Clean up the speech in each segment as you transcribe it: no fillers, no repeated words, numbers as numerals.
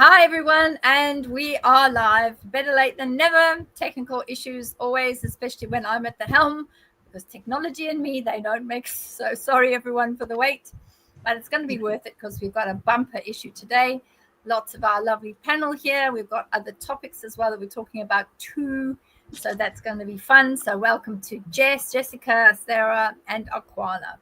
Hi everyone, and we are live. Better late than never. Technical issues always, especially when I'm at the helm, because technology and me, they don't make. So sorry everyone for the wait, but it's going to be worth it because we've got a bumper issue today. Lots of our lovely panel here. We've got other topics as well that we're talking about too, so that's going to be fun. So welcome to Jessica, Sarah, and Akwana.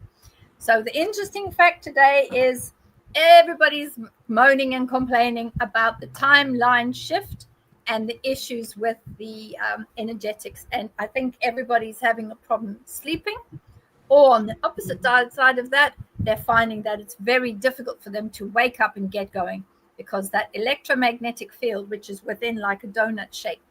So the interesting fact today is everybody's moaning and complaining about the timeline shift and the issues with the energetics. And I think everybody's having a problem sleeping, or on the opposite side of that, they're finding that it's very difficult for them to wake up and get going because that electromagnetic field, which is within like a donut shape,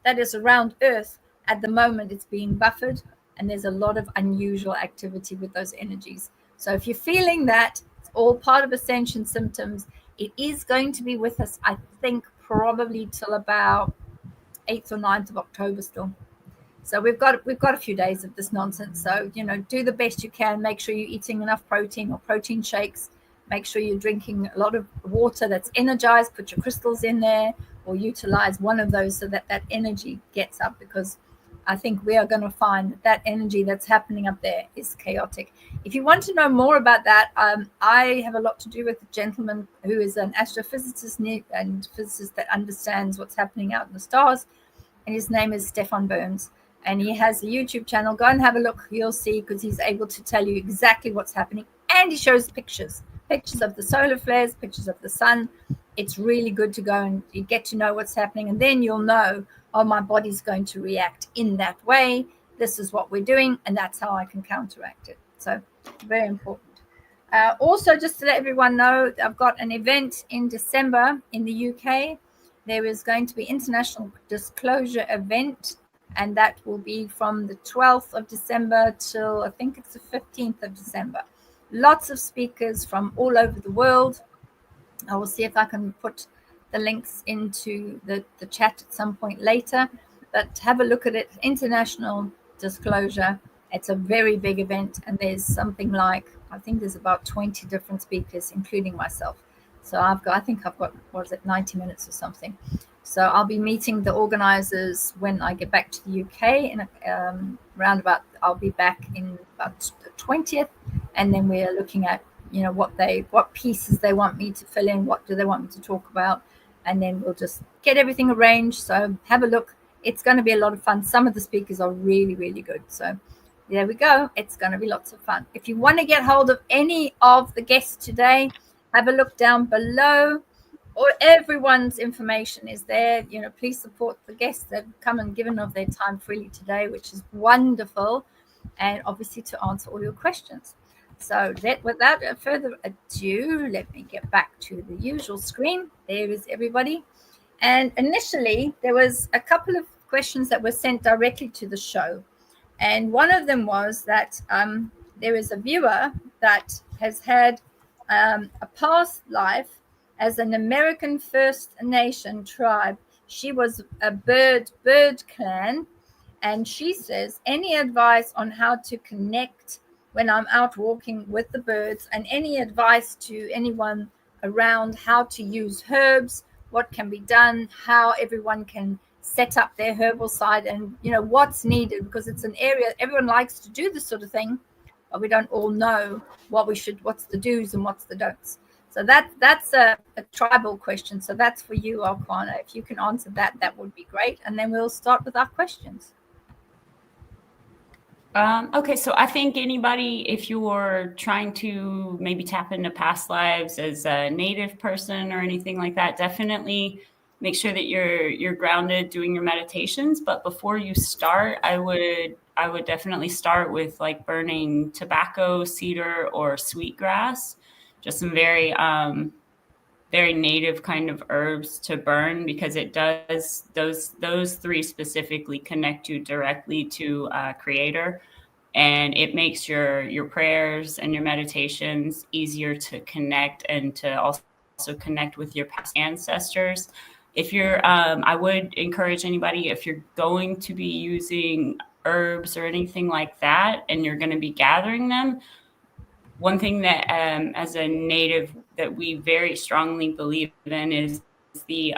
that is around Earth at the moment, it's being buffered, and there's a lot of unusual activity with those energies. So if you're feeling that, it's all part of ascension symptoms. It is going to be with us, I think, probably till about 8th or 9th of October still. So we've got a few days of this nonsense. So, do the best you can. Make sure you're eating enough protein or protein shakes. Make sure you're drinking a lot of water that's energized. Put your crystals in there or utilize one of those so that energy gets up, because I think we are going to find that energy that's happening up there is chaotic. If you want to know more about that, I have a lot to do with a gentleman who is an astrophysicist and physicist that understands what's happening out in the stars. And his name is Stefan Burns. And he has a YouTube channel. Go and have a look. You'll see, because he's able to tell you exactly what's happening. And he shows pictures of the solar flares, pictures of the sun. It's really good to go and you get to know what's happening. And then you'll know, oh, my body's going to react in that way. This is what we're doing. And that's how I can counteract it. So very important. Also, just to let everyone know, I've got an event in December in the UK. There is going to be International Disclosure event, and that will be from the 12th of December till I think it's the 15th of December. Lots of speakers from all over the world. I will see if I can put the links into the chat at some point later, but have a look at it. International Disclosure. It's a very big event, and there's something like, I think there's about 20 different speakers, including myself. So I think I've got, 90 minutes or something. So I'll be meeting the organizers when I get back to the UK in I'll be back in about the 20th. And then we are looking at, what pieces they want me to fill in. What do they want me to talk about? And then we'll just get everything arranged. So have a look. It's going to be a lot of fun. Some of the speakers are really, really good. So there we go. It's going to be lots of fun. If you want to get hold of any of the guests today, have a look down below. Or everyone's information is there. Please support the guests that have come and given of their time freely today, which is wonderful, and obviously to answer all your questions. So without further ado, let me get back to the usual screen. There is everybody. And initially, there was a couple of questions that were sent directly to the show. And one of them was that there is a viewer that has had a past life as an American First Nation tribe. She was a bird clan. And she says, any advice on how to connect when I'm out walking with the birds, and any advice to anyone around how to use herbs, what can be done, how everyone can set up their herbal side, and what's needed, because it's an area everyone likes to do this sort of thing, but we don't all know what's the do's and what's the don'ts. So that's a tribal question. So that's for you, Akwana. If you can answer that would be great. And then we'll start with our questions. Okay, so I think anybody, if you're trying to maybe tap into past lives as a native person or anything like that, definitely make sure that you're grounded doing your meditations. But before you start, I would definitely start with like burning tobacco, cedar, or sweetgrass. Just some very very native kind of herbs to burn, because it does those three specifically connect you directly to Creator, and it makes your prayers and your meditations easier to connect, and to also connect with your past ancestors. If you're I would encourage anybody, if you're going to be using herbs or anything like that and you're going to be gathering them, one thing that as a native that we very strongly believe in is the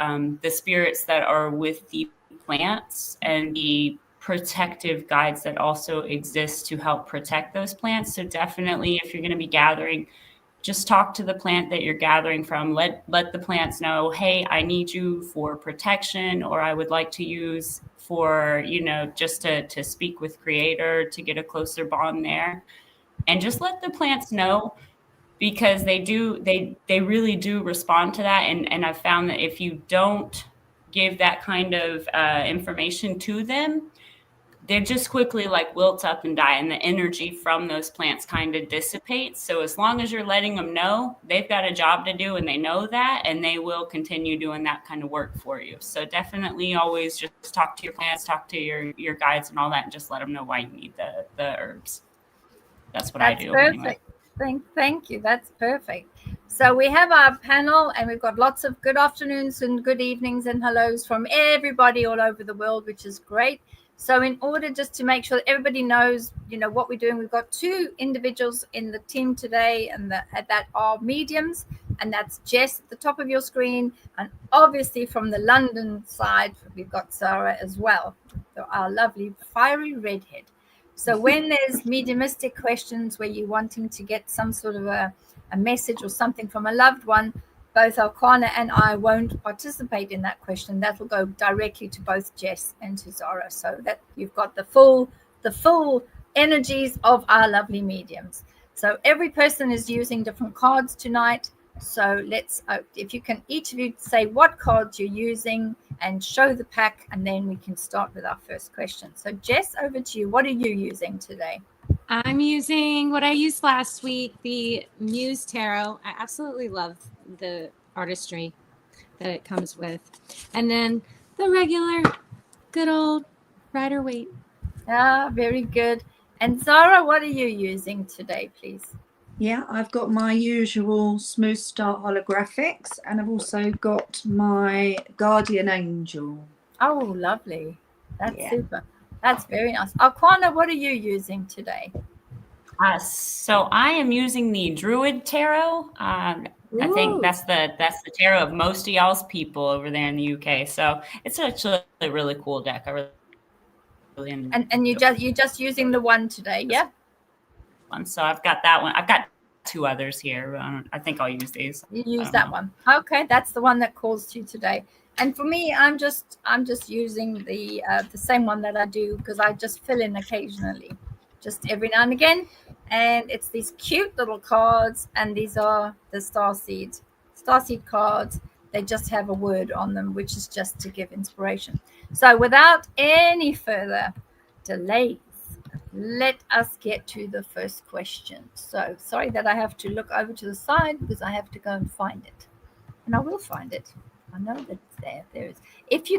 spirits that are with the plants and the protective guides that also exist to help protect those plants. So definitely, if you're going to be gathering, just talk to the plant that you're gathering from. Let the plants know, hey, I need you for protection, or I would like to use for, just to speak with Creator, to get a closer bond there. And just let the plants know, because they really do respond to that. And I've found that if you don't give that kind of information to them, they just quickly like wilt up and die, and the energy from those plants kind of dissipates. So as long as you're letting them know, they've got a job to do and they know that, and they will continue doing that kind of work for you. So definitely always just talk to your plants, talk to your guides and all that, and just let them know why you need the herbs. That's what I do. Perfect. Anyway. Thank you. That's perfect. So we have our panel, and we've got lots of good afternoons and good evenings and hellos from everybody all over the world, which is great. So in order just to make sure that everybody knows, what we're doing, we've got 2 individuals in the team today, and that are mediums, and that's Jess at the top of your screen, and obviously from the London side, we've got Sarah as well, our lovely fiery redhead. So when there's mediumistic questions where you're wanting to get some sort of a message or something from a loved one, both Akwana and I won't participate in that question. That will go directly to both Jess and to Zara, so that you've got the full energies of our lovely mediums. So every person is using different cards tonight. So let's, if you can, each of you say what cards you're using and show the pack, and then we can start with our first question. So Jess, over to you. What are you using today? I'm using what I used last week, the Muse Tarot. I absolutely love the artistry that it comes with. And then the regular, good old Rider-Waite. Very good. And Zara, what are you using today, please? Yeah, I've got my usual Smooth Start holographics, and I've also got my Guardian Angel. Oh, lovely. That's super. That's very nice. Akwana, what are you using today? So I am using the Druid Tarot. I think that's the tarot of most of y'all's people over there in the UK. So it's actually a really cool deck. I really enjoy. And you're just using the one today, yeah? So I've got that one. I've got 2 others here. I think I'll use these. You use that one. Okay, that's the one that calls to you today. And for me, I'm just using the same one that I do, because I just fill in occasionally, just every now and again. And it's these cute little cards, and these are the starseed cards. They just have a word on them, which is just to give inspiration. So without any further delays, let us get to the first question. So sorry that I have to look over to the side, because I have to go and find it. And I will find it. I know that it's there. There it is. If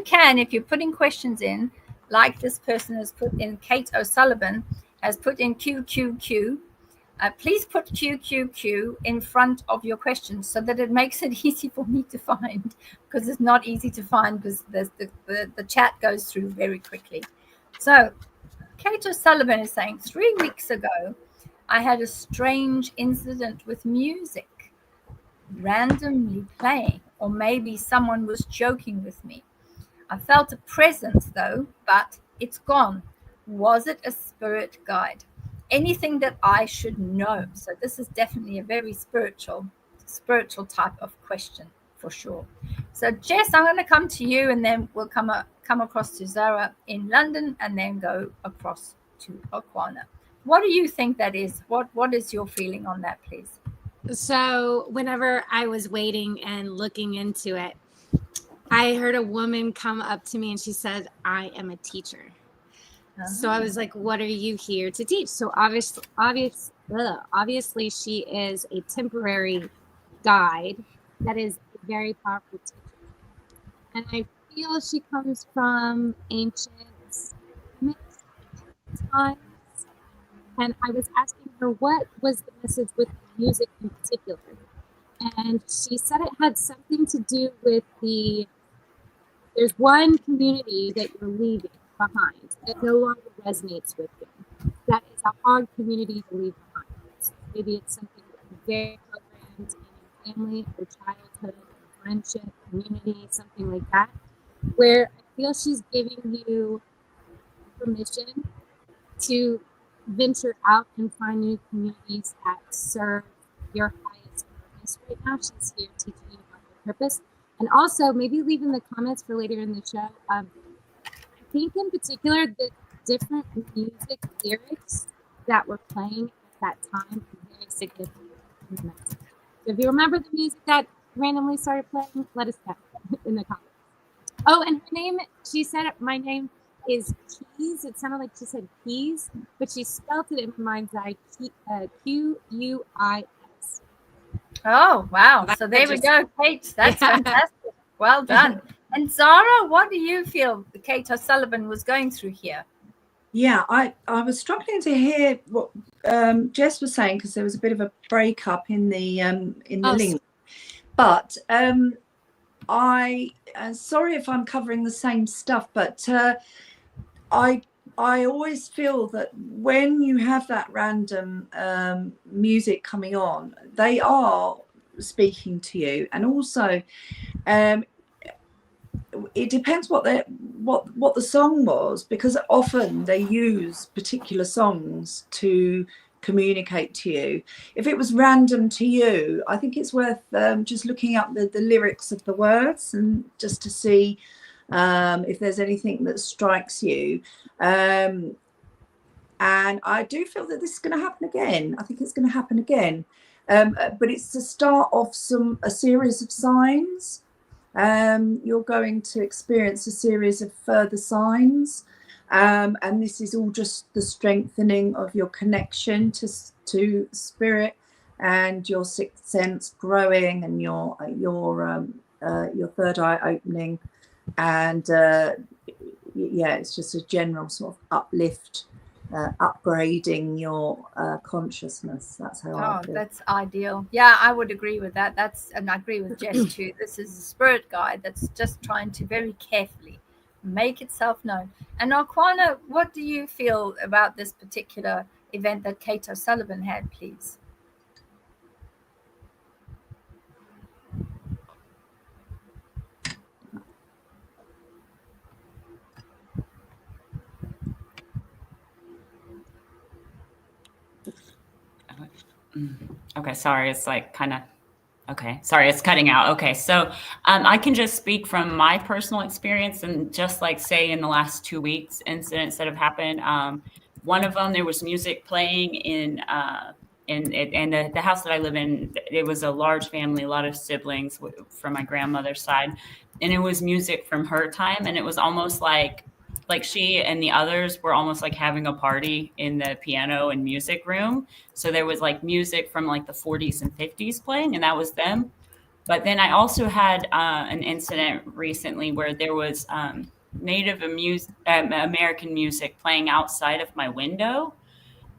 you're putting questions in, like this person has put in, Kate O'Sullivan has put in QQQ, please put QQQ in front of your questions, so that it makes it easy for me to find, because it's not easy to find, because the chat goes through very quickly. So Kate O'Sullivan is saying, 3 weeks ago, I had a strange incident with music randomly playing, or maybe someone was joking with me. I felt a presence though, but it's gone. Was it a spirit guide? Anything that I should know? So this is definitely a very spiritual type of question for sure. So Jess, I'm going to come to you, and then we'll come across to Zara in London, and then go across to Akwana. What do you think that is? What is your feeling on that, please? So whenever I was waiting and looking into it, I heard a woman come up to me and she said, I am a teacher. So I was like, what are you here to teach? So obviously she is a temporary guide that is a very powerful teacher. And I feel she comes from ancient times. And I was asking her, what was the message with music in particular? And she said it had something to do with there's one community that you're leaving behind that no longer resonates with you. That is a hard community to leave behind. So maybe it's something that you're very programmed in your family or childhood or friendship, community, something like that, where I feel she's giving you permission to venture out and find new communities that serve your highest purpose right now. She's here teaching you about your purpose. And also, maybe leave in the comments for later in the show. I think in particular, the different music lyrics that were playing at that time are very significant in the message. So if you remember the music that randomly started playing, let us know in the comments. Oh, and her name, she said, my name is Keys. It sounded like she said Keys, but she spelled it in my mind's eye, Q-U-I-S. Oh, wow. So there we go, Kate. That's fantastic. Well done. And Zara, what do you feel Kate O'Sullivan was going through here? Yeah, I was struggling to hear what Jess was saying because there was a bit of a breakup in the link. But I sorry if I'm covering the same stuff, but I always feel that when you have that random music coming on, they are speaking to you, and also it depends what the song was, because often they use particular songs to communicate to you. If it was random to you, I think it's worth just looking up the lyrics of the words and just to see if there's anything that strikes you. And I do feel that this is going to happen again. I think it's going to happen again, but it's to start off a series of signs. You're going to experience a series of further signs, and this is all just the strengthening of your connection to spirit and your sixth sense growing, and your third eye opening, and yeah, it's just a general sort of uplift, upgrading your consciousness. That's how I feel. That's ideal. Yeah, I would agree with that. And I agree with Jess too. This is a spirit guide that's just trying to very carefully make itself known. And Akwana, what do you feel about this particular event that Kate O'Sullivan had, please? Okay, sorry, it's like kind of, okay, sorry, it's cutting out. Okay, so I can just speak from my personal experience, and just like say in the last 2 weeks, incidents that have happened. One of them, there was music playing in the house that I live in. It was a large family, a lot of siblings from my grandmother's side, and it was music from her time, and it was almost like she and the others were almost like having a party in the piano and music room. So there was like music from like the 40s and 50s playing, and that was them. But then I also had an incident recently where there was Native American music playing outside of my window.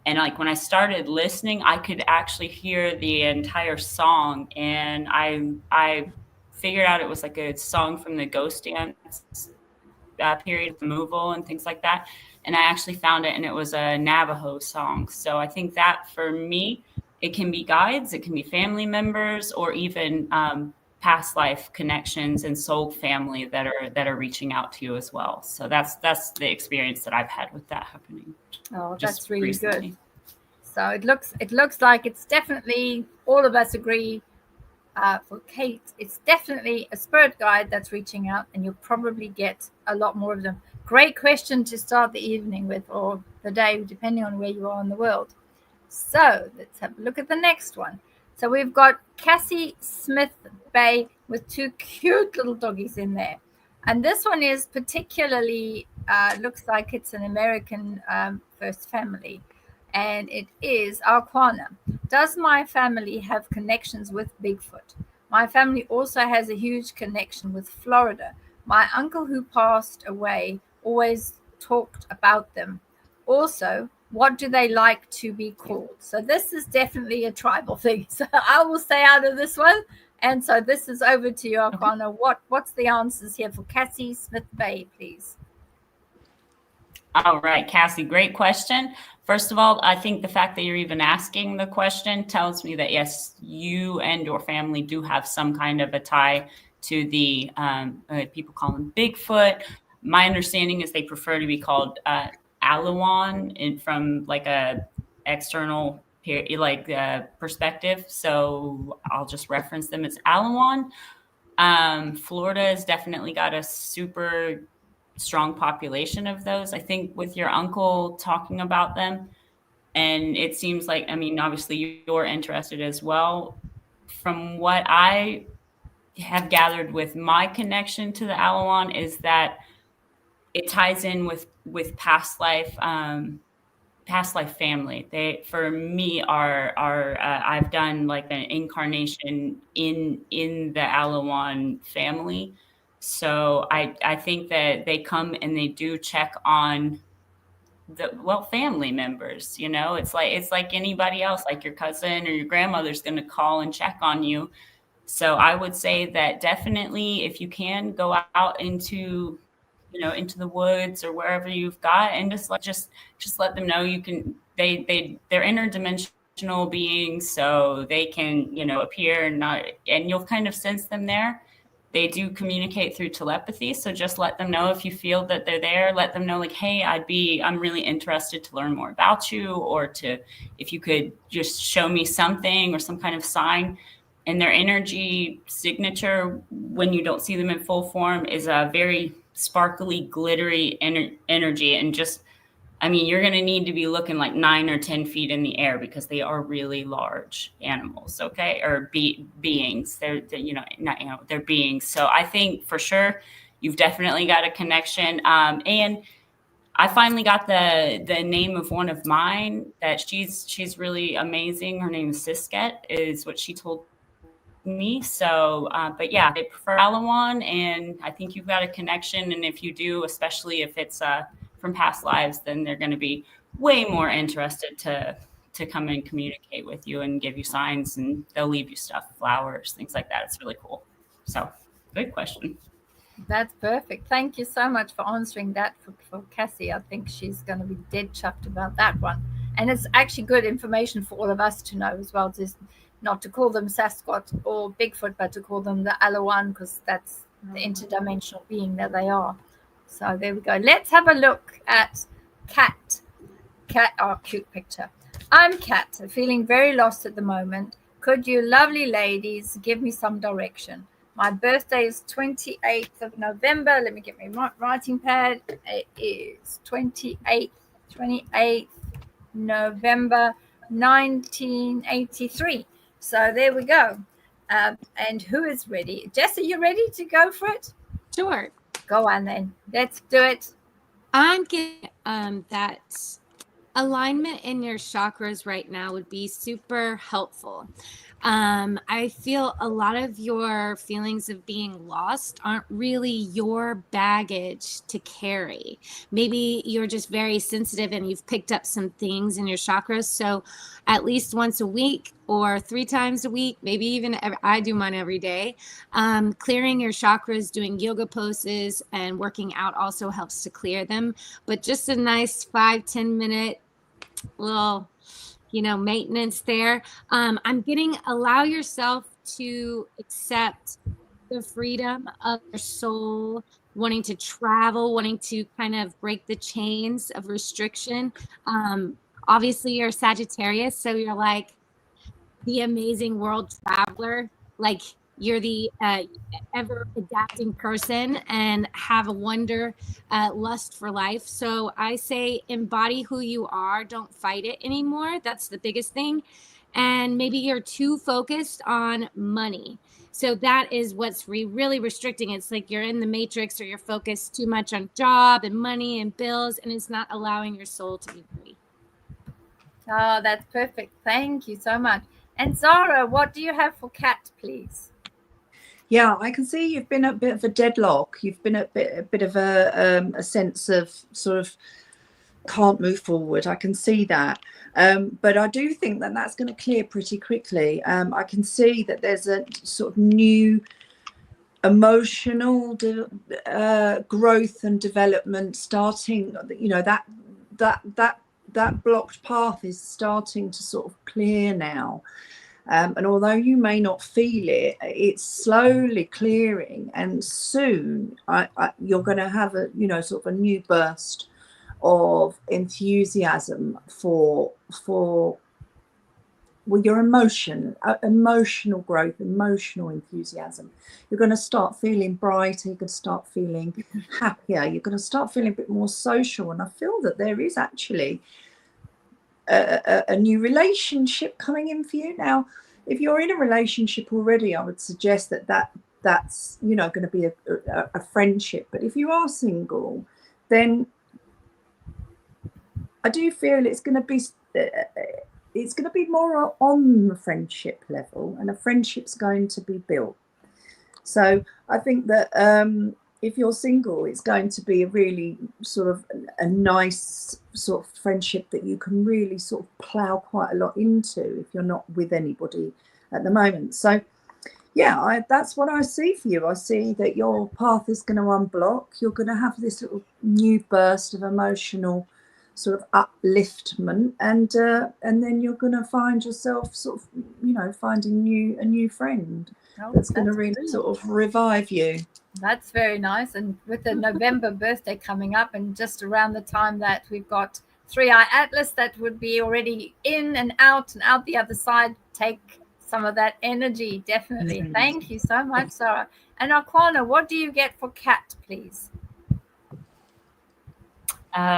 And like when I started listening, I could actually hear the entire song. And I figured out it was like a song from the Ghost Dance period of removal and things like that. And I actually found it, and it was a Navajo song. So I think that for me, it can be guides, it can be family members, or even past life connections and soul family that are reaching out to you as well. So that's the experience that I've had with that happening. Oh, that's really recently. Good. So it looks like it's definitely, all of us agree, for Kate, it's definitely a spirit guide that's reaching out, and you'll probably get a lot more of them. Great question to start the evening with, or the day, depending on where you are in the world. So let's have a look at the next one. So we've got Cassie Smith Bay with 2 cute little doggies in there. And this one is particularly, looks like it's an American first family. And it is Akwana. Does my family have connections with Bigfoot? My family also has a huge connection with Florida. My uncle who passed away always talked about them. Also, what do they like to be called? So this is definitely a tribal thing. So I will stay out of this one. And so this is over to you, Akwana. What's the answers here for Cassie Smith Bay, please? All right, Cassie, great question. First of all, I think the fact that you're even asking the question tells me that, yes, you and your family do have some kind of a tie to the people call them Bigfoot. My understanding is they prefer to be called Alawan from like a external perspective. So I'll just reference them as Alawan. Florida has definitely got a super strong population of those. I think with your uncle talking about them, and it seems like, I mean, obviously you're interested as well. From what I have gathered with my connection to the Alawan is that it ties in with past life family. They, for me, are I've done like an incarnation in the Alawan family. So I think that they come and they do check on family members. You know, it's like anybody else, like your cousin or your grandmother's going to call and check on you. So I would say that definitely, if you can, go out into into the woods or wherever you've got, and just let them know you can. They're interdimensional beings, so they can appear and you'll kind of sense them there. They do communicate through telepathy, so just let them know if you feel that they're there. Let them know, like, hey, I'm really interested to learn more about you, or if you could just show me something or some kind of sign. And their energy signature, when you don't see them in full form, is a very sparkly, glittery energy. And you're going to need to be looking like 9 or 10 feet in the air, because they are really large animals, okay? Or beings. They're they're beings. So I think for sure you've definitely got a connection. And I finally got the name of one of mine that she's really amazing. Her name is SESSI0N, is what she told me. So, but yeah, they prefer Alawan, and I think you've got a connection. And if you do, especially if it's from past lives, then they're going to be way more interested to come and communicate with you and give you signs, and they'll leave you stuff, flowers, things like that. It's really cool. So, good question. That's perfect. Thank you so much for answering that for Cassie. I think she's going to be dead chuffed about that one. And it's actually good information for all of us to know as well, just not to call them Sasquatch or Bigfoot, but to call them the Alawan, because that's the interdimensional being that they are. So there we go. Let's have a look at Kat. Kat, oh, cute picture. I'm Kat, feeling very lost at the moment. Could you lovely ladies give me some direction? My birthday is 28th of November. Let me get my writing pad. It is 28th November 1983. So there we go. And who is ready? Jess, are you ready to go for it? Sure. Go on then. Let's do it. I'm getting that alignment in your chakras right now would be super helpful. I feel a lot of your feelings of being lost aren't really your baggage to carry. Maybe you're just very sensitive and you've picked up some things in your chakras. So at least once a week or 3 times a week, maybe even I do mine every day. Clearing your chakras, doing yoga poses and working out also helps to clear them. But just a nice 5-10 minute little maintenance there. I'm getting, allow yourself to accept the freedom of your soul, wanting to travel, wanting to kind of break the chains of restriction. Obviously you're Sagittarius, so you're like the amazing world traveler, like you're the ever adapting person and have a wonder, lust for life. So I say embody who you are. Don't fight it anymore. That's the biggest thing. And maybe you're too focused on money. So that is what's really restricting. It's like you're in the matrix, or you're focused too much on job and money and bills, and it's not allowing your soul to be free. Oh, that's perfect. Thank you so much. And Zara, what do you have for Kat, please? Yeah, I can see you've been a bit of a deadlock. You've been a bit of a sense of sort of can't move forward. I can see that. But I do think that that's going to clear pretty quickly. I can see that there's a sort of new emotional growth and development starting. That blocked path is starting to sort of clear now. And although you may not feel it, it's slowly clearing, and soon you're going to have a, you know, sort of a new burst of enthusiasm for well, your emotional growth, emotional enthusiasm. You're going to start feeling brighter, you're going to start feeling happier, you're going to start feeling a bit more social. And I feel that there is actually a new relationship coming in for you. Now, if you're in a relationship already, I would suggest that's, you know, going to be a friendship. But if you are single, then I do feel it's going to be more on the friendship level, and a friendship's going to be built. So I think that if you're single, it's going to be a really sort of a nice sort of friendship that you can really sort of plough quite a lot into if you're not with anybody at the moment. So yeah, that's what I see for you. I see that your path is going to unblock. You're going to have this little new burst of emotional sort of upliftment, and then you're going to find yourself sort of, you know, finding a new friend that's going to really sort of revive you. That's very nice. And with the November birthday coming up, and just around the time that we've got 3i Atlas, that would be already in and out the other side. Take some of that energy, definitely. Mm-hmm. Thank you so much, Sarah. And Akwana, what do you get for Kat, please?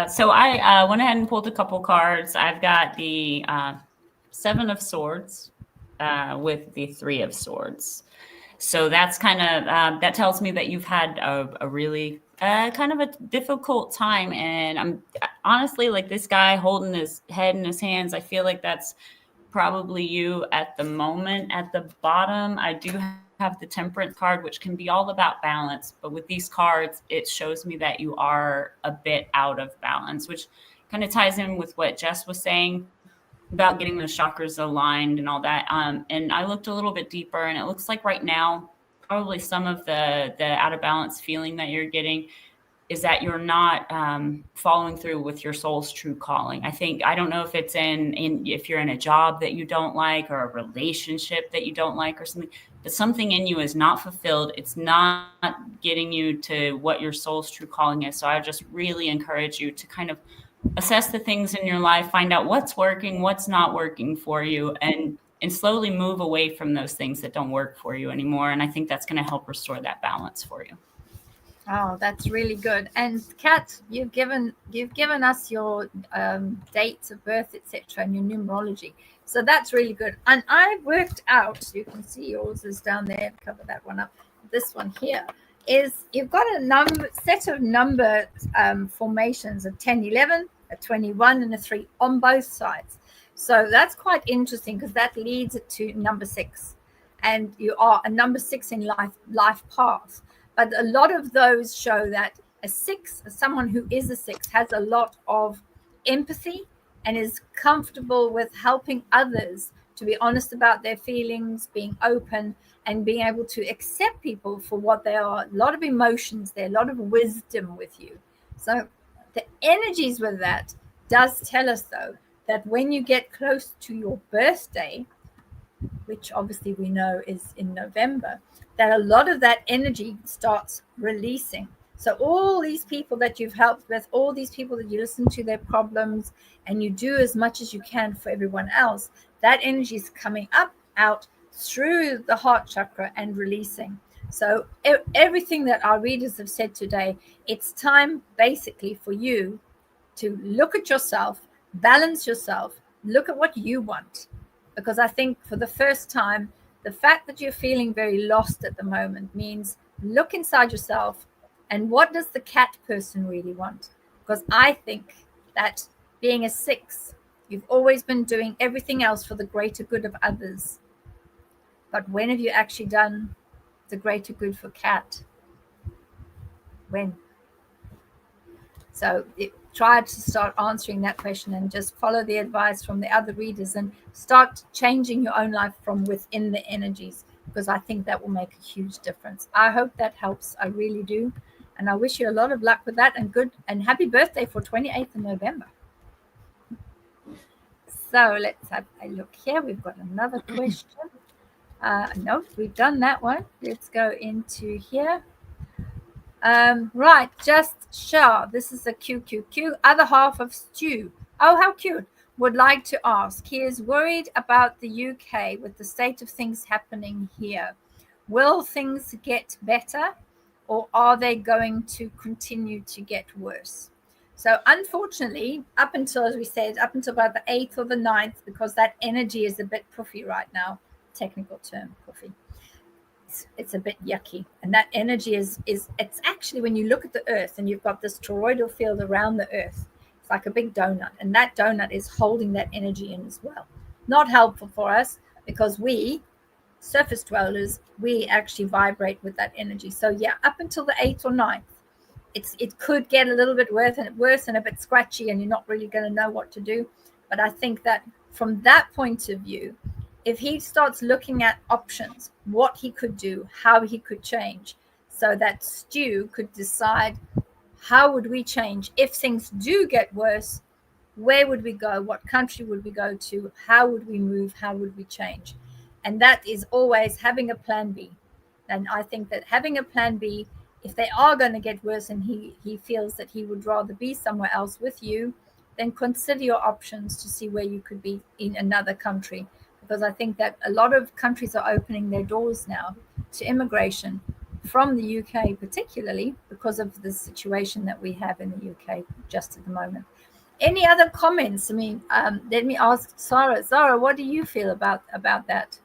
So I went ahead and pulled a couple cards. I've got the 7 of Swords with the 3 of Swords. So that's kind of, that tells me that you've had a really kind of a difficult time. And I'm honestly, like, this guy holding his head in his hands, I feel like that's probably you at the moment. At the bottom, I do have the Temperance card, which can be all about balance. But with these cards, it shows me that you are a bit out of balance, which kind of ties in with what Jess was saying about getting the chakras aligned and all that. And I looked a little bit deeper, and it looks like right now, probably some of the out of balance feeling that you're getting is that you're not following through with your soul's true calling. I don't know if it's if you're in a job that you don't like, or a relationship that you don't like, or something, but something in you is not fulfilled. It's not getting you to what your soul's true calling is. So I just really encourage you to kind of assess the things in your life, find out what's working, what's not working for you, and slowly move away from those things that don't work for you anymore. And I think that's going to help restore that balance for you. Oh, that's really good. And Kat, you've given us your dates of birth, etc., and your numerology. So that's really good. And I worked out, you can see yours is down there, cover that one up. This one here is, you've got a set of number formations of 10, 11, a 21, and a 3 on both sides. So that's quite interesting, because that leads it to number 6. And you are a number 6 in life path. But a lot of those show that a 6, someone who is a 6, has a lot of empathy and is comfortable with helping others to be honest about their feelings, being open, and being able to accept people for what they are. A lot of emotions there, a lot of wisdom with you. So the energies with that does tell us, though, that when you get close to your birthday, which obviously we know is in November, that a lot of that energy starts releasing. So all these people that you've helped with, all these people that you listen to their problems, and you do as much as you can for everyone else, that energy is coming up, out through the heart chakra and releasing. So everything that our readers have said today, it's time basically for you to look at yourself, balance yourself, look at what you want. Because I think for the first time, the fact that you're feeling very lost at the moment means look inside yourself, and what does the Kat person really want? Because I think that being a 6, you've always been doing everything else for the greater good of others. But when have you actually done the greater good for Kat? When? So try to start answering that question, and just follow the advice from the other readers and start changing your own life from within the energies, because I think that will make a huge difference. I hope that helps. I really do. And I wish you a lot of luck with that, and happy birthday for 28th of November. So let's have a look here. We've got another question. No, we've done that one. Let's go into here. Right, just Shah. This is a QQQ. Other half of Stu. Oh, how cute. Would like to ask. He is worried about the UK with the state of things happening here. Will things get better, or are they going to continue to get worse? So unfortunately, up until, as we said, up until about the 8th or the 9th, because that energy is a bit puffy right now, technical term, puffy. It's a bit yucky. And that energy is it's actually, when you look at the earth and you've got this toroidal field around the earth, it's like a big donut. And that donut is holding that energy in as well. Not helpful for us, because we, surface dwellers, we actually vibrate with that energy. So yeah, up until the 8th or 9th, it could get a little bit worse and a bit scratchy, and you're not really going to know what to do. But I think that from that point of view, if he starts looking at options, what he could do, how he could change, so that Stu could decide, how would we change if things do get worse? Where would we go? What country would we go to? How would we move? How would we change? And that is always having a plan B. And I think that having a plan B, if they are going to get worse and he feels that he would rather be somewhere else with you, then consider your options to see where you could be in another country. Because I think that a lot of countries are opening their doors now to immigration from the UK, particularly because of the situation that we have in the UK just at the moment. Any other comments? I mean, let me ask Sarah. Sarah, what do you feel about that?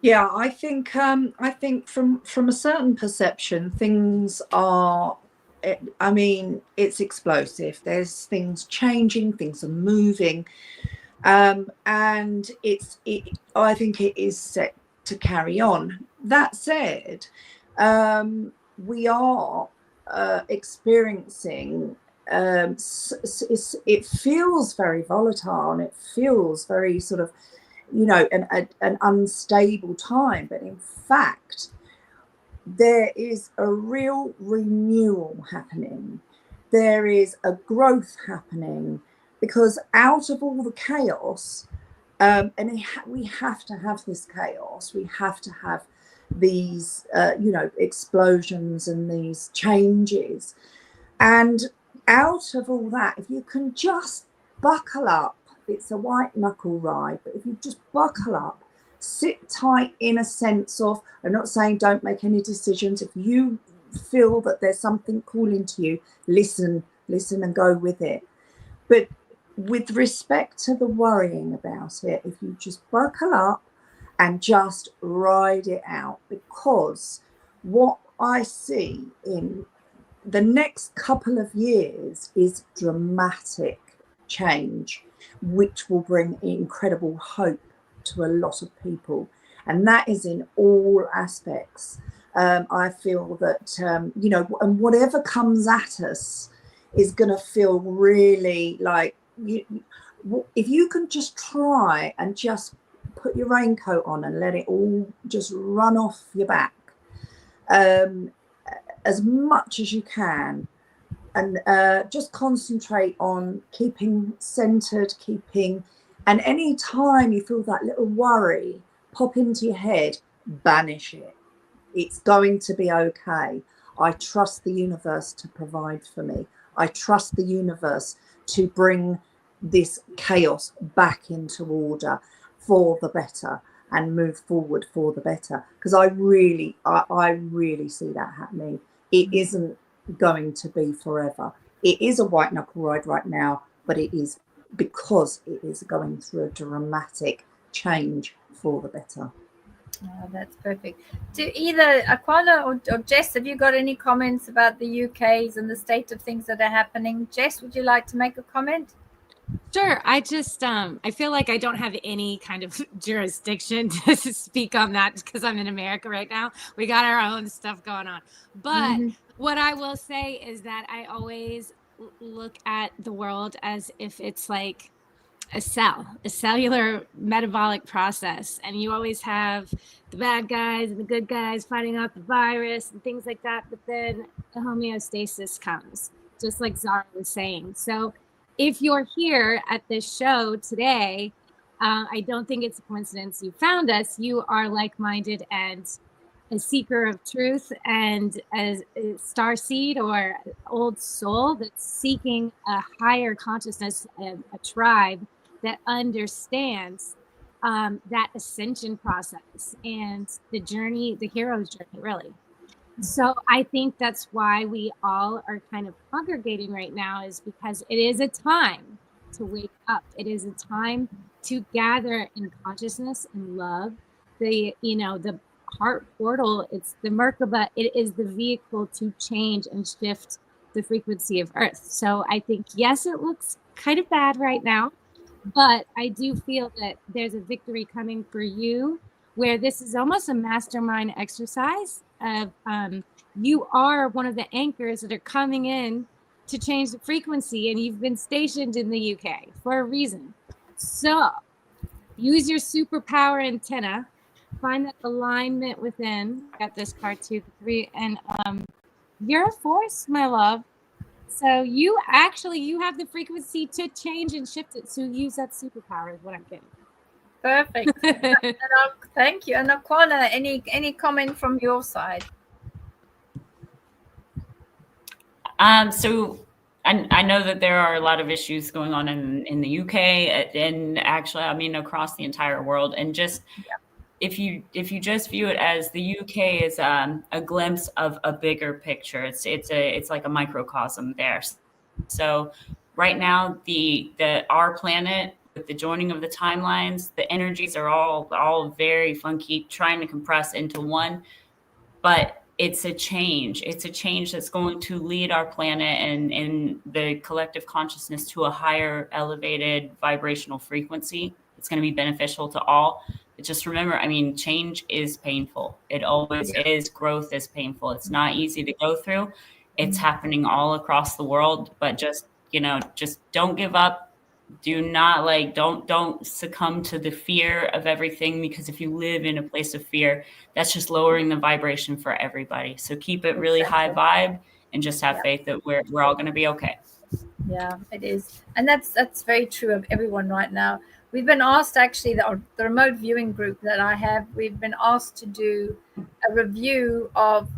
Yeah, I think from a certain perception, things are, I mean, it's explosive. There's things changing, things are moving, and I think it is set to carry on. That said, we are experiencing, it feels very volatile, and it feels very sort of, you know, an unstable time. But in fact, there is a real renewal happening. There is a growth happening, because out of all the chaos, we have to have this chaos. We have to have these, explosions and these changes. And out of all that, if you can just buckle up, it's a white knuckle ride, but if you just buckle up, sit tight in a sense of, I'm not saying don't make any decisions. If you feel that there's something calling to you, listen and go with it. But with respect to the worrying about it, if you just buckle up and just ride it out, because what I see in the next couple of years is dramatic change, which will bring incredible hope to a lot of people, and that is in all aspects. I feel that and whatever comes at us is going to feel really like, if you can just try and just put your raincoat on and let it all just run off your back as much as you can, and just concentrate on keeping centered, and any time you feel that little worry pop into your head, banish it. It's going to be okay. I trust the universe to provide for me. I trust the universe to bring this chaos back into order for the better and move forward for the better. Because I really see that happening. It isn't going to be forever. It is a white knuckle ride right now, but it is because it is going through a dramatic change for the better. Oh, that's perfect. Do either Akwana or Jess, have you got any comments about the UK's and the state of things that are happening? Jess, would you like to make a comment? Sure. I just, I feel like I don't have any kind of jurisdiction to speak on that because I'm in America right now. We got our own stuff going on. But what I will say is that I always look at the world as if it's like a cellular metabolic process. And you always have the bad guys and the good guys fighting off the virus and things like that. But then the homeostasis comes, just like Zara was saying. So if you're here at this show today I don't think it's a coincidence you found us. You are like-minded and a seeker of truth, and as a star seed or old soul that's seeking a higher consciousness, a tribe that understands that ascension process and the journey, the hero's journey, really. So I think that's why we all are kind of congregating right now, is because it is a time to wake up. It is a time to gather in consciousness and love. The heart portal, it's the Merkaba, it is the vehicle to change and shift the frequency of Earth. So I think, yes, it looks kind of bad right now, but I do feel that there's a victory coming for you, where this is almost a mastermind exercise of you are one of the anchors that are coming in to change the frequency, and you've been stationed in the UK for a reason. So use your superpower antenna, find that alignment within. Got this card too, the 3, and you're a force, my love. So you have the frequency to change and shift it. So use that superpower is what I'm getting. Perfect. Thank you. And Akwana, any comment from your side? So I know that there are a lot of issues going on in the UK, and actually, I mean, across the entire world. And just if you just view it as the UK is a glimpse of a bigger picture, it's like a microcosm there. So right now, our planet, with the joining of the timelines, the energies are all very funky, trying to compress into one, but it's a change. It's a change that's going to lead our planet and the collective consciousness to a higher elevated vibrational frequency. It's going to be beneficial to all. But just remember, I mean, change is painful. It always is. Growth is painful. It's not easy to go through. It's happening all across the world, but just don't give up. Do not don't succumb to the fear of everything, because if you live in a place of fear, that's just lowering the vibration for everybody. So keep it really high vibe and just have faith that we're all going to be okay. Yeah, it is. And that's very true of everyone right now. We've been asked, actually, the remote viewing group that I have, we've been asked to do a review of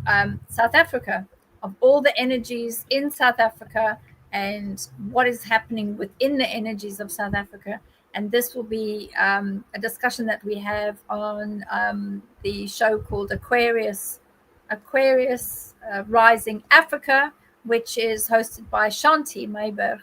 South Africa, of all the energies in South Africa and what is happening within the energies of South Africa. And this will be a discussion that we have on the show called Aquarius Rising Africa, which is hosted by Shanti Mayberg.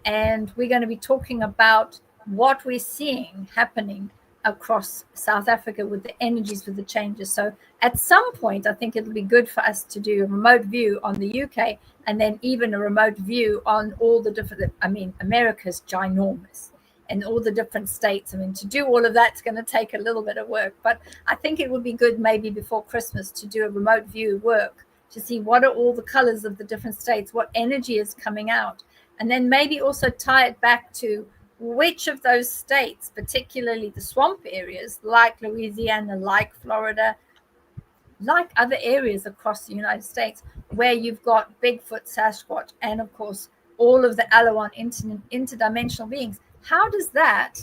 And we're going to be talking about what we're seeing happening across South Africa with the energies, with the changes. So at some point, I think it'll be good for us to do a remote view on the UK, and then even a remote view on all the different, I mean, America's ginormous, and all the different states. I mean, to do all of that's going to take a little bit of work, but I think it would be good maybe before Christmas to do a remote view work to see what are all the colors of the different states, what energy is coming out, and then maybe also tie it back to which of those states, particularly the swamp areas like Louisiana, like Florida, like other areas across the United States, where you've got Bigfoot, Sasquatch, and of course all of the Alawan interdimensional beings. How does that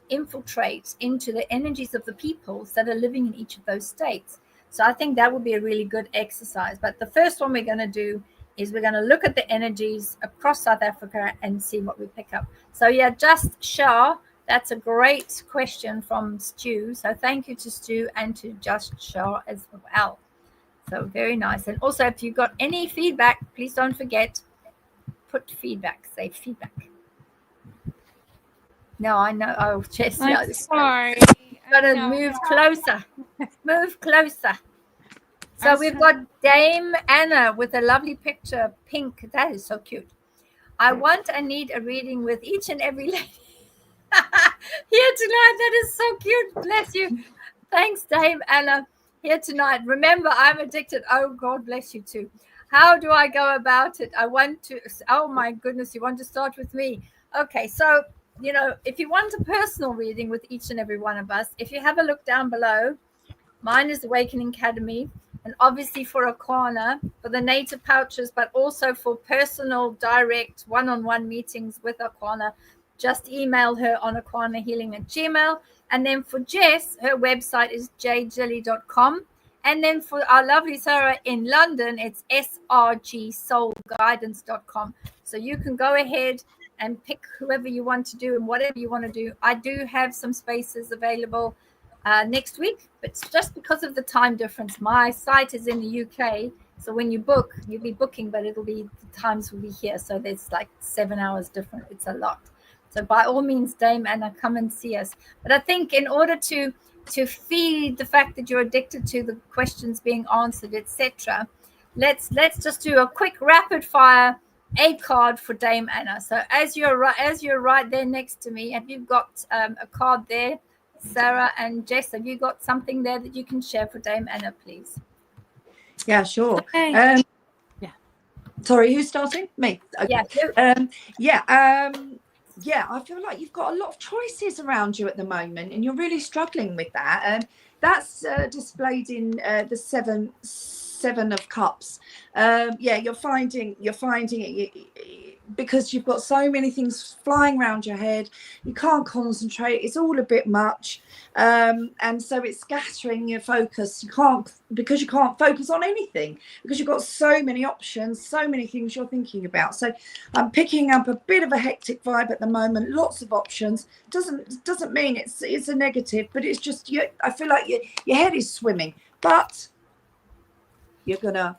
infiltrate into the energies of the peoples that are living in each of those states? So I think that would be a really good exercise. But the first one we're going to do is we're going to look at the energies across South Africa and see what we pick up. So yeah, Just Shah, that's a great question from Stu. So thank you to Stu and to Just Shah as well. So very nice. And also, if you've got any feedback, please don't forget, put feedback, say feedback. No, I know. Oh, Jess, I'm sorry. Got to move closer. Move closer. So we've got Dame Anna with a lovely picture, pink. That is so cute. I want and need a reading with each and every lady here tonight. That is so cute. Bless you. Thanks, Dame Anna. Here tonight. Remember, I'm addicted. Oh, God bless you too. How do I go about it? I want to. Oh, my goodness. You want to start with me? Okay. So, if you want a personal reading with each and every one of us, if you have a look down below, mine is Awakening Academy. And obviously for Akwana, for the native pouches, but also for personal, direct, one-on-one meetings with Akwana, just email her on akwanahealing@gmail.com. And then for Jess, her website is jjilly.com. And then for our lovely Sarah in London, it's srgsoulguidance.com. So you can go ahead and pick whoever you want to do and whatever you want to do. I do have some spaces available next week, but it's just because of the time difference. My site is in the UK. So when you book, you'll be booking, but the times will be here. So there's like 7 hours different. It's a lot. So by all means, Dame Anna, come and see us. But I think in order to feed the fact that you're addicted to the questions being answered, etc., let's just do a quick rapid fire A card for Dame Anna. So as you're right there next to me, have you got a card there, Sarah and Jess? Have you got something there that you can share for Dame Anna, please? Yeah, sure. Okay. Yeah. Sorry, who's starting? Me. Okay. Yeah, I feel like you've got a lot of choices around you at the moment, and you're really struggling with that. That's displayed in the seven of cups. You're finding it because you've got so many things flying around your head. You can't concentrate. It's all a bit much, and so it's scattering your focus. Because you can't focus on anything because you've got so many options, so many things you're thinking about. So I'm picking up a bit of a hectic vibe at the moment. Lots of options. Doesn't mean it's a negative, but it's just I feel like your head is swimming, but you're gonna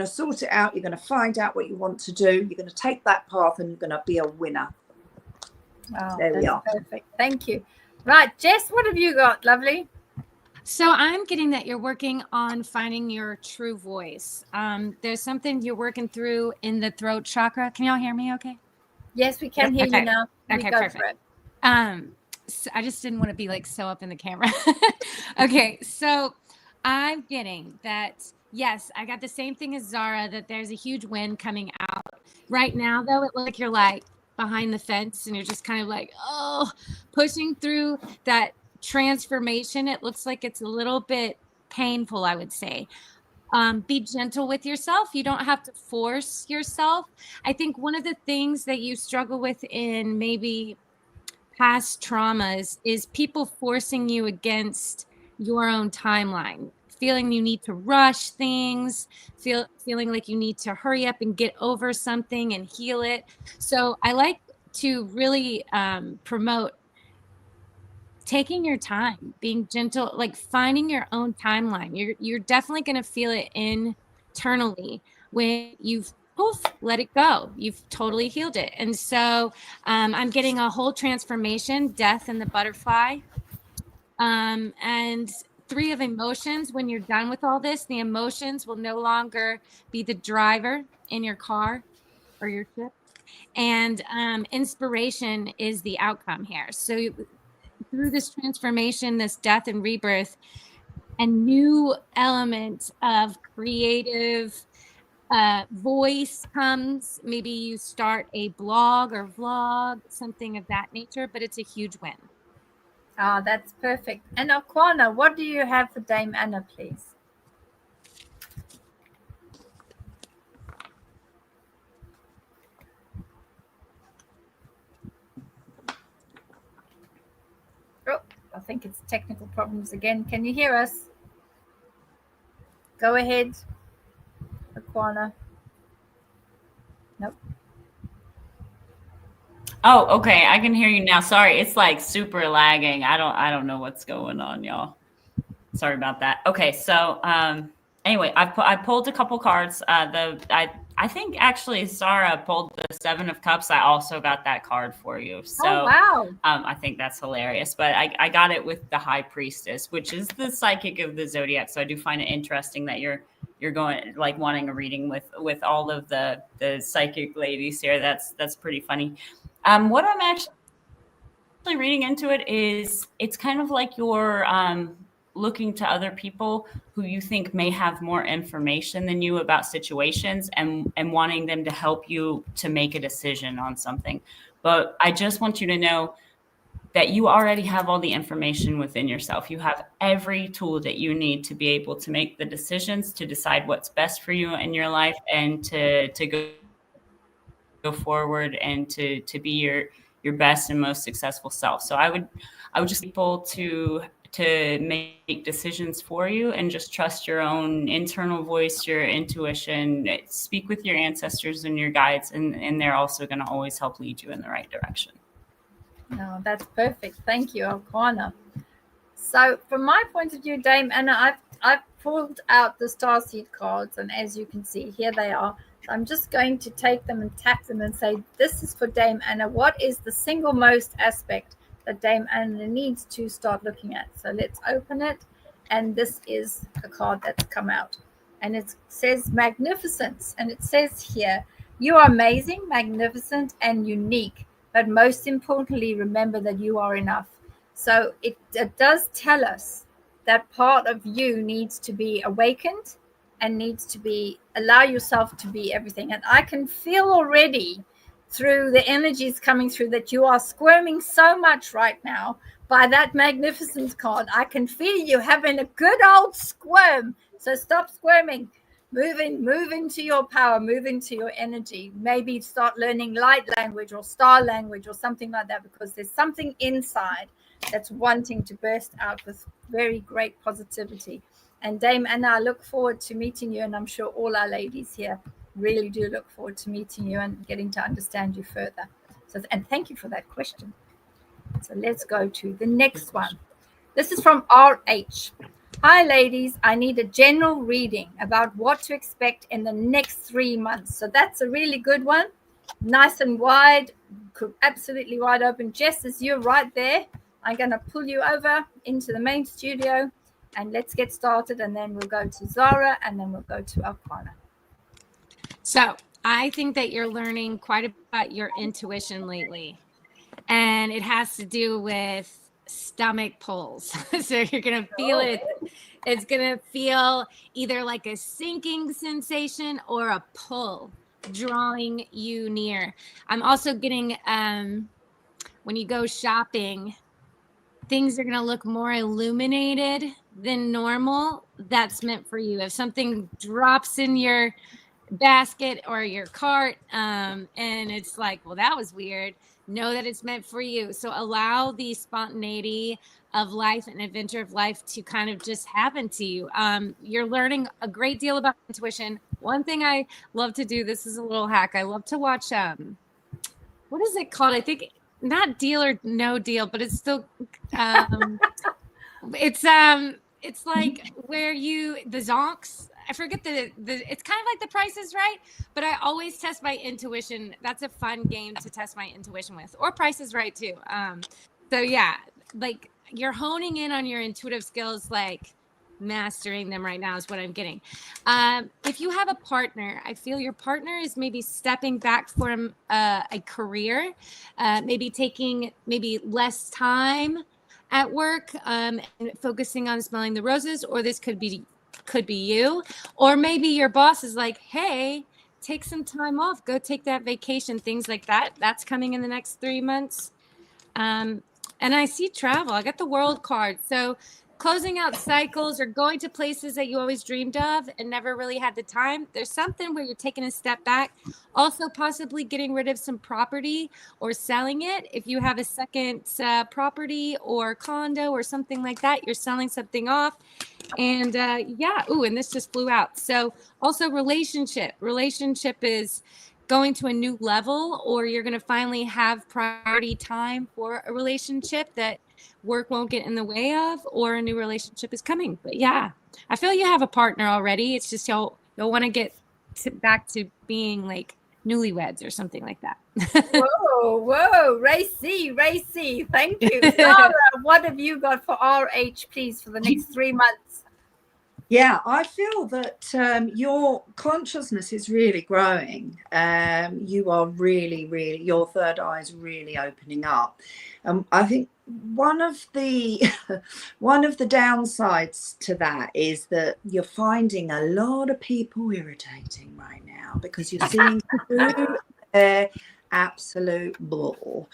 sort it out. You're gonna find out what you want to do. You're gonna take that path, and you're gonna be a winner. There we are. Perfect. Thank you. Right, Jess, what have you got, lovely? So I'm getting that you're working on finding your true voice. There's something you're working through in the throat chakra. Can y'all hear me okay? Yes, we can hear you now. Okay, perfect. So I just didn't want to be like so up in the camera. Okay, so I'm getting that, yes, I got the same thing as Zara, that there's a huge wind coming out. Right now, though, it looks like you're like behind the fence and you're just kind of like, pushing through that transformation. It looks like it's a little bit painful, I would say. Be gentle with yourself. You don't have to force yourself. I think one of the things that you struggle with in maybe past traumas is people forcing you against your own timeline, feeling you need to rush things, feeling like you need to hurry up and get over something and heal it. So I like to really promote taking your time, being gentle, like finding your own timeline. You're definitely going to feel it internally when you've let it go. You've totally healed it. And so I'm getting a whole transformation, death and the butterfly. And 3 of emotions. When you're done with all this, the emotions will no longer be the driver in your car or your ship. And inspiration is the outcome here. So through this transformation, this death and rebirth, a new element of creative voice comes. Maybe you start a blog or vlog, something of that nature, but it's a huge win. Oh, that's perfect. And Akwana, what do you have for Dame Anna, please? Oh, I think it's technical problems again. Can you hear us? Go ahead, Akwana. Nope. Oh, okay. I can hear you now. Sorry, it's like super lagging. I don't know what's going on, y'all. Sorry about that. Okay, so anyway, I pulled a couple cards. I think actually Sarah pulled the 7 of Cups. I also got that card for you. So wow. I think that's hilarious. But I got it with the High Priestess, which is the psychic of the zodiac. So I do find it interesting that you're going like wanting a reading with all of the psychic ladies here. That's pretty funny. What I'm actually reading into it is it's kind of like you're looking to other people who you think may have more information than you about situations and wanting them to help you to make a decision on something. But I just want you to know that you already have all the information within yourself. You have every tool that you need to be able to make the decisions, to decide what's best for you in your life, and to go forward and to be your best and most successful self. So I would just people to make decisions for you, and just trust your own internal voice, your intuition. Speak with your ancestors and your guides, and they're also going to always help lead you in the right direction. No, that's perfect. Thank you, Akwana. So from my point of view, Dame Anna, I've pulled out the starseed cards, and as you can see, here they are. So I'm just going to take them and tap them and say, this is for Dame Anna. What is the single most aspect that Dame Anna needs to start looking at? So let's open it. And this is a card that's come out. And it says magnificence. And it says here, you are amazing, magnificent, and unique. But most importantly, remember that you are enough. So it does tell us that part of you needs to be awakened and needs to be, allow yourself to be everything. And I can feel already through the energies coming through that you are squirming so much right now by that magnificence card. I can feel you having a good old squirm. So stop squirming. Move into your power, move into your energy. Maybe start learning light language or star language or something like that, because there's something inside that's wanting to burst out with very great positivity. And Dame Anna, I look forward to meeting you, and I'm sure all our ladies here really do look forward to meeting you and getting to understand you further. So, and thank you for that question. So let's go to the next one. This is from RH. Hi, ladies. I need a general reading about what to expect in the next 3 months. So that's a really good one. Nice and wide, absolutely wide open. Jess, as you're right there, I'm going to pull you over into the main studio, and let's get started. And then we'll go to Zara, and then we'll go to Akwana. So I think that you're learning quite about your intuition lately, and it has to do with stomach pulls. So you're going to feel it. It's going to feel either like a sinking sensation or a pull drawing you near. I'm also getting, when you go shopping, things are going to look more illuminated than normal. That's meant for you. If something drops in your basket or your cart, and it's like, well, that was weird, know that it's meant for you. So allow the spontaneity of life and adventure of life to kind of just happen to you. You're learning a great deal about intuition. One thing I love to do, this is a little hack, I love to watch, what is it called? I think not Deal or No Deal, but it's still, it's like where the zonks, I forget it's kind of like The Price is Right, but I always test my intuition. That's a fun game to test my intuition with, or Price is Right too. So yeah, like you're honing in on your intuitive skills, like mastering them right now is what I'm getting. If you have a partner, I feel your partner is maybe stepping back from a career, maybe taking less time at work, and focusing on smelling the roses, or this could be you, or maybe your boss is like, hey, take some time off, go take that vacation, things like that. That's coming in the next 3 months. And I see travel. I got the World card. So closing out cycles or going to places that you always dreamed of and never really had the time. There's something where you're taking a step back. Also possibly getting rid of some property or selling it. If you have a second property or condo or something like that, you're selling something off. And and this just flew out. So also relationship is going to a new level, or you're going to finally have priority time for a relationship that work won't get in the way of, or a new relationship is coming. But yeah, I feel you have a partner already. It's just you'll want to get back to being like newlyweds or something like that. Whoa, racy. Thank you. Sarah, what have you got for RH, please, for the next 3 months? Yeah, I feel that your consciousness is really growing. You are really, your third eye is really opening up. I think one of the downsides to that is that you're finding a lot of people irritating right now, because you're seeing through their absolute bull.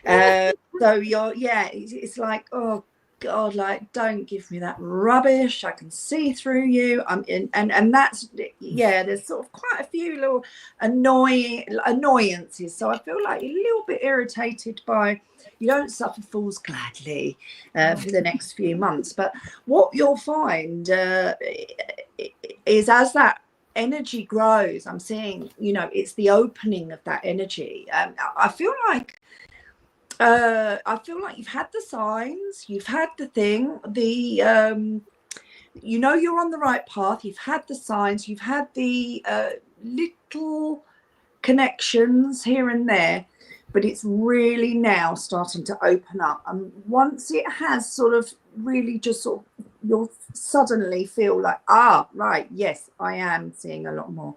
So it's like, oh, God, like, don't give me that rubbish. I can see through you. I'm in, and that's, yeah, there's sort of quite a few little annoyances. So I feel like you're a little bit irritated by, you don't suffer fools gladly for the next few months. But what you'll find is as that energy grows, I'm seeing, you know, it's the opening of that energy. I feel like you've had the signs, you've had the thing, you know, you're on the right path. You've had the signs, you've had the little connections here and there, but it's really now starting to open up. And once it has sort of really just sort of, you'll suddenly feel like, right, yes, I am seeing a lot more.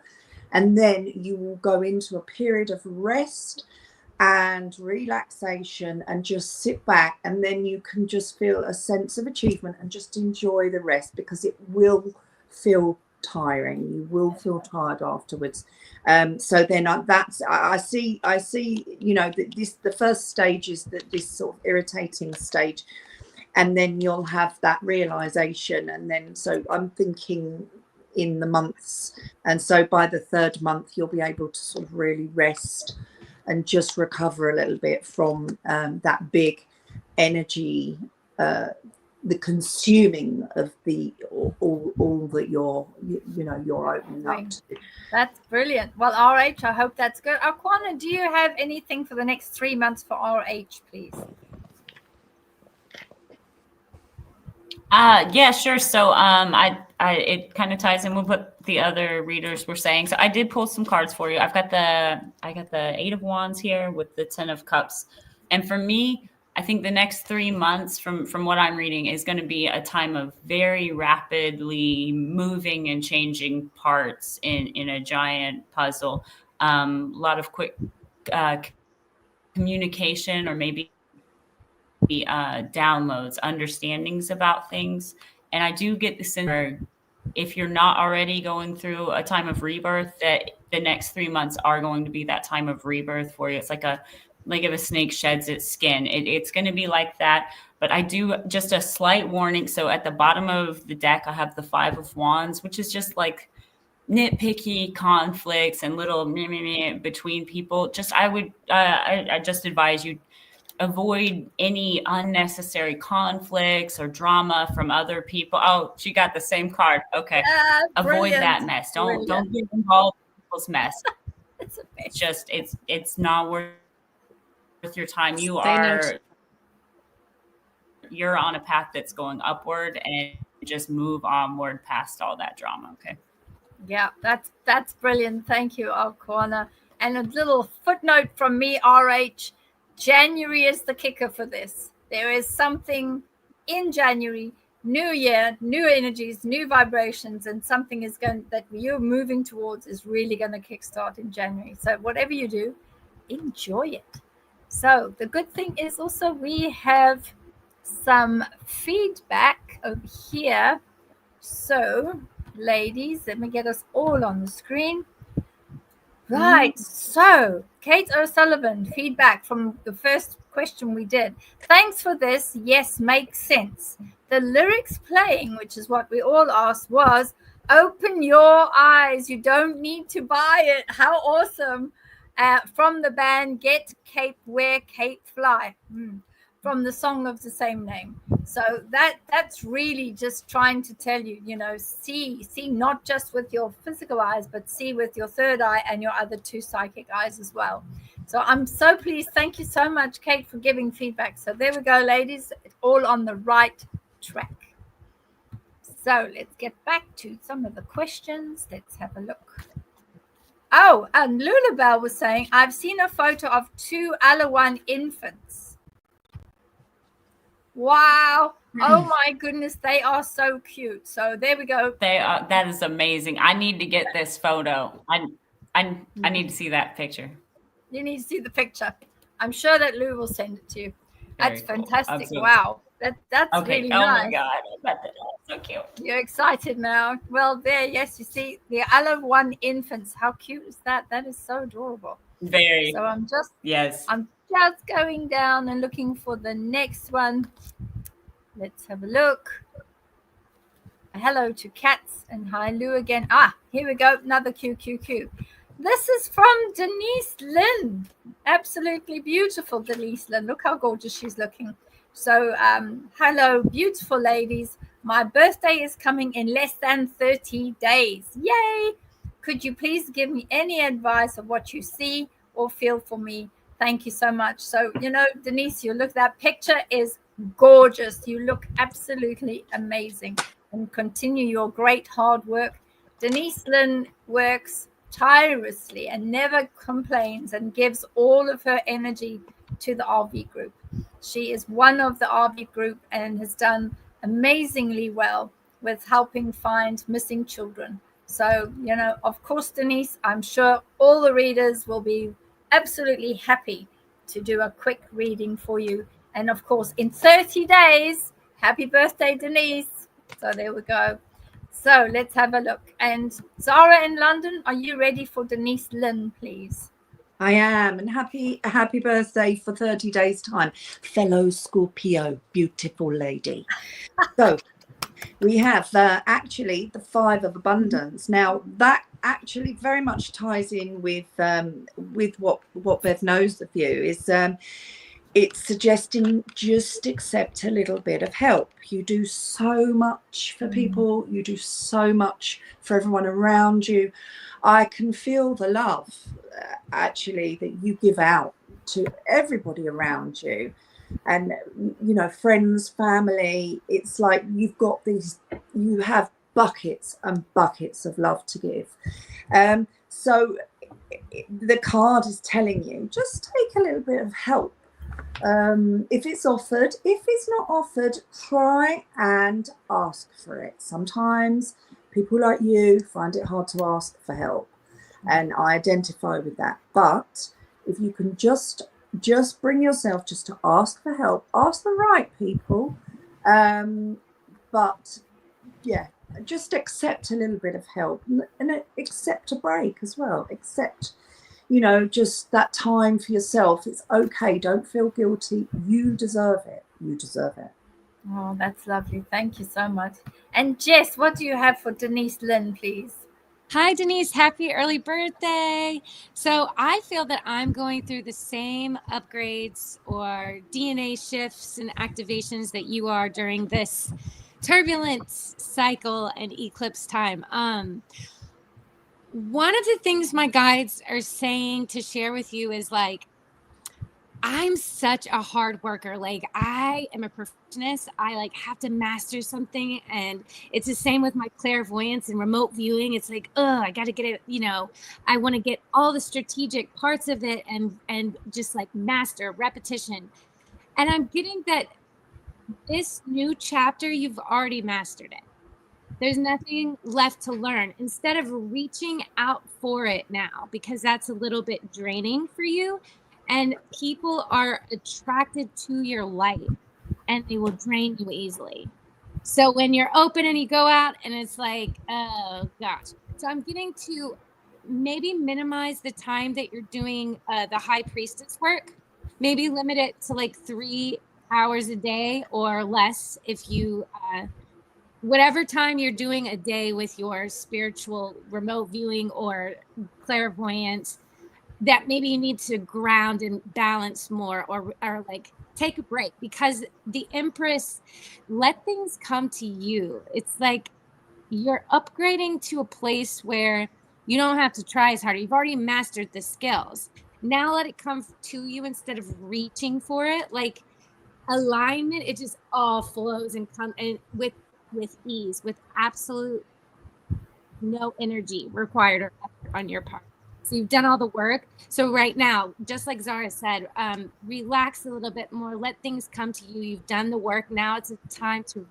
And then you will go into a period of rest and relaxation and just sit back, and then you can just feel a sense of achievement and just enjoy the rest, because it will feel tiring. You will feel tired afterwards. So then I see, you know, the first stage is this sort of irritating stage, and then you'll have that realization. And then, so I'm thinking in the months, and so by the third month you'll be able to sort of really rest and just recover a little bit from that big energy, the consuming of the all that you're opening up to. That's brilliant. Well, RH, I hope that's good. Akwana, do you have anything for the next 3 months for RH, please? Yeah, sure. So it kind of ties in with what the other readers were saying. So I did pull some cards for you. I got the 8 of Wands here with the 10 of Cups. And for me, I think the next 3 months from what I'm reading is going to be a time of very rapidly moving and changing parts in a giant puzzle. A lot of quick communication, or maybe downloads, understandings about things. And I do get the sense, if you're not already going through a time of rebirth, that the next 3 months are going to be that time of rebirth for you. It's like if a snake sheds its skin, it's going to be like that. But I do, just a slight warning. So at the bottom of the deck, I have the 5 of Wands, which is just like nitpicky conflicts and little between people. I just advise you avoid any unnecessary conflicts or drama from other people. Oh, she got the same card. Okay. Yeah, avoid that mess. Don't get involved in people's mess. It's just, it's not worth your time. You're on a path that's going upward, and just move onward past all that drama. Okay. Yeah, that's brilliant. Thank you, Akwana. And a little footnote from me, RH. January is the kicker for this. There is something in January, new year, new energies, new vibrations, and something is that you're moving towards is really going to kickstart in January. So whatever you do, enjoy it. So the good thing is also we have some feedback over here. So ladies, let me get us all on the screen. Right. So Kate O'Sullivan, feedback from the first question we did. Thanks for this. Yes, makes sense. The lyrics playing, which is what we all asked, was open your eyes. You don't need to buy it. How awesome. From the band Get Cape Wear Cape Fly. From the song of the same name. So that's really just trying to tell you, see not just with your physical eyes, but see with your third eye and your other 2 psychic eyes as well. So I'm so pleased. Thank you so much, Kate, for giving feedback. So there we go, ladies. It's all on the right track. So let's get back to some of the questions. Let's have a look. Oh, and Lulabelle was saying, I've seen a photo of 2 Alawan infants. Wow. Oh my goodness, they are so cute. So there we go. They are. That is amazing. I need to get this photo. I need to see that picture. You need to see the picture. I'm sure that Lou will send it to you. That's fantastic. Absolutely. Wow. That's okay. Really oh nice. My God. That's so cute. You're excited now. Well, there, yes, you see the Alawan infants. How cute is that? That is so adorable. Very. So I'm just yes. I'm just going down and looking for the next one. Let's have a look. Hello to Cats and hi Lou again. Here we go. Another QQQ. This is from Denise Lynn. Absolutely beautiful, Denise Lynn. Look how gorgeous she's looking. So, hello, beautiful ladies. My birthday is coming in less than 30 days. Yay! Could you please give me any advice of what you see or feel for me? Thank you so much. So, Denise, that picture is gorgeous. You look absolutely amazing. And continue your great hard work. Denise Lynn works tirelessly and never complains and gives all of her energy to the RV group. She is one of the RV group and has done amazingly well with helping find missing children. So, of course, Denise, I'm sure all the readers will be absolutely happy to do a quick reading for you. And of course, in 30 days, happy birthday, Denise. So there we go. So let's have a look. And Zara in London, are you ready for Denise Lynn, please? I am, and happy birthday for 30 days time, fellow Scorpio, beautiful lady. So we have actually the 5 of abundance. Now that actually very much ties in with what Bev knows of you is it's suggesting just accept a little bit of help. You do so much for people. You do so much for everyone around you. I can feel the love actually that you give out to everybody around you. And, friends, family, it's like you have buckets and buckets of love to give. So the card is telling you, just take a little bit of help. If it's offered, if it's not offered, try and ask for it. Sometimes people like you find it hard to ask for help, and I identify with that. But if you can just bring yourself just to ask for help, ask the right people, but yeah, just accept a little bit of help and accept a break as well. Accept just that time for yourself. It's okay. Don't feel guilty. You deserve it. You deserve it. Oh, that's lovely. Thank you so much. And Jess, what do you have for Denise Lynn, please? Hi, Denise. Happy early birthday. So I feel that I'm going through the same upgrades or DNA shifts and activations that you are during this turbulent cycle and eclipse time. One of the things my guides are saying to share with you is I'm such a hard worker. I am a perfectionist. I have to master something. And it's the same with my clairvoyance and remote viewing. It's I got to get it, I want to get all the strategic parts of it and just master repetition. And I'm getting that this new chapter, you've already mastered it. There's nothing left to learn. Instead of reaching out for it now, because that's a little bit draining for you, and people are attracted to your light and they will drain you easily. So when you're open and you go out and it's oh gosh. So I'm getting to maybe minimize the time that you're doing the high priestess work. Maybe limit it to 3 hours a day or less if you whatever time you're doing a day with your spiritual remote viewing or clairvoyance, that maybe you need to ground and balance more or take a break, because the Empress, let things come to you. It's you're upgrading to a place where you don't have to try as hard. You've already mastered the skills. Now let it come to you instead of reaching for it. Alignment, it just all flows and comes and with ease, with absolute no energy required or effort on your part. So you've done all the work. So right now, just like Zara said, relax a little bit more, let things come to you. You've done the work. Now it's a time to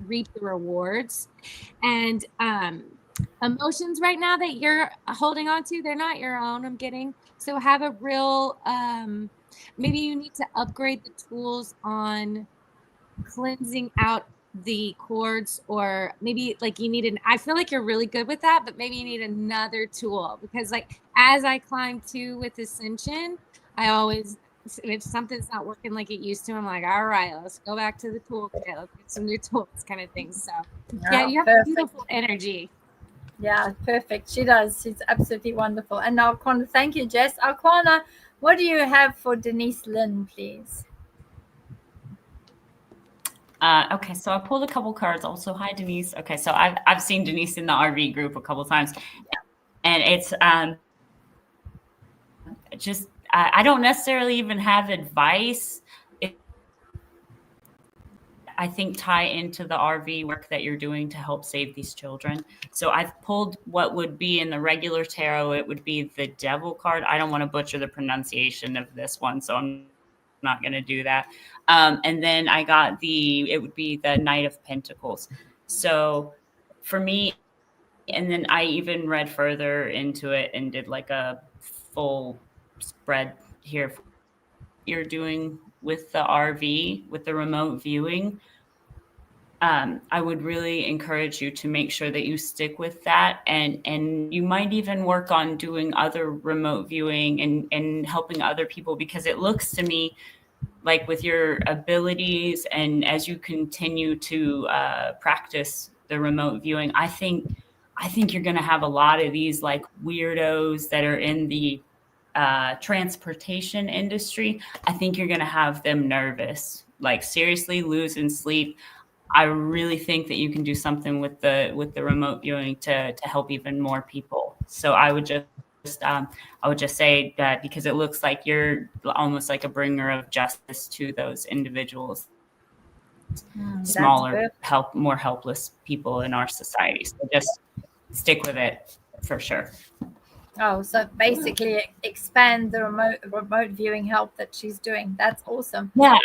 reap the rewards. And emotions right now that you're holding on to, they're not your own, I'm getting. So have a real, maybe you need to upgrade the tools on cleansing out the cords, or maybe you need I feel you're really good with that, but maybe you need another tool, because as I climb too with Ascension, I always if something's not working like it used to, I'm like, all right, let's go back to the toolkit. Let's get some new tools, kind of thing. So yeah, you have perfect. beautiful energy. Yeah, perfect. She does. She's absolutely wonderful. And now, Akwana, thank you, Jess. Akwana, what do you have for Denise Lynn, please? Okay, so I pulled a couple cards. Also, hi Denise. Okay, so I've seen Denise in the RV group a couple times, and it's just I don't necessarily even have advice. I think tie into the RV work that you're doing to help save these children. So I've pulled what would be in the regular tarot. It would be the Devil card. I don't want to butcher the pronunciation of this one, so I'm not going to do that. And then I got it would be the Knight of Pentacles. So for me, and then I even read further into it and did like a full spread here. You're doing with the RV, with the remote viewing, I would really encourage you to make sure that you stick with that, and you might even work on doing other remote viewing and helping other people, because it looks to me like with your abilities and as you continue to practice the remote viewing, I think you're going to have a lot of these like weirdos that are in the transportation industry. I think you're going to have them nervous, like seriously losing sleep. I really think that you can do something with the remote viewing to help even more people. So I would just say that, because it looks like you're almost like a bringer of justice to those individuals, smaller, more helpless people in our society. So just stick with it for sure. Oh, so basically expand the remote viewing help that she's doing. That's awesome. Yeah,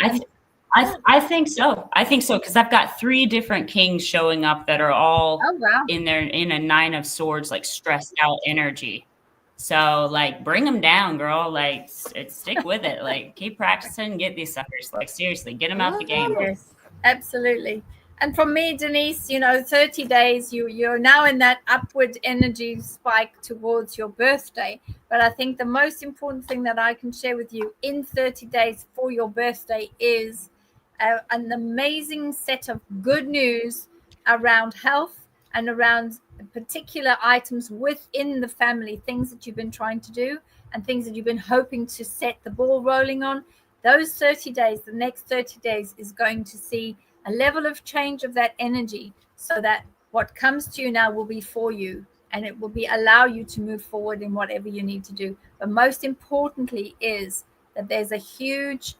I think so. I think so, because I've got 3 different kings showing up that are all in a 9 of swords, like stressed out energy. So like, bring them down, girl. Like, stick with it. Like, keep practicing. Get these suckers. Like, seriously, get them out the game. Yes, absolutely. And from me, Denise, 30 days, you're now in that upward energy spike towards your birthday. But I think the most important thing that I can share with you in 30 days for your birthday is an amazing set of good news around health and around particular items within the family, things that you've been trying to do and things that you've been hoping to set the ball rolling on. Those 30 days, the next 30 days is going to see a level of change of that energy, so that what comes to you now will be for you, and it will allow you to move forward in whatever you need to do. But most importantly is that there's a huge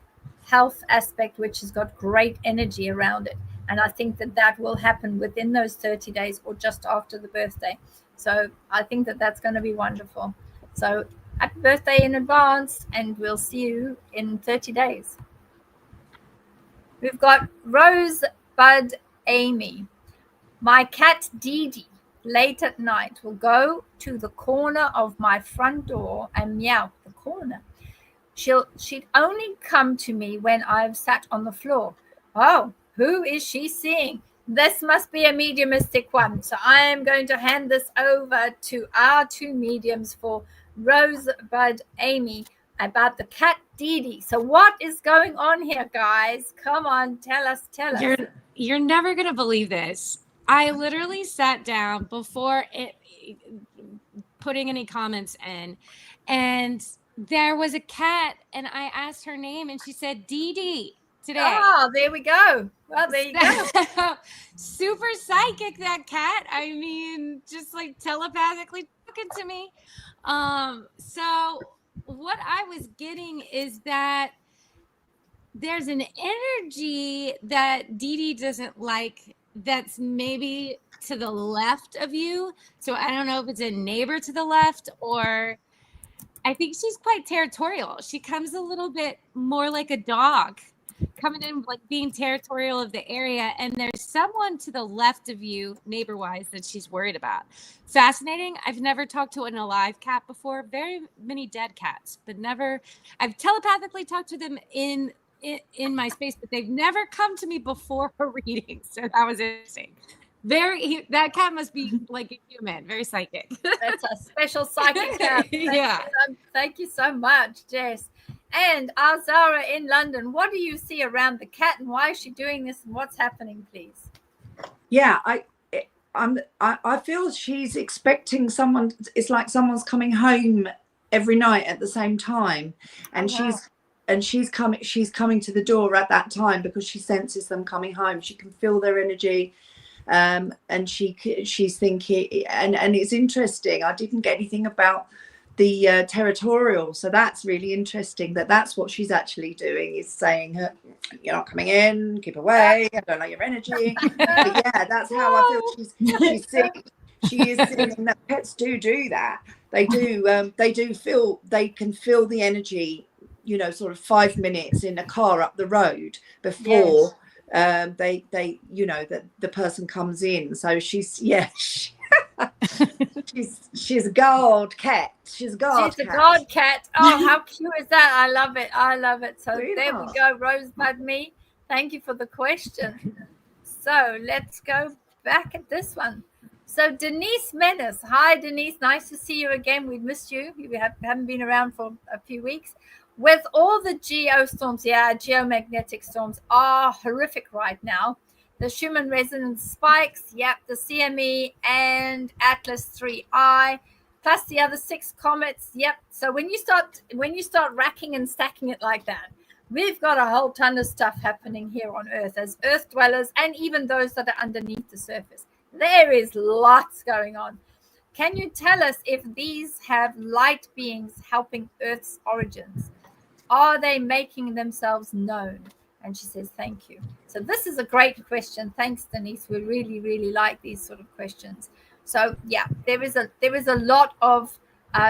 health aspect which has got great energy around it, and I think that will happen within those 30 days or just after the birthday. So I think that's going to be wonderful. So happy birthday in advance, and we'll see you in 30 days. We've got Rosebud Amy. My cat Dee Dee late at night will go to the corner of my front door and meow the corner. She'd only come to me when I've sat on the floor. Oh, who is she seeing? This must be a mediumistic one. So I am going to hand this over to our 2 mediums for Rosebud Amy about the cat Dee Dee. So what is going on here, guys? Come on, tell us. You're never going to believe this. I literally sat down before putting any comments in, and there was a cat, and I asked her name, and she said Dee Dee today. Oh, there we go. Well, there you go. Super psychic, that cat. I mean, just like telepathically talking to me. So what I was getting is that there's an energy that Dee Dee doesn't like, that's maybe to the left of you. So I don't know if it's a neighbor to the left, or I think she's quite territorial. She comes a little bit more like a dog, coming in, like being territorial of the area. And there's someone to the left of you, neighbor-wise, that she's worried about. Fascinating. I've never talked to an alive cat before. Very many dead cats, but never. I've telepathically talked to them in my space, but they've never come to me before a reading. So that was interesting. That cat must be like a human, very psychic. That's a special psychic cat. Yeah. Thank you so much, Jess. And our Zara in London, what do you see around the cat, and why is she doing this, and what's happening, please? Yeah, I feel she's expecting someone. It's like someone's coming home every night at the same time, and she's coming to the door at that time because she senses them coming home. She can feel their energy, and she's thinking. And it's interesting. I didn't get anything about the territorial, so that's really interesting. That's what she's actually doing, is saying, you're not coming in, keep away, I don't like your energy. But yeah, that's how I feel she's seeing. She is seeing that pets do that. They can feel the energy, you know, sort of 5 minutes in a car up the road before they you know, that the person comes in. So she's she's a guard cat. She's a guard cat. Oh, how cute is that? I love it. So there we go, Rosebud me. Thank you for the question. So let's go back at this one. So Denise Menace. Hi, Denise. Nice to see you again. We've missed you. We haven't been around for a few weeks. With all the geomagnetic storms are horrific right now. The Schumann resonance spikes, the CME and Atlas 3I, plus the other 6 comets, So when you start racking and stacking it like that, we've got a whole ton of stuff happening here on Earth as Earth dwellers, and even those that are underneath the surface. There is lots going on. Can you tell us if these have light beings helping Earth's origins? Are they making themselves known? And she says, thank you. So this is a great question. Thanks, Denise. We really, really like these sort of questions. So there is a lot of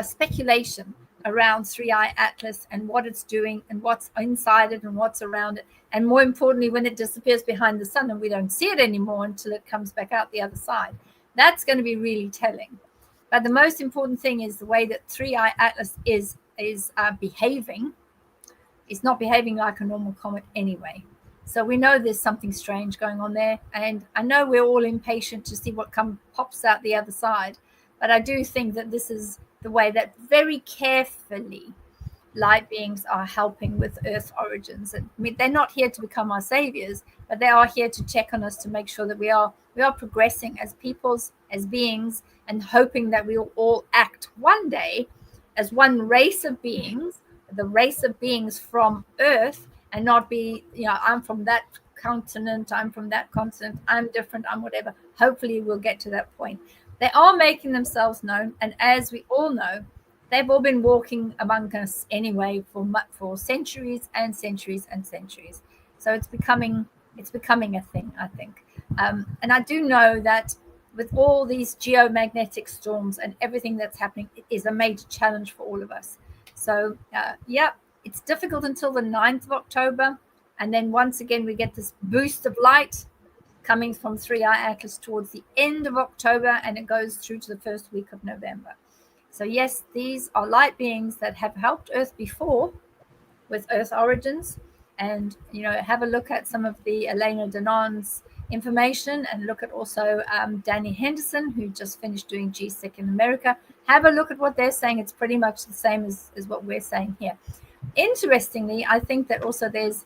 speculation around 3i Atlas and what it's doing and what's inside it and what's around it. And more importantly, when it disappears behind the sun and we don't see it anymore until it comes back out the other side, that's going to be really telling. But the most important thing is the way that 3i Atlas is behaving. It's not behaving like a normal comet anyway. So we know there's something strange going on there. And I know we're all impatient to see what pops out the other side. But I do think that this is the way that very carefully light beings are helping with Earth origins. And I mean, they're not here to become our saviors, but they are here to check on us to make sure that we are progressing as peoples, as beings, and hoping that we will all act one day as one race of beings, the race of beings from Earth, and not be, I'm from that continent, I'm from that continent, I'm different, I'm whatever. Hopefully we'll get to that point. They are making themselves known, and as we all know, they've all been walking among us anyway for centuries and centuries and centuries. So it's becoming a thing, I think. And I do know that with all these geomagnetic storms and everything that's happening, it is a major challenge for all of us. So, it's difficult until the 9th of October. And then once again, we get this boost of light coming from 3i Atlas towards the end of October, and it goes through to the first week of November. So, yes, these are light beings that have helped Earth before with Earth origins. And, have a look at some of the Elena Danon's information, and look at also Danny Henderson, who just finished doing GSEC in America. Have a look at what they're saying. It's pretty much the same as what we're saying here. Interestingly, I think that also there's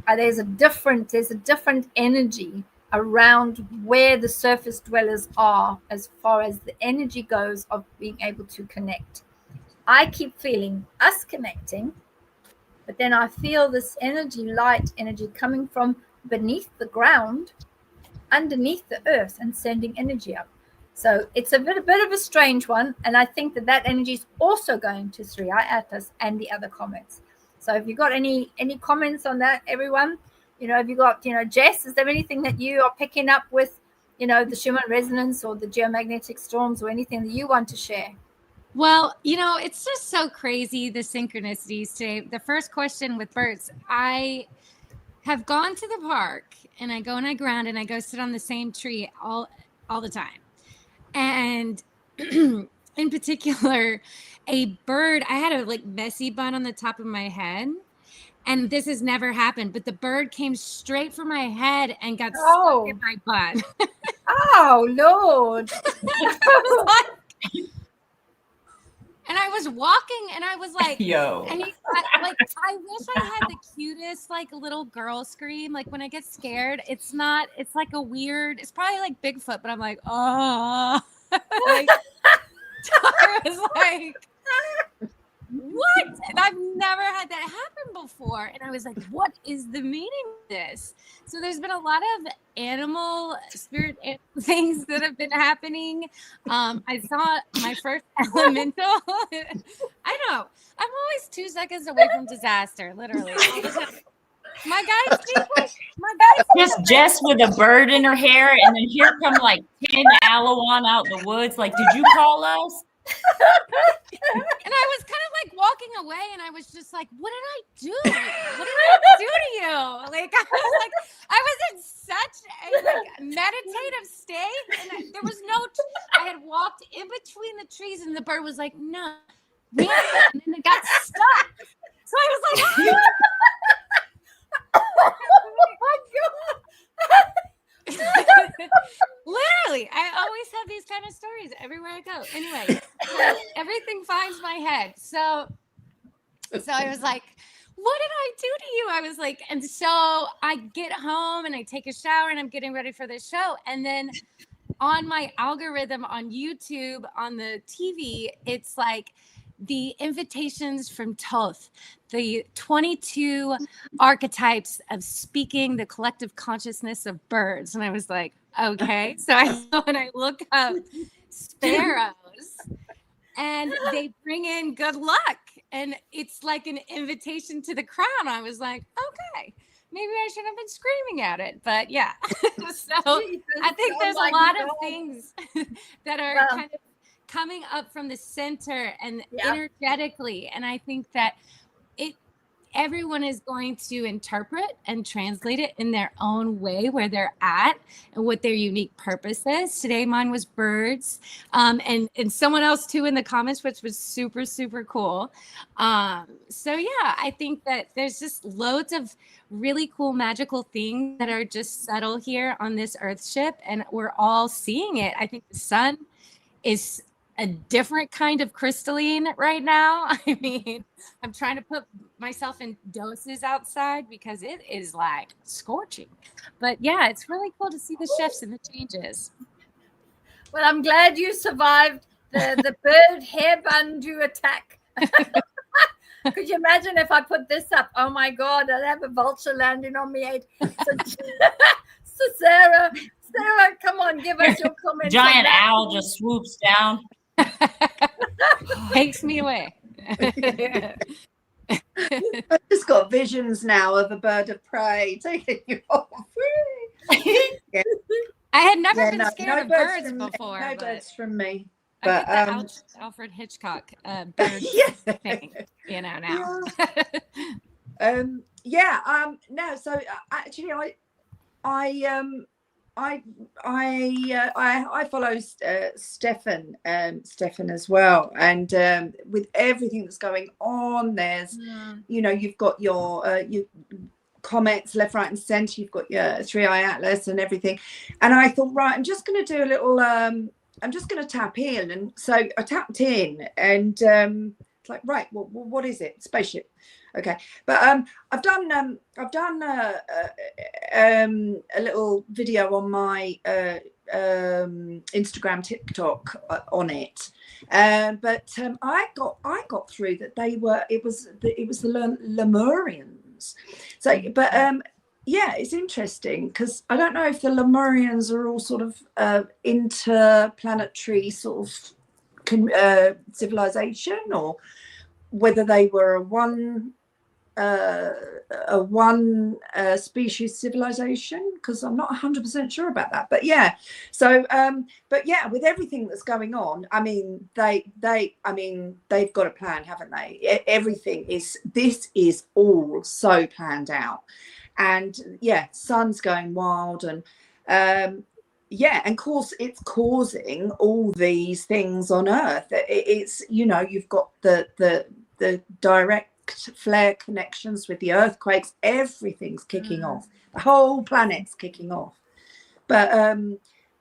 a different energy around where the surface dwellers are as far as the energy goes of being able to connect. I keep feeling us connecting, but then I feel this light energy coming from beneath the ground, underneath the earth, and sending energy up. So it's a bit of a strange one, and I think that energy is also going to 3i Atlas and the other comets. So if you've got any comments on that, everyone, have you got, Jess, is there anything that you are picking up with, the Schumann resonance or the geomagnetic storms, or anything that you want to share? Well, it's just so crazy, the synchronicities today. The first question with birds, I have gone to the park and I go and I ground and I go sit on the same tree all the time. And in particular, a bird, I had a messy bun on the top of my head, and this has never happened, but the bird came straight for my head and got stuck in my bun. Oh, Lord. And I I was walking and I was like, yo, and I wish I had the cutest like little girl scream. Like when I get scared, it's like a weird, it's probably like Bigfoot, but I'm like, oh, like, Tara was like, what? And I've never had that happen before. And I was like, what is the meaning of this? So there's been a lot of animal spirit things that have been happening. I saw my first elemental. I know. I'm always 2 seconds away from disaster, literally. My guys, just Jess with a bird in her hair, and then here come like 10 Alawan out the woods. Like, did you call us? And I was kind of like walking away, and I was just like, what did I do? What did I do to you? Like, I was in such a like meditative state, and there was no, I had walked in between the trees, and the bird was like, no, and then it got stuck. So I was like, oh. Literally, I always have these kind of stories everywhere I go. Anyway, so everything finds my head. So I was like, what did I do to you? I was like, and so I get home and I take a shower and I'm getting ready for the show. And then on my algorithm on YouTube, on the TV, it's like the invitations from Thoth, the 22 archetypes of speaking the collective consciousness of birds. And I was like, okay. So when I look up sparrows and they bring in good luck, and it's like an invitation to the crown. I was like, okay, maybe I shouldn't have been screaming at it, but yeah. So I think there's a lot of things that are kind of coming up from the center and energetically. And I think that everyone is going to interpret and translate it in their own way where they're at and what their unique purpose is. Today, mine was birds, and someone else too in the comments, which was super, super cool. So yeah, I think that there's just loads of really cool magical things that are just subtle here on this earth ship, and we're all seeing it. I think the sun is a different kind of crystalline right now. I mean, I'm trying to put myself in doses outside because it is like scorching. But yeah, it's really cool to see the shifts and the changes. Well, I'm glad you survived the bird hairband attack. Could you imagine if I put this up? Oh my God, I'd have a vulture landing on me. So Sarah, come on, give us your comments. Giant owl just swoops down. Takes me away. I've just got visions now of a bird of prey taking you off. I had never been scared of birds before. No birds from me. But I get the Alfred Hitchcock bird thing, you know, now. No, so actually I follow Stefan as well, and with everything that's going on, there's you've got your comments left, right, and centre. You've got your 3-eye atlas and everything, and I thought, right, I'm just going to do a little. I'm just going to tap in, and so I tapped in, and it's like, right, well, what is it? Spaceship. Okay, but I've done a little video on my Instagram, TikTok on it, but I got through that it was the Lemurians. So, but it's interesting because I don't know if the Lemurians are all sort of interplanetary sort of civilization, or whether they were a one species civilization, because I'm not 100% sure about that. But yeah, so but yeah, with everything that's going on, I mean, they've got a plan, haven't they? This is all so planned out, and yeah, sun's going wild, and and of course it's causing all these things on Earth. It's you've got the direct flare connections with the earthquakes. Everything's kicking off. The whole planet's kicking off. But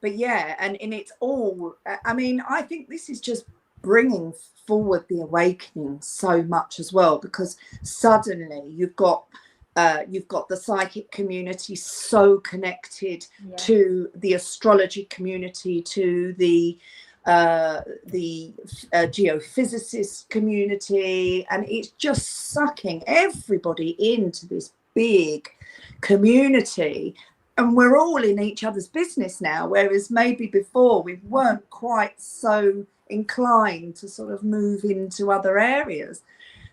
yeah, and it's all. I mean, I think this is just bringing forward the awakening so much as well, because suddenly you've got the psychic community so connected to the astrology community, to the geophysicist community, and it's just sucking everybody into this big community, and we're all in each other's business now, whereas maybe before we weren't quite so inclined to sort of move into other areas.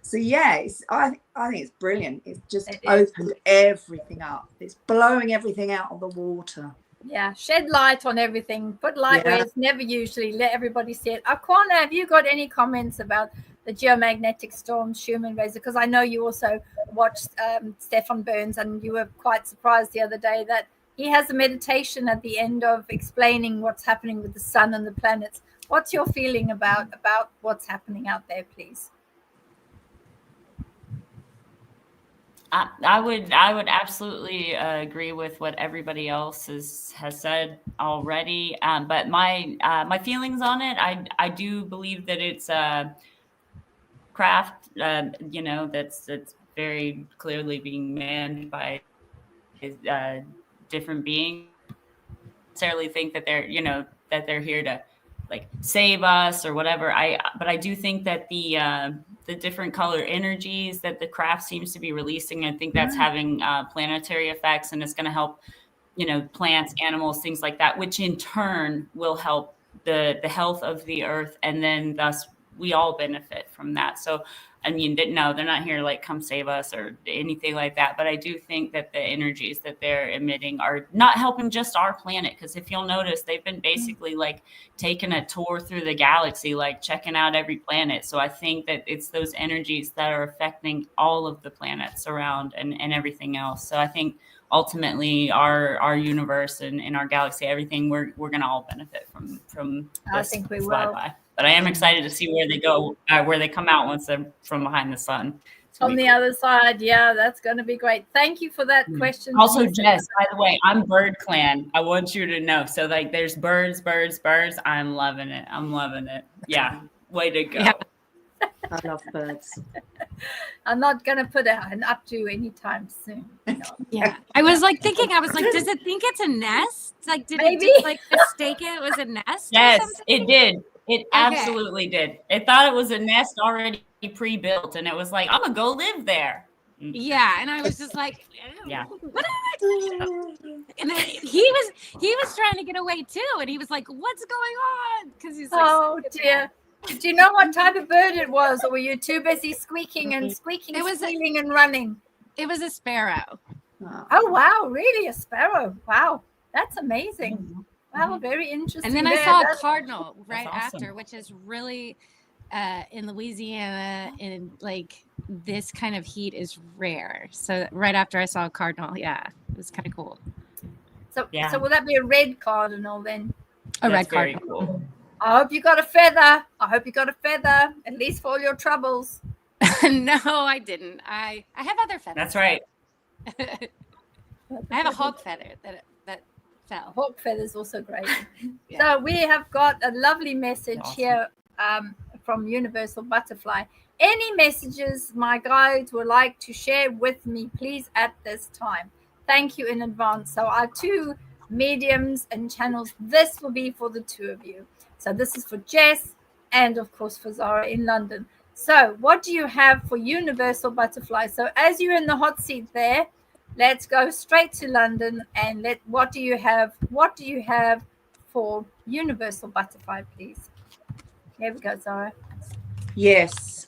So I think it's brilliant. It's just opened everything up. It's blowing everything out of the water. Yeah, shed light on everything. Put light where it's never usually. Let everybody see it. Akwana, have you got any comments about the geomagnetic storm, Schumann razor? Because I know you also watched Stefan Burns, and you were quite surprised the other day that he has a meditation at the end of explaining what's happening with the sun and the planets. What's your feeling about what's happening out there, please? I would absolutely agree with what everybody else has said already. But my feelings on it, I do believe that it's a craft, that's very clearly being manned by different beings. I don't necessarily think that they're here to like save us or whatever. But I do think that the different color energies that the craft seems to be releasing, I think that's having planetary effects, and it's going to help, plants, animals, things like that, which in turn will help the health of the earth, and then thus we all benefit from that. So, I mean, no, they're not here to like come save us or anything like that. But I do think that the energies that they're emitting are not helping just our planet. Because if you'll notice, they've been basically like taking a tour through the galaxy, like checking out every planet. So I think that it's those energies that are affecting all of the planets around and everything else. So I think ultimately our universe and our galaxy, everything, we're going to all benefit from this. I think we will. But I am excited to see where they go, where they come out once they're from behind the sun. On the other side, that's going to be great. Thank you for that question. Also, Jess, by the way, I'm Bird Clan. I want you to know. So, like, there's birds. I'm loving it. Yeah, way to go. Yeah. I love birds. I'm not going to put an up to anytime soon. No. Yeah. I was like, does it think it's a nest? Like, did it just, like mistake it was a nest? Yes, it did. It absolutely did. It thought it was a nest already pre-built, and it was like, I'm gonna go live there. Yeah, and I was just like, what did I do? And then he was trying to get away too, and he was like, what's going on? Because he's like, oh dear. Do you know what type of bird it was, or were you too busy squeaking, squealing and running? It was a sparrow. Oh wow, really, a sparrow? Wow, that's amazing. Wow, very interesting. And then I saw a cardinal right after, which is really in Louisiana, in like this kind of heat is rare. So right after I saw a cardinal, it was kind of cool. So will that be a red cardinal then? A red cardinal. Cool. I hope you got a feather. At least for all your troubles. No, I didn't. I have other feathers. That's right. I have a hawk feather that fell. Hawk feathers also great. So we have got a lovely message here from Universal Butterfly. Any messages my guides would like to share with me, please, at this time. Thank you in advance. So our two mediums and channels, this will be for the two of you. So this is for Jess and, of course, for Zara in London. So what do you have for Universal Butterfly? So as you're in the hot seat there, let's go straight to London and what do you have for Universal Butterfly, please? Here we go, Zara. Yes.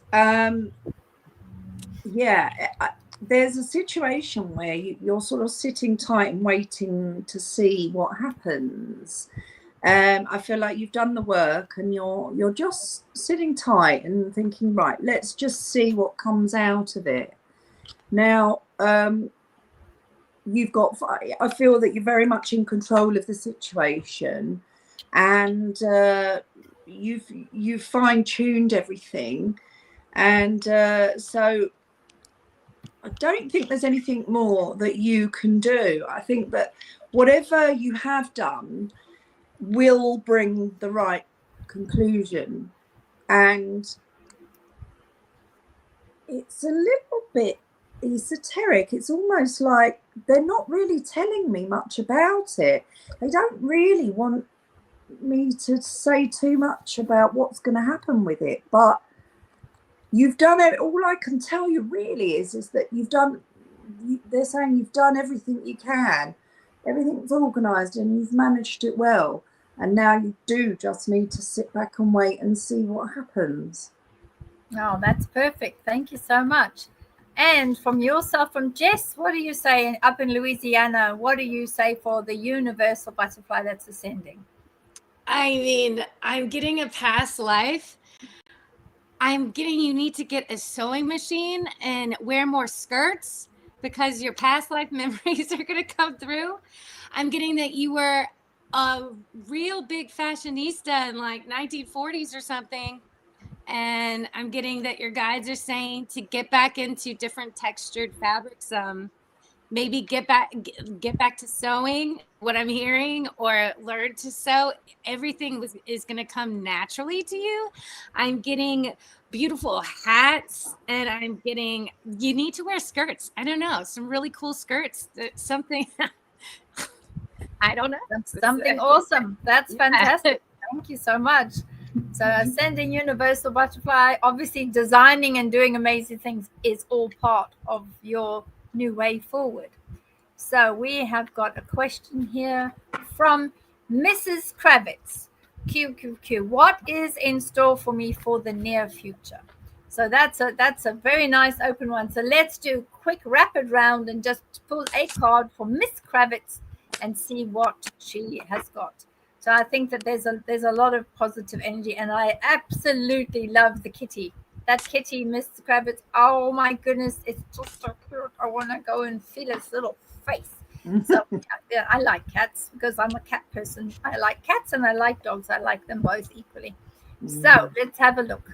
There's a situation where you're sort of sitting tight and waiting to see what happens. I feel like you've done the work and you're just sitting tight and thinking, right, let's just see what comes out of it. Now, I feel that you're very much in control of the situation, and you've fine-tuned everything, and so I don't think there's anything more that you can do. I think that whatever you have done will bring the right conclusion, and it's a little bit esoteric. It's almost like they're not really telling me much about it. They don't really want me to say too much about what's going to happen with it, but you've done it. All I can tell you really is that they're saying you've done everything you can, everything's organized and you've managed it well, and now you do just need to sit back and wait and see what happens. Oh, that's perfect. Thank you so much. And from yourself, from Jess, what do you say up in Louisiana? What do you say for the universal butterfly that's ascending? I mean, I'm getting a past life. I'm getting you need to get a sewing machine and wear more skirts because your past life memories are going to come through. I'm getting that you were a real big fashionista in like 1940s or something. And I'm getting that your guides are saying to get back into different textured fabrics. Maybe get back to sewing, what I'm hearing, or learn to sew. Everything is going to come naturally to you. I'm getting beautiful hats, and I'm getting, you need to wear skirts. I don't know, some really cool skirts, something. I don't know. Something awesome. That's fantastic. Thank you so much. So ascending universal butterfly, obviously designing and doing amazing things is all part of your new way forward. So we have got a question here from Mrs. Kravitz. QQQ. What is in store for me for the near future? So that's a very nice open one. So let's do a quick rapid round and just pull a card for Miss Kravitz and see what she has got. So I think that there's a lot of positive energy, and I absolutely love the kitty. That kitty, Mr. Kravitz. Oh my goodness, it's just so cute. I want to go and feel its little face. So yeah, I like cats because I'm a cat person. I like cats and I like dogs. I like them both equally. So let's have a look.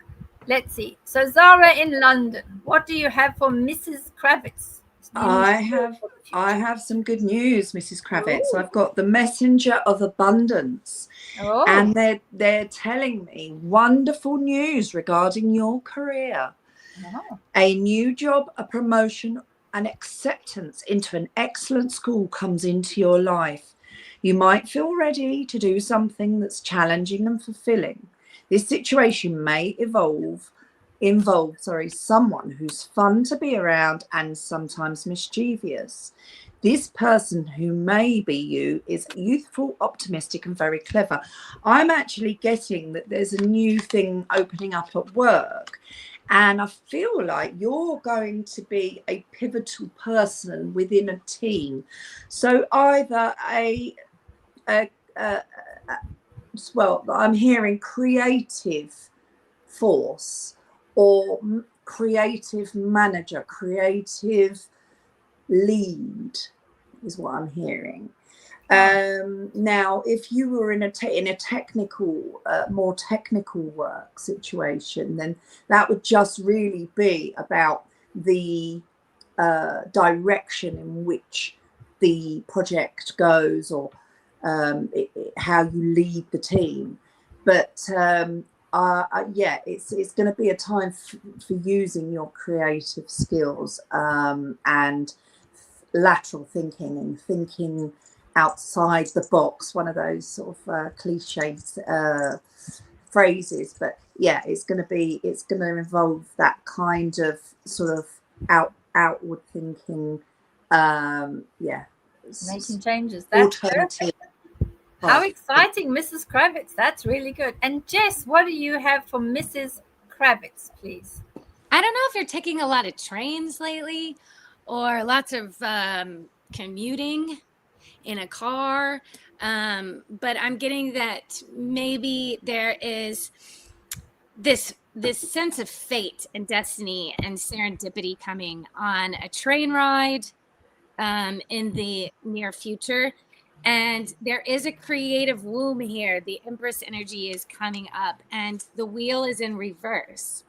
Let's see. So Zara in London, what do you have for Mrs. Kravitz? I have some good news, Mrs. Kravitz. Ooh. I've got the messenger of abundance. Oh. And they're telling me wonderful news regarding your career. Oh. A new job, a promotion, an acceptance into an excellent school comes into your life. You might feel ready to do something that's challenging and fulfilling. This situation may involve someone who's fun to be around and sometimes mischievous. This person who may be you is youthful, optimistic, and very clever. I'm actually getting that there's a new thing opening up at work, and I feel like you're going to be a pivotal person within a team. So either I'm hearing creative force, or creative manager, creative lead is what I'm hearing. Now, if you were in a technical, more technical work situation, then that would just really be about the direction in which the project goes, or how you lead the team. But it's going to be a time for using your creative skills and lateral thinking and thinking outside the box, one of those sort of cliches phrases. But yeah, it's going to involve that kind of sort of outward thinking. Making changes. That's perfect. How exciting, Mrs. Kravitz. That's really good. And Jess, what do you have for Mrs. Kravitz, please? I don't know if you're taking a lot of trains lately or lots of commuting in a car. But I'm getting that maybe there is this sense of fate and destiny and serendipity coming on a train ride in the near future. And there is a creative womb here. The Empress energy is coming up and the wheel is in reverse.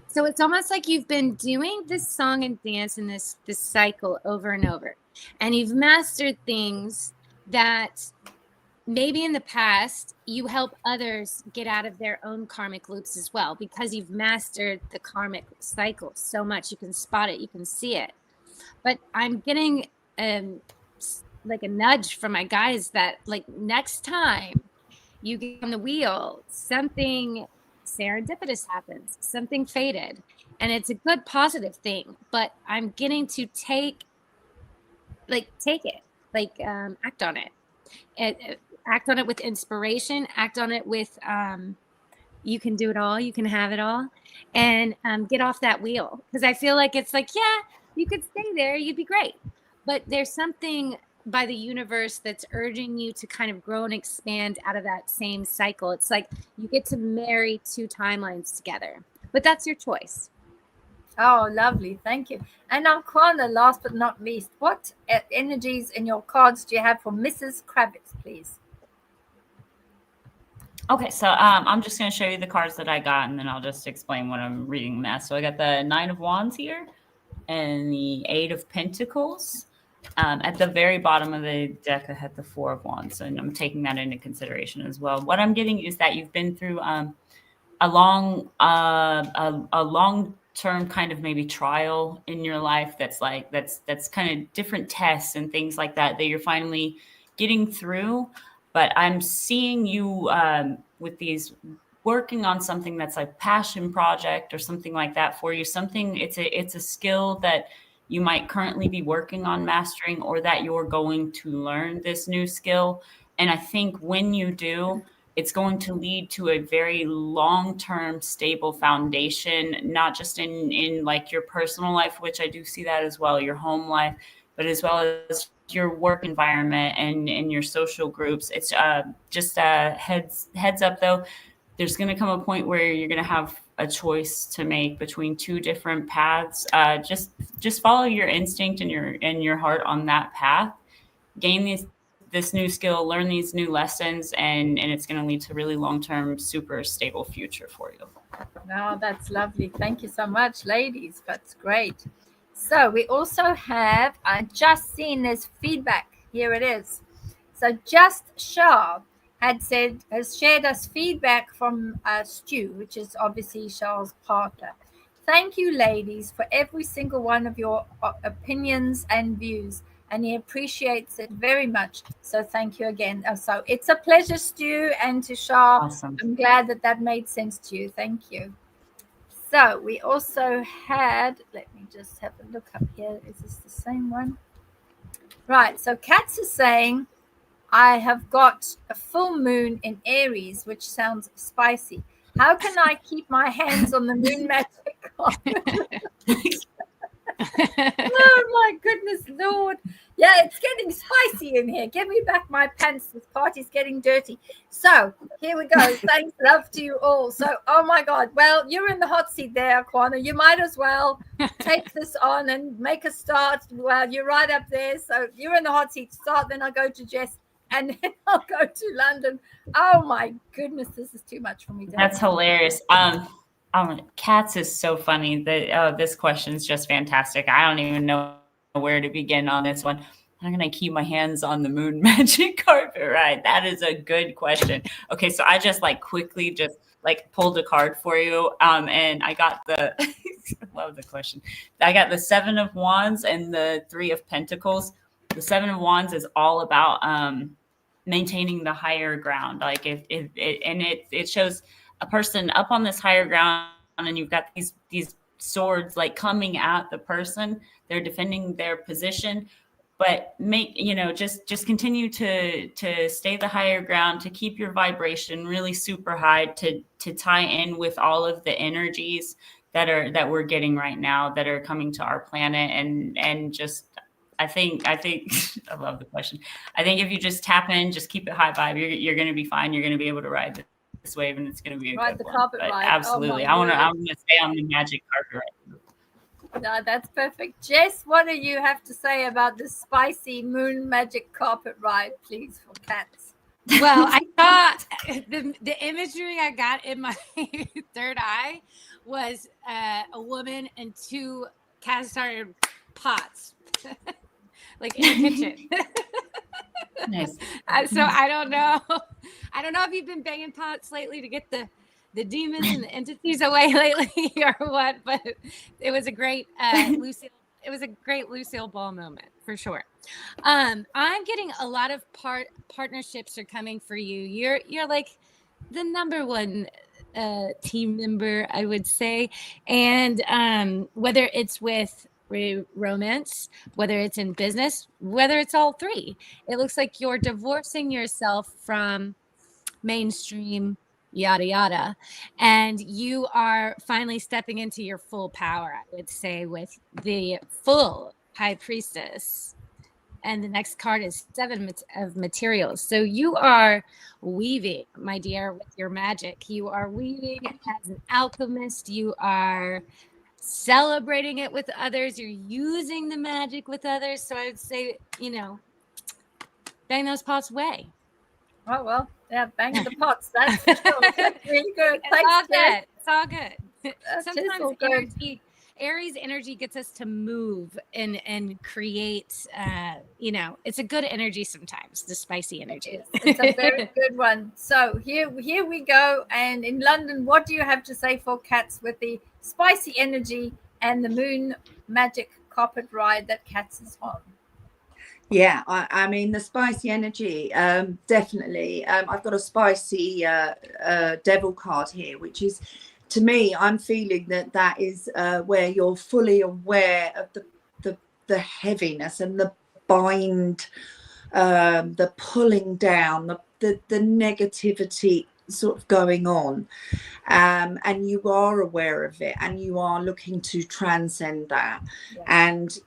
So it's almost like you've been doing this song and dance in this cycle over and over. And you've mastered things that maybe in the past you help others get out of their own karmic loops as well, because you've mastered the karmic cycle so much. You can spot it, you can see it. But I'm getting like a nudge from my guys that like next time you get on the wheel, something serendipitous happens, something fated, and it's a good positive thing. But I'm getting to take it, like act on it. Act on it with inspiration, act on it with you can do it all, you can have it all, and get off that wheel. Because I feel like it's like, yeah, you could stay there, you'd be great, but there's something by the universe that's urging you to kind of grow and expand out of that same cycle. It's like you get to marry two timelines together, but that's your choice. Oh, lovely. Thank you. And Akwana, last but not least, what energies in your cards do you have for Mrs. Kravitz, please? Okay, so I'm just going to show you the cards that I got, and then I'll just explain what I'm reading them as. So I got the Nine of Wands here and the Eight of Pentacles. At the very bottom of the deck, I had the Four of Wands, and I'm taking that into consideration as well. What I'm getting is that you've been through a long-term kind of maybe trial in your life that's kind of different tests and things like that you're finally getting through. But I'm seeing you with these working on something that's like passion project or something like that for you. Something it's a skill that you might currently be working on mastering, or that you're going to learn this new skill. And I think when you do, it's going to lead to a very long-term stable foundation, not just in like your personal life, which I do see that as well, your home life, but as well as your work environment and your social groups. It's just heads up though, there's going to come a point where you're going to have a choice to make between two different paths. Just follow your instinct and your heart on that path. Gain this new skill, learn these new lessons, and it's going to lead to really long-term, super stable future for you. Oh, that's lovely. Thank you so much, ladies. That's great. So we also have, I just seen this feedback. Here it is. So Just Shah has shared us feedback from Stu, which is obviously Shah's partner. Thank you, ladies, for every single one of your opinions and views, and he appreciates it very much. So thank you again. So it's a pleasure, Stu, and to Shah. Awesome. I'm glad that made sense to you. Thank you. So we also had, let me just have a look up here. Is this the same one? Right. So Katz is saying, I have got a full moon in Aries, which sounds spicy. How can I keep my hands on the moon magic carpet? Oh my goodness, Lord. Yeah, it's getting spicy in here. Give me back my pants. This party's getting dirty. So here we go. Thanks, love to you all. So, oh my God. Well, you're in the hot seat there, Akwana. You might as well take this on and make a start. Well, you're right up there. So you're in the hot seat. Start, then I'll go to Jess, and then I'll go to London. Oh my goodness, this is too much for me. That's hilarious. Cats is so funny. This question is just fantastic. I don't even know where to begin on this one. I'm going to keep my hands on the moon magic carpet, right? That is a good question. Okay, so I just quickly pulled a card for you. And I got I love the question. I got the Seven of Wands and the Three of Pentacles. The Seven of Wands is all about maintaining the higher ground. It shows a person up on this higher ground, and you've got these swords coming at the person. They're defending their position, but just continue to stay the higher ground, to keep your vibration really super high, to tie in with all of the energies that we're getting right now that are coming to our planet. And just I think I love the question. I think if you just tap in, just keep it high vibe, you're going to be fine. You're going to be able to ride this wave, and it's going to be a ride good the carpet one. ride. Absolutely. I'm going to stay on the magic carpet right. No, that's perfect. Jess, what do you have to say about the spicy moon magic carpet ride, please, for cats? Well, I thought the imagery I got in my third eye was a woman and two cast iron pots, in the kitchen. Nice. So I don't know. I don't know if you've been banging pots lately to get the demons and the entities away lately or what, but it was a great Lucille. It was a great Lucille Ball moment for sure. I'm getting a lot of partnerships are coming for you. You're like the number one team member, I would say, and whether it's with romance, whether it's in business, whether it's all three, it looks like you're divorcing yourself from mainstream yada yada, and you are finally stepping into your full power, I would say, with the full high priestess. And the next card is 7 of materials. So you are weaving, my dear, with your magic. You are weaving as an alchemist. You are celebrating it with others. You're using the magic with others. So I would say, bang those pots away. Oh, well, yeah, bang the pots. That's for sure. That's really good. It's Thanks, all Jess. good. It's all good. That is Sometimes all good. Aries energy gets us to move and create, it's a good energy sometimes, the spicy energy. It's a very good one. So here we go. And in London, what do you have to say for Cats with the spicy energy and the moon magic carpet ride that Cats is on? Yeah, I mean, the spicy energy, definitely. I've got a spicy devil card here, which is, to me, I'm feeling that is where you're fully aware of the heaviness and the bind, the pulling down, the negativity sort of going on, and you are aware of it, and you are looking to transcend that, and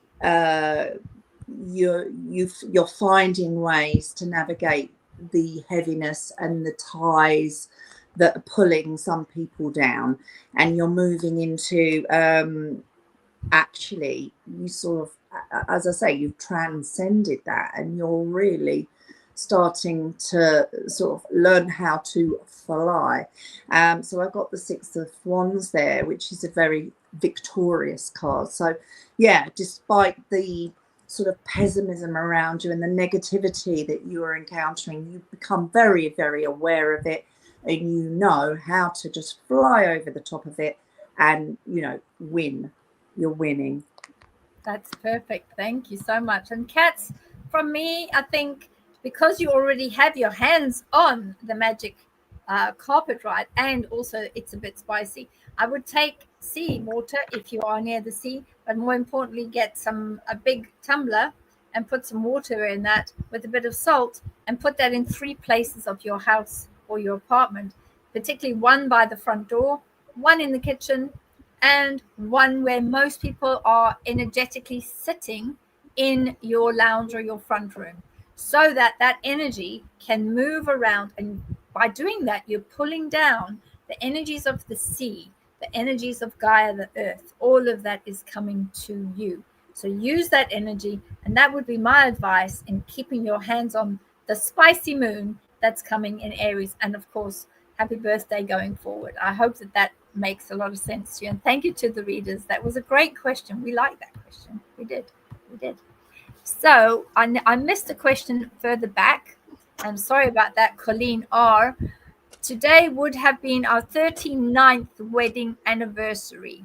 you're finding ways to navigate the heaviness and the ties that are pulling some people down, and you're moving into actually, you sort of, as I say, you've transcended that, and you're really starting to sort of learn how to fly. So I've got the 6 of Wands there, which is a very victorious card. So yeah, despite the sort of pessimism around you and the negativity that you are encountering, you become very, very aware of it, and you know how to just fly over the top of it and, win. You're winning. That's perfect. Thank you so much. And Cats, from me, I think because you already have your hands on the magic carpet ride, and also it's a bit spicy, I would take sea water if you are near the sea, but more importantly, get a big tumbler and put some water in that with a bit of salt, and put that in 3 places of your house or your apartment, particularly 1 by the front door, 1 in the kitchen, and 1 where most people are energetically sitting in your lounge or your front room, so that energy can move around. And by doing that, you're pulling down the energies of the sea, the energies of Gaia, the earth. All of that is coming to you. So use that energy, and that would be my advice in keeping your hands on the spicy moon that's coming in Aries. And of course, happy birthday going forward. I hope that makes a lot of sense to you. And thank you to the readers. That was a great question. We like that question. We did. So I missed a question further back. I'm sorry about that, Colleen R. Today would have been our 39th wedding anniversary.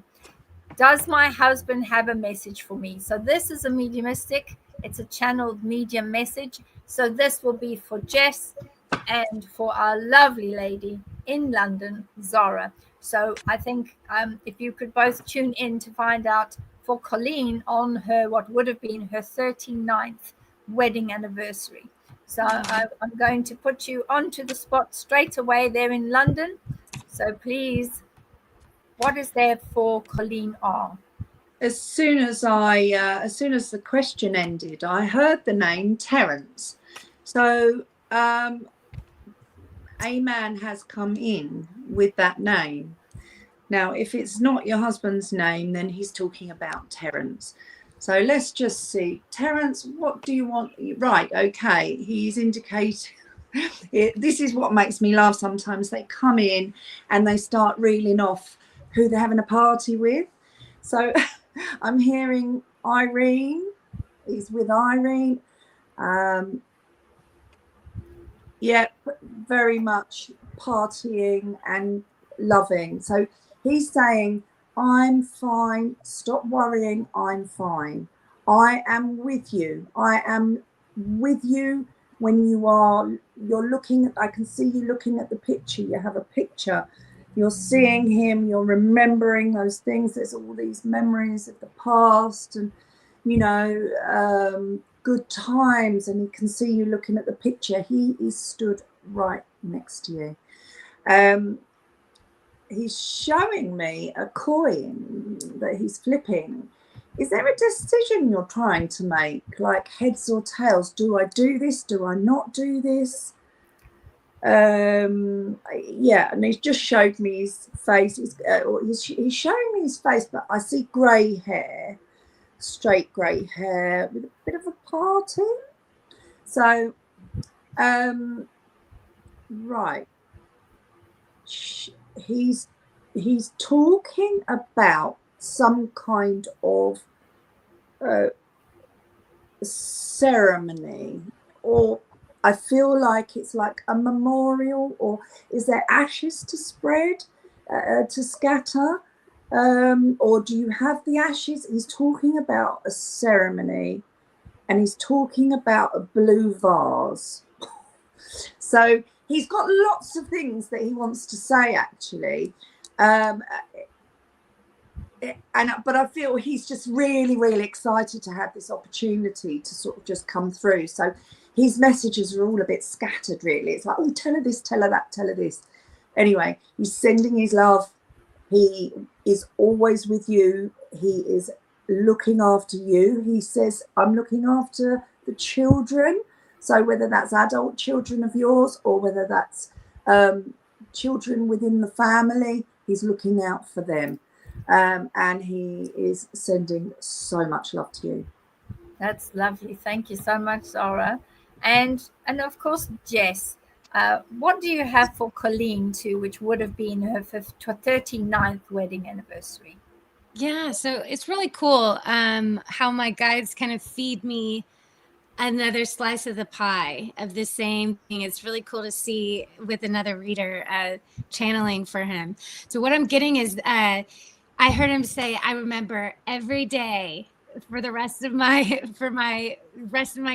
Does my husband have a message for me? So this is a mediumistic. It's a channeled medium message. So this will be for Jess and for our lovely lady in London, Zara. So I think if you could both tune in to find out for Colleen on her, what would have been her 39th wedding anniversary. So I'm going to put you onto the spot straight away there in London. So please, what is there for Colleen R? As soon as the question ended, I heard the name Terence. So a man has come in with that name. Now, if it's not your husband's name, then he's talking about Terence. So let's just see. Terence, what do you want? Right, okay. He's indicating. This is what makes me laugh sometimes. They come in and they start reeling off who they're having a party with. So I'm hearing Irene. He's with Irene. Yeah, very much partying and loving. So he's saying, I'm fine. Stop worrying. I'm fine. I am with you. I am with you when you're looking at, I can see you looking at the picture. You have a picture. You're seeing him. You're remembering those things. There's all these memories of the past and, you know, good times, and he can see you looking at the picture. He is stood right next to you. He's showing me a coin that he's flipping. Is there a decision you're trying to make, like heads or tails? Do I do this? Do I not do this? Yeah, and he's just showed me his face. He's showing me his face, but I see grey hair, straight grey hair with a bit of a parting. So, right, he's talking about some kind of ceremony, or I feel like it's like a memorial, or is there ashes to spread, to scatter, or do you have the ashes? He's talking about a ceremony, and he's talking about a blue vase. So he's got lots of things that he wants to say, actually. But I feel he's just really, really excited to have this opportunity to sort of just come through. So his messages are all a bit scattered, really. It's like, oh, tell her this, tell her that, tell her this. Anyway, he's sending his love. He is always with you. He is looking after you. He says, I'm looking after the children. So whether that's adult children of yours or whether that's children within the family, he's looking out for them. And he is sending so much love to you. That's lovely. Thank you so much, Zara. And of course, Jess, what do you have for Colleen too, which would have been her 39th wedding anniversary? Yeah, so it's really cool how my guides kind of feed me another slice of the pie of the same thing. It's really cool to see with another reader channeling for him. So what I'm getting is I heard him say, I remember every day for the rest of my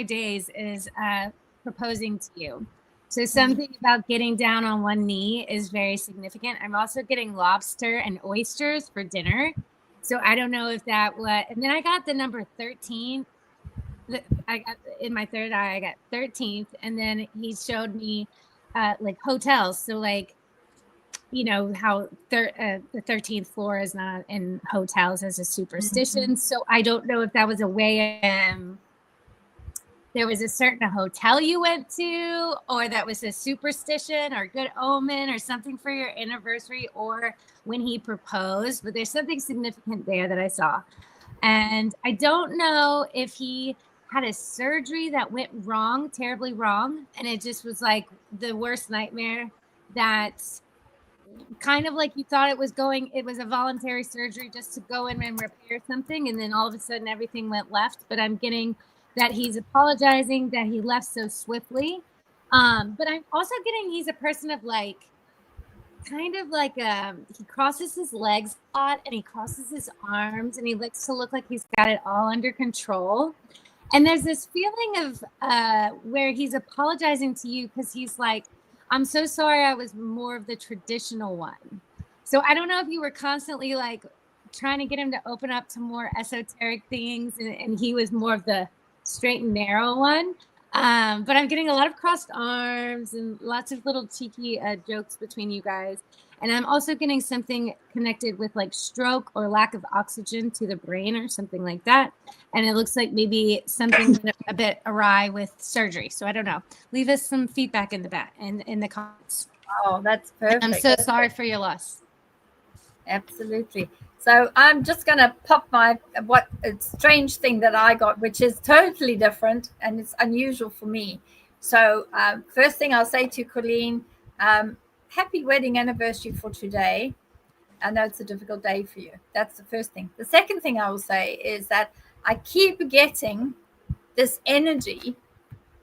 days is proposing to you. So something about getting down on one knee is very significant. I'm also getting lobster and oysters for dinner. So I don't know if that was, and then I got the number 13. I got in my third eye, I got 13th, and then he showed me like hotels. So like, you know how the 13th floor is not in hotels as a superstition. Mm-hmm. So I don't know if that was a way there was a certain hotel you went to, or that was a superstition or good omen or something for your anniversary or when he proposed. But there's something significant there that I saw. And I don't know if he had a surgery that went wrong, terribly wrong. And it just was like the worst nightmare, that kind of like you thought it was a voluntary surgery just to go in and repair something. And then all of a sudden everything went left. But I'm getting that he's apologizing that he left so swiftly. But I'm also getting he's a person of like, kind of like he crosses his legs a lot and he crosses his arms and he likes to look like he's got it all under control. And there's this feeling of where he's apologizing to you because he's like, I'm so sorry I was more of the traditional one. So I don't know if you were constantly like trying to get him to open up to more esoteric things and he was more of the straight and narrow one. But I'm getting a lot of crossed arms and lots of little cheeky jokes between you guys. And I'm also getting something connected with like stroke or lack of oxygen to the brain or something like that. And it looks like maybe something a bit awry with surgery. So I don't know. Leave us some feedback in the comments. Oh, that's perfect. I'm so sorry for your loss. Absolutely. So I'm just going to pop a strange thing that I got, which is totally different and it's unusual for me. So first thing I'll say to Colleen, happy wedding anniversary for today. I know it's a difficult day for you. That's the first thing. The second thing I will say is that I keep getting this energy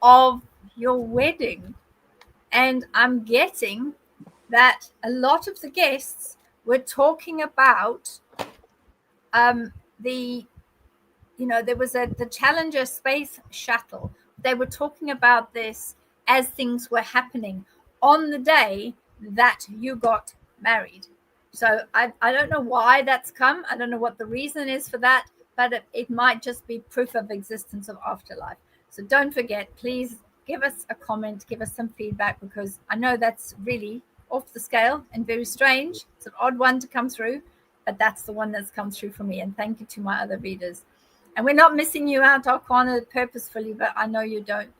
of your wedding. And I'm getting that a lot of the guests were talking about the, there was the Challenger space shuttle. They were talking about this as things were happening on the day that you got married. So I don't know why that's come. I don't know what the reason is for that, but it might just be proof of existence of afterlife. So don't forget, please give us a comment, give us some feedback, because I know that's really off the scale and very strange. It's an odd one to come through, but that's the one that's come through for me. And thank you to my other readers. And we're not missing you out, Akwana, purposefully, but I know you don't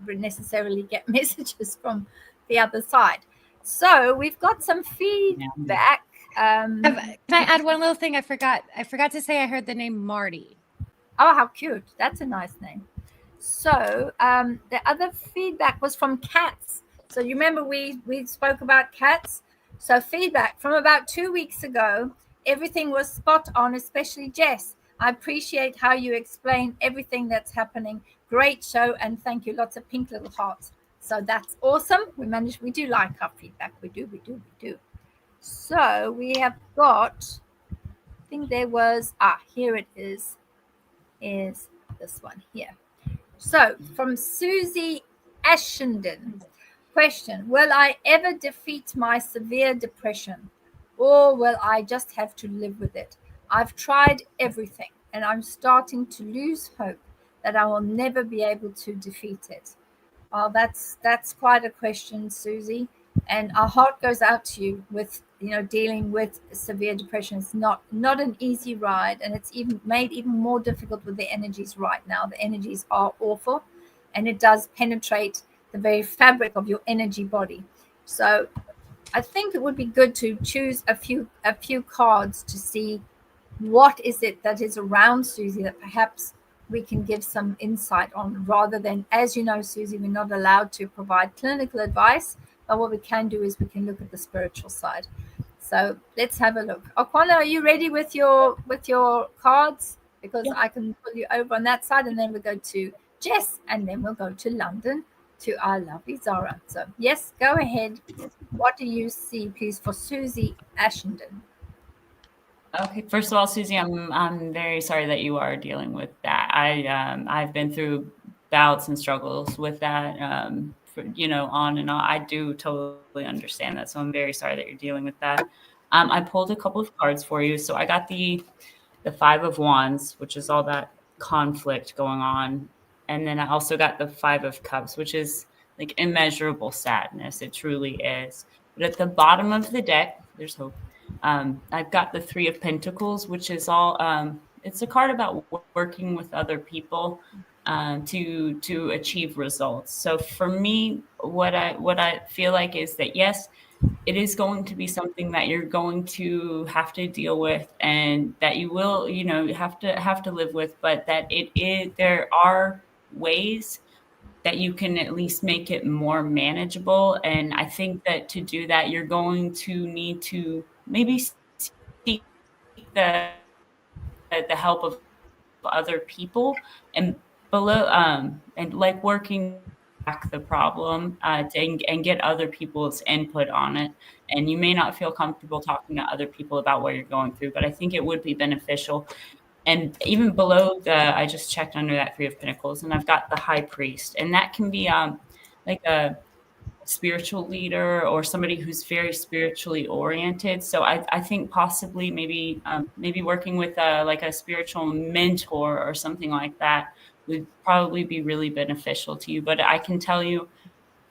necessarily get messages from the other side. So we've got some feedback. Can I add one little thing? I forgot to say I heard the name Marty. Oh, how cute. That's a nice name. So the other feedback was from cats. So you remember we spoke about cats? So feedback from about 2 weeks ago, everything was spot on, especially Jess. I appreciate how you explain everything that's happening. Great show, and thank you. Lots of pink little hearts. So that's awesome. We do like our feedback. We do. So we have got, I think there was, here it is this one here. So from Susie Ashenden, question, will I ever defeat my severe depression, or will I just have to live with it? I've tried everything, and I'm starting to lose hope that I will never be able to defeat it. Well, that's quite a question, Susie, and our heart goes out to you with dealing with severe depression. It's not an easy ride, and it's even made even more difficult with the energies right now. The energies are awful, and it does penetrate the very fabric of your energy body. So I think it would be good to choose a few cards to see what is it that is around Susie that perhaps we can give some insight on, rather than, as you know, Susie, we're not allowed to provide clinical advice, but what we can do is we can look at the spiritual side. So let's have a look. Akwana, are you ready with your cards? Because I can pull you over on that side, and then we'll go to Jess, and then we'll go to London to our lovely Zara. So yes, go ahead. What do you see, please, for Susie Ashenden? Okay, first of all, Susie, I'm very sorry that you are dealing with that. I've been through bouts and struggles with that, on and on. I do totally understand that, so I'm very sorry that you're dealing with that. I pulled a couple of cards for you. So I got the Five of Wands, which is all that conflict going on, and then I also got the Five of Cups, which is like immeasurable sadness. It truly is. But at the bottom of the deck, there's hope. I've got the Three of Pentacles, which is all, it's a card about working with other people to achieve results. So for me, what I feel like is that, yes, it is going to be something that you're going to have to deal with, and that you will, have to live with, but that there are ways that you can at least make it more manageable. And I think that to do that, you're going to need to maybe seek the help of other people, and below and like working back the problem and get other people's input on it. And you may not feel comfortable talking to other people about what you're going through, but I think it would be beneficial. And even below I just checked under that Three of Pentacles, and I've got the High Priest, and that can be like a spiritual leader or somebody who's very spiritually oriented. So I think possibly maybe working with like a spiritual mentor or something like that would probably be really beneficial to you. But I can tell you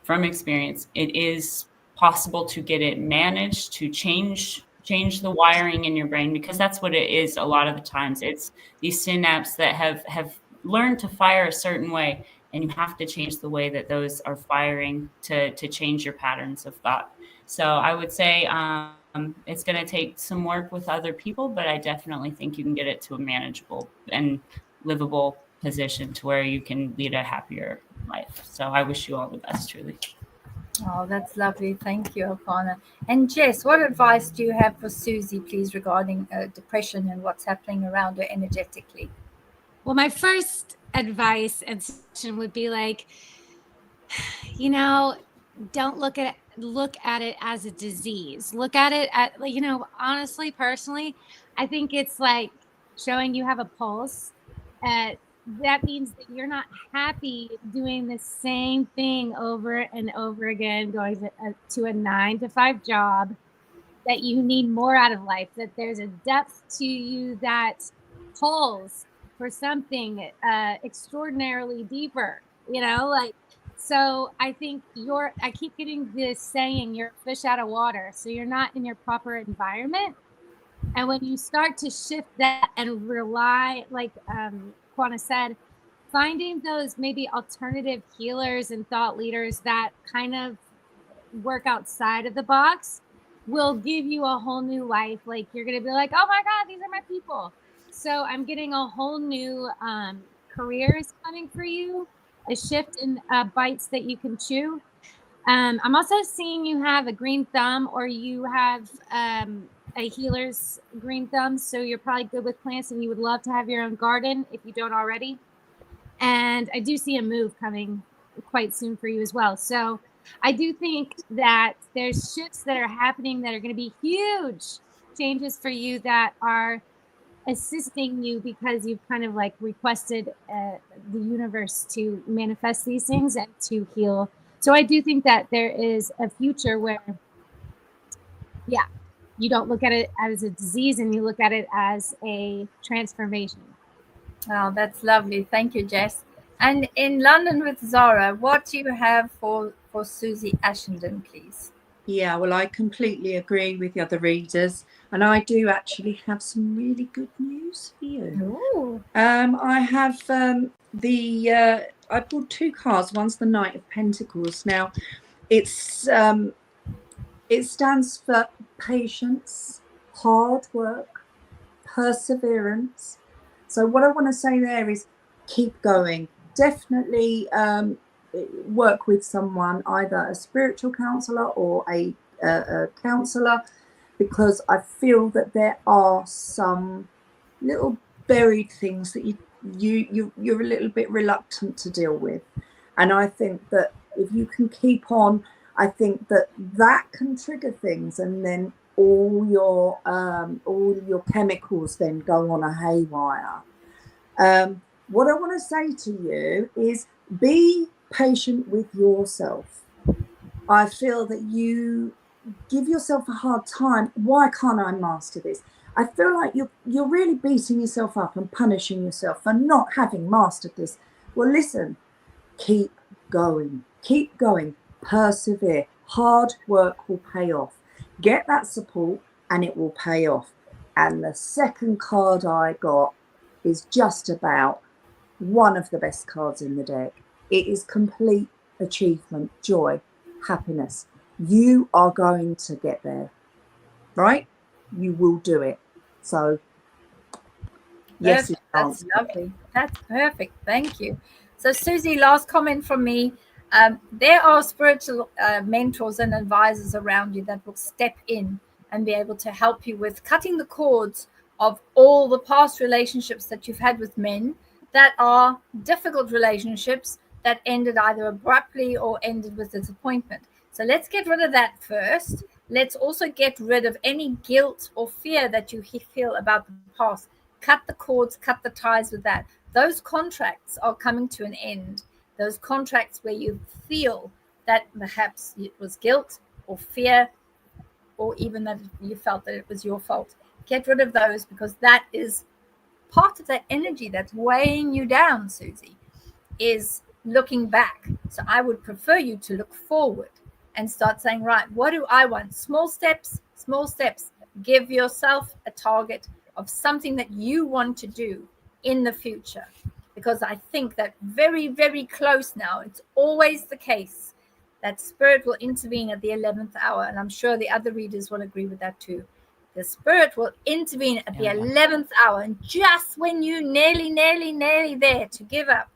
from experience, it is possible to get it managed, to change the wiring in your brain, because that's what it is a lot of the times. It's these synapses that have learned to fire a certain way, and you have to change the way that those are firing to change your patterns of thought. So I would say it's going to take some work with other people, but I definitely think you can get it to a manageable and livable position to where you can lead a happier life. So I wish you all the best, truly. Oh, that's lovely. Thank you, Akwana. And Jess, what advice do you have for Susie, please, regarding depression and what's happening around her energetically? Well, my first advice and suggestion would be like, don't look at it as a disease. Look at it at, you know, honestly, personally, I think it's like showing you have a pulse. That means that you're not happy doing the same thing over and over again, going to a 9-to-5 job, that you need more out of life, that there's a depth to you that pulls for something extraordinarily deeper, you know, like, so I think I keep getting this saying, you're a fish out of water. So you're not in your proper environment. And when you start to shift that and rely, like Akwana said, finding those maybe alternative healers and thought leaders that kind of work outside of the box will give you a whole new life. Like, you're going to be like, oh my God, these are my people. So I'm getting a whole new careers coming for you, a shift in bites that you can chew. I'm also seeing you have a green thumb, or you have a healer's green thumb. So you're probably good with plants and you would love to have your own garden if you don't already. And I do see a move coming quite soon for you as well. So I do think that there's shifts that are happening that are going to be huge changes for you, that are assisting you because you've kind of like requested the universe to manifest these things and to heal. So I do think that there is a future where, yeah, you don't look at it as a disease and you look at it as a transformation. Oh, that's lovely. Thank you, Jess. And in London with Zara, what do you have for Susie Ashenden, please? Yeah, well, I completely agree with the other readers, and I do actually have some really good news for you. Ooh. I have I pulled two cards. One's the Knight of Pentacles. Now, it stands for patience, hard work, perseverance. So what I want to say there is keep going. Definitely work with someone, either a spiritual counselor or a counselor, because I feel that there are some little buried things that you're a little bit reluctant to deal with. And I think that if you can keep on, I think that can trigger things, and then all your chemicals then go on a haywire. What I want to say to you is be patient with yourself. I feel that you give yourself a hard time. Why can't I master this? I feel like you're really beating yourself up and punishing yourself for not having mastered this. Well, listen, keep going, persevere. Hard work will pay off. Get that support and it will pay off. And the second card I got is just about one of the best cards in the deck. It is complete achievement, joy, happiness. You are going to get there, right? You will do it. So yes, that's lovely. That's perfect. Thank you. So Susie, last comment from me. There are spiritual mentors and advisors around you that will step in and be able to help you with cutting the cords of all the past relationships that you've had with men that are difficult relationships that ended either abruptly or ended with disappointment. So let's get rid of that first. Let's also get rid of any guilt or fear that you feel about the past. Cut the cords, cut the ties with that. Those contracts are coming to an end. Those contracts where you feel that perhaps it was guilt or fear, or even that you felt that it was your fault. Get rid of those, because that is part of that energy that's weighing you down, Susie, is looking back. So I would prefer you to look forward and start saying, right, what do I want? Small steps, small steps. Give yourself a target of something that you want to do in the future. Because I think that very, very close now, it's always the case that spirit will intervene at the 11th hour. And I'm sure the other readers will agree with that too. The spirit will intervene at the 11th hour. And just when you're nearly there to give up,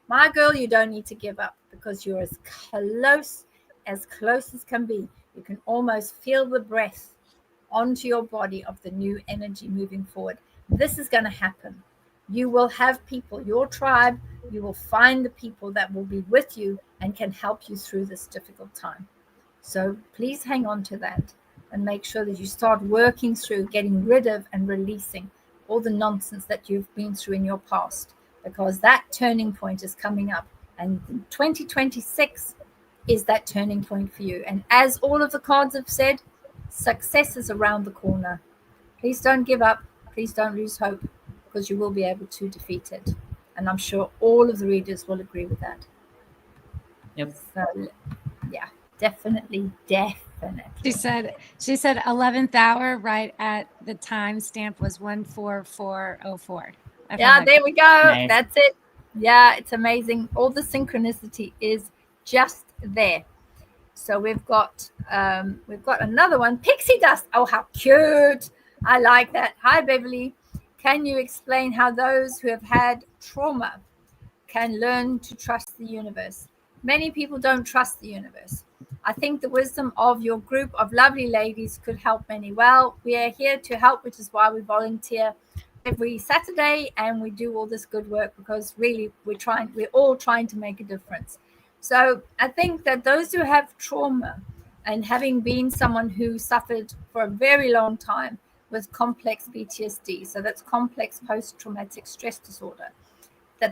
my girl, you don't need to give up, because you're as close as can be. You can almost feel the breath onto your body of the new energy moving forward. This is going to happen. You will have people, your tribe, you will find the people that will be with you and can help you through this difficult time. So please hang on to that and make sure that you start working through getting rid of and releasing all the nonsense that you've been through in your past, because that turning point is coming up, and 2026 is that turning point for you. And as all of the cards have said, success is around the corner. Please don't give up. Please don't lose hope, because you will be able to defeat it. And I'm sure all of the readers will agree with that. Yep. So, yeah, definitely. She said 11th hour, right at the timestamp was 14404. Yeah, there we go. Nice. That's it. Yeah, it's amazing. All the synchronicity is just there. So we've got another one. Pixie dust. Oh, how cute. I like that. Hi, Beverly. Can you explain how those who have had trauma can learn to trust the universe? Many people don't trust the universe. I think the wisdom of your group of lovely ladies could help many. Well, we are here to help, which is why we volunteer every Saturday and we do all this good work, because really we're all trying to make a difference. So I think that those who have trauma, and having been someone who suffered for a very long time with complex PTSD, so that's complex post-traumatic stress disorder,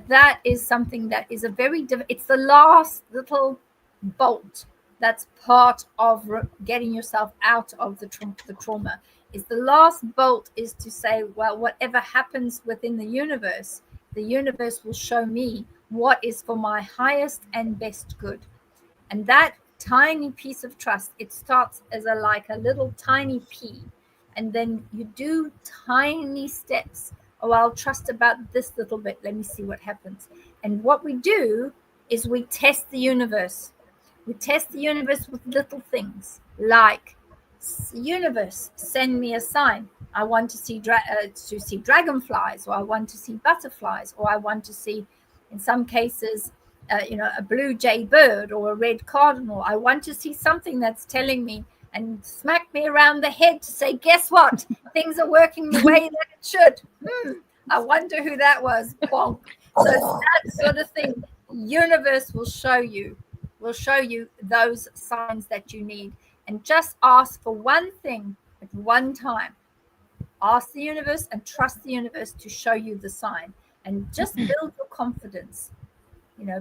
that is something that is it's the last little bolt that's part of getting yourself out of the trauma. Is the last bolt is to say, well, whatever happens within the universe will show me what is for my highest and best good. And that tiny piece of trust, it starts as like a little tiny pea, and then you do tiny steps. Oh, I'll trust about this little bit. Let me see what happens. And what we do is we test the universe. We test the universe with little things like, universe, send me a sign. I want to see dragonflies, or I want to see butterflies, or I want to see, in some cases, a blue jay bird or a red cardinal. I want to see something that's telling me and smack me around the head to say, guess what? Things are working the way that it should. I wonder who that was. Bonk. So that sort of thing, universe will show you those signs that you need. And just ask for one thing at one time. Ask the universe and trust the universe to show you the sign, and just build your confidence,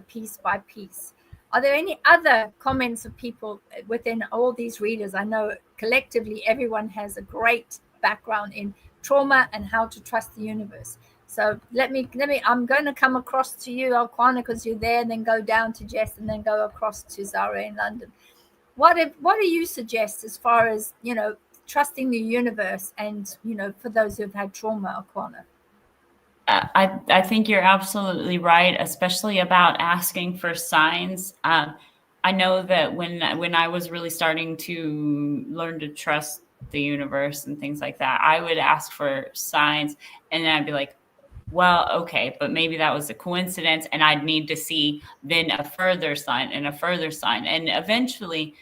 piece by piece. Are there any other comments of people within all these readers? I know collectively everyone has a great background in trauma and how to trust the universe. So I'm going to come across to you, Akwana, because you're there, and then go down to Jess, and then go across to Zara in London. What do you suggest as far as, trusting the universe and, for those who've had trauma, Akwana? I think you're absolutely right, especially about asking for signs. I know that when I was really starting to learn to trust the universe and things like that, I would ask for signs, and then I'd be like, well, okay, but maybe that was a coincidence, and I'd need to see then a further sign and a further sign. And eventually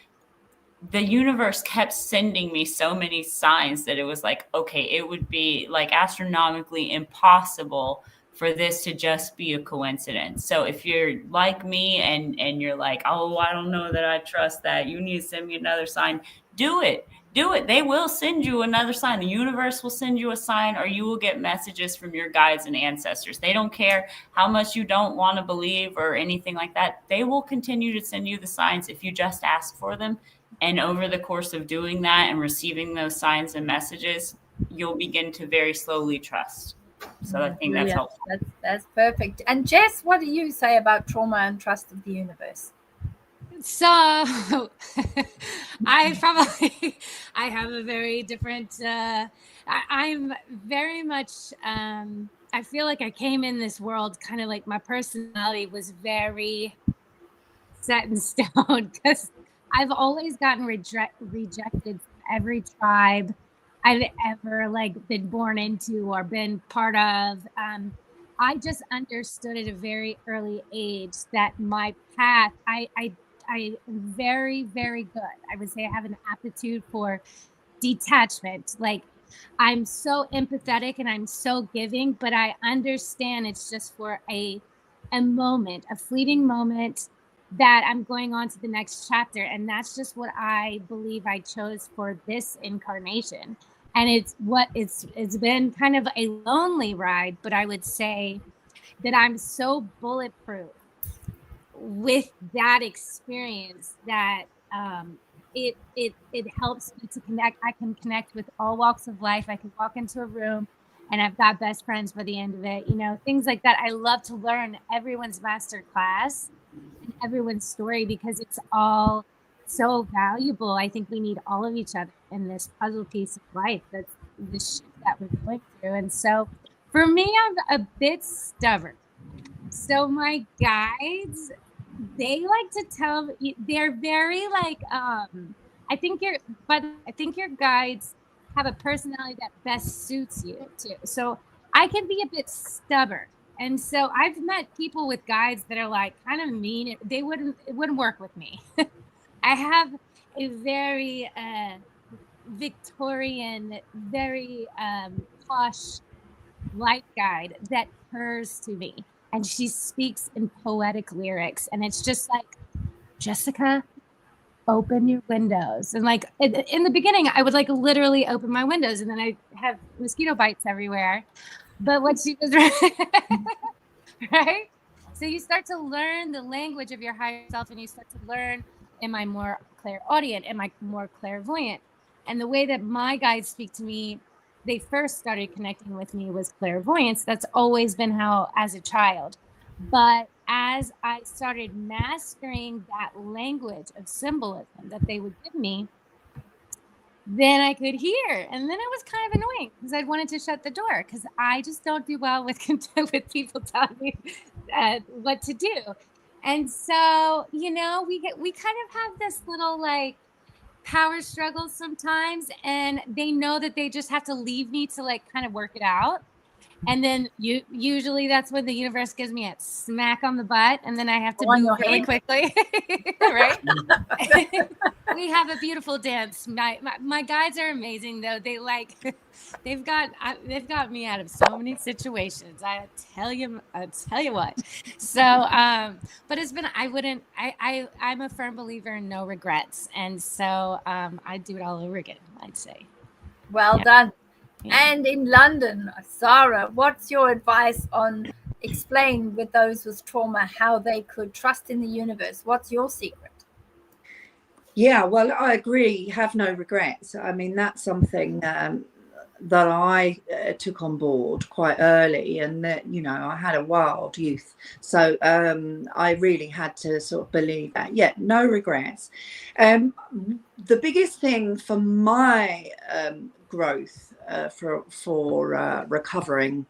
the universe kept sending me so many signs that it was like, okay, it would be like astronomically impossible for this to just be a coincidence. So if you're like me and you're like, oh, I don't know that I trust that, you need to send me another sign, do it. They will send you another sign. The universe will send you a sign, or you will get messages from your guides and ancestors. They don't care how much you don't want to believe or anything like that. They will continue to send you the signs if you just ask for them. And over the course of doing that and receiving those signs and messages, you'll begin to very slowly trust. So I think that's helpful. That's perfect. And Jess, what do you say about trauma and trust of the universe? So I have a very different, I'm very much, I feel like I came in this world kind of like my personality was very set in stone, because I've always gotten rejected from every tribe I've ever been born into or been part of. I just understood at a very early age that my path, I am very, very good. I would say I have an aptitude for detachment. I'm so empathetic and I'm so giving, but I understand it's just for a a moment, a fleeting moment that I'm going on to the next chapter. And that's just what I believe I chose for this incarnation. And it's been kind of a lonely ride, but I would say that I'm so bulletproof with that experience that it helps me to connect. I can connect with all walks of life. I can walk into a room and I've got best friends by the end of it, things like that. I love to learn everyone's master class and everyone's story because it's all so valuable. I think we need all of each other in this puzzle piece of life. That's the shit that we're going through. And so for me, I'm a bit stubborn. So my guides, they like to tell, they're very like, I think your guides have a personality that best suits you too. So I can be a bit stubborn. And so I've met people with guides that are like kind of mean. It wouldn't work with me. I have a very Victorian, very posh life guide that purrs to me. And she speaks in poetic lyrics. And it's just like, Jessica, open your windows. And like in the beginning, I would like literally open my windows and then I have mosquito bites everywhere. But what she was right? So you start to learn the language of your higher self and you start to learn, am I more clairaudient? Am I more clairvoyant? And the way that my guides speak to me, they first started connecting with me was clairvoyance. That's always been how as a child. But as I started mastering that language of symbolism that they would give me, then I could hear. And then it was kind of annoying because I wanted to shut the door because I just don't do well with people telling me what to do. And so, we kind of have this little like power struggles sometimes, and they know that they just have to leave me to like kind of work it out. And then usually that's when the universe gives me a smack on the butt, and then I have to move really quickly. Right? We have a beautiful dance. My guides are amazing, though. They've got me out of so many situations. I tell you what. So, but it's been. I'm a firm believer in no regrets, and so I'd do it all over again. I'd say. Well done. Yeah. And in London, Sarah, what's your advice on explain with those with trauma how they could trust in the universe? What's your secret? Yeah, well, I agree. Have no regrets. I mean, that's something that I took on board quite early, and that, I had a wild youth. So I really had to sort of believe that. Yeah, no regrets. The biggest thing for my growth for recovering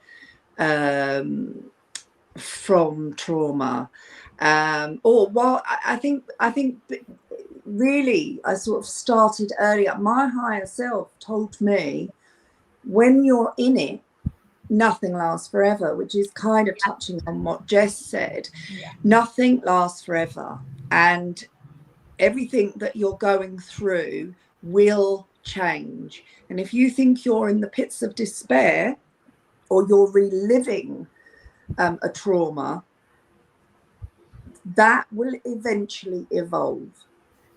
from trauma, I think really I sort of started earlier. My higher self told me, when you're in it, nothing lasts forever, which is kind of touching on what Jess said. Yeah. Nothing lasts forever, and everything that you're going through will change. And if you think you're in the pits of despair or you're reliving a trauma, that will eventually evolve.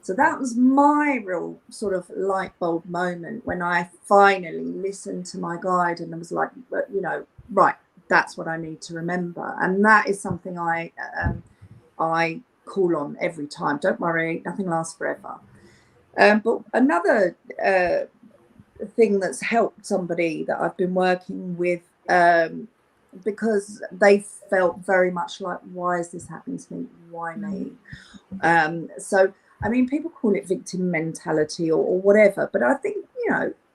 So that was my real sort of light bulb moment when I finally listened to my guide and I was like, right, that's what I need to remember. And that is something I call on every time. Don't worry, nothing lasts forever. But another thing that's helped somebody that I've been working with, because they felt very much like, why is this happening to me? Why me? So, I mean, people call it victim mentality or whatever, but I think,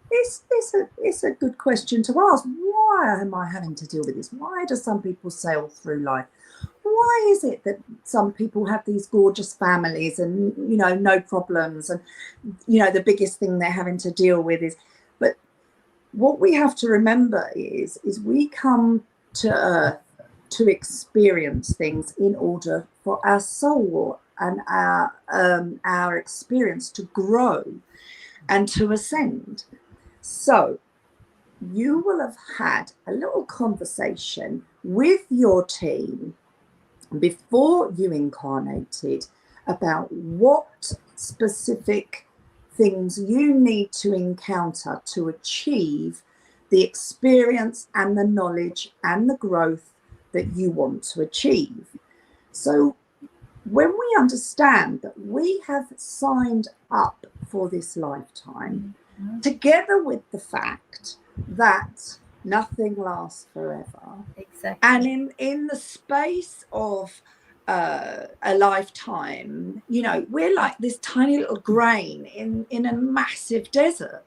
it's a good question to ask. Why am I having to deal with this? Why do some people sail through life? Why is it that some people have these gorgeous families and, no problems? And, the biggest thing they're having to deal with is, but what we have to remember is we come to Earth to experience things in order for our soul and our experience to grow and to ascend. So you will have had a little conversation with your team before you incarnated about what specific things you need to encounter to achieve the experience and the knowledge and the growth that you want to achieve. So when we understand that we have signed up for this lifetime, together with the fact that nothing lasts forever, Exactly. and in the space of a lifetime, you know, we're like this tiny little grain in a massive desert,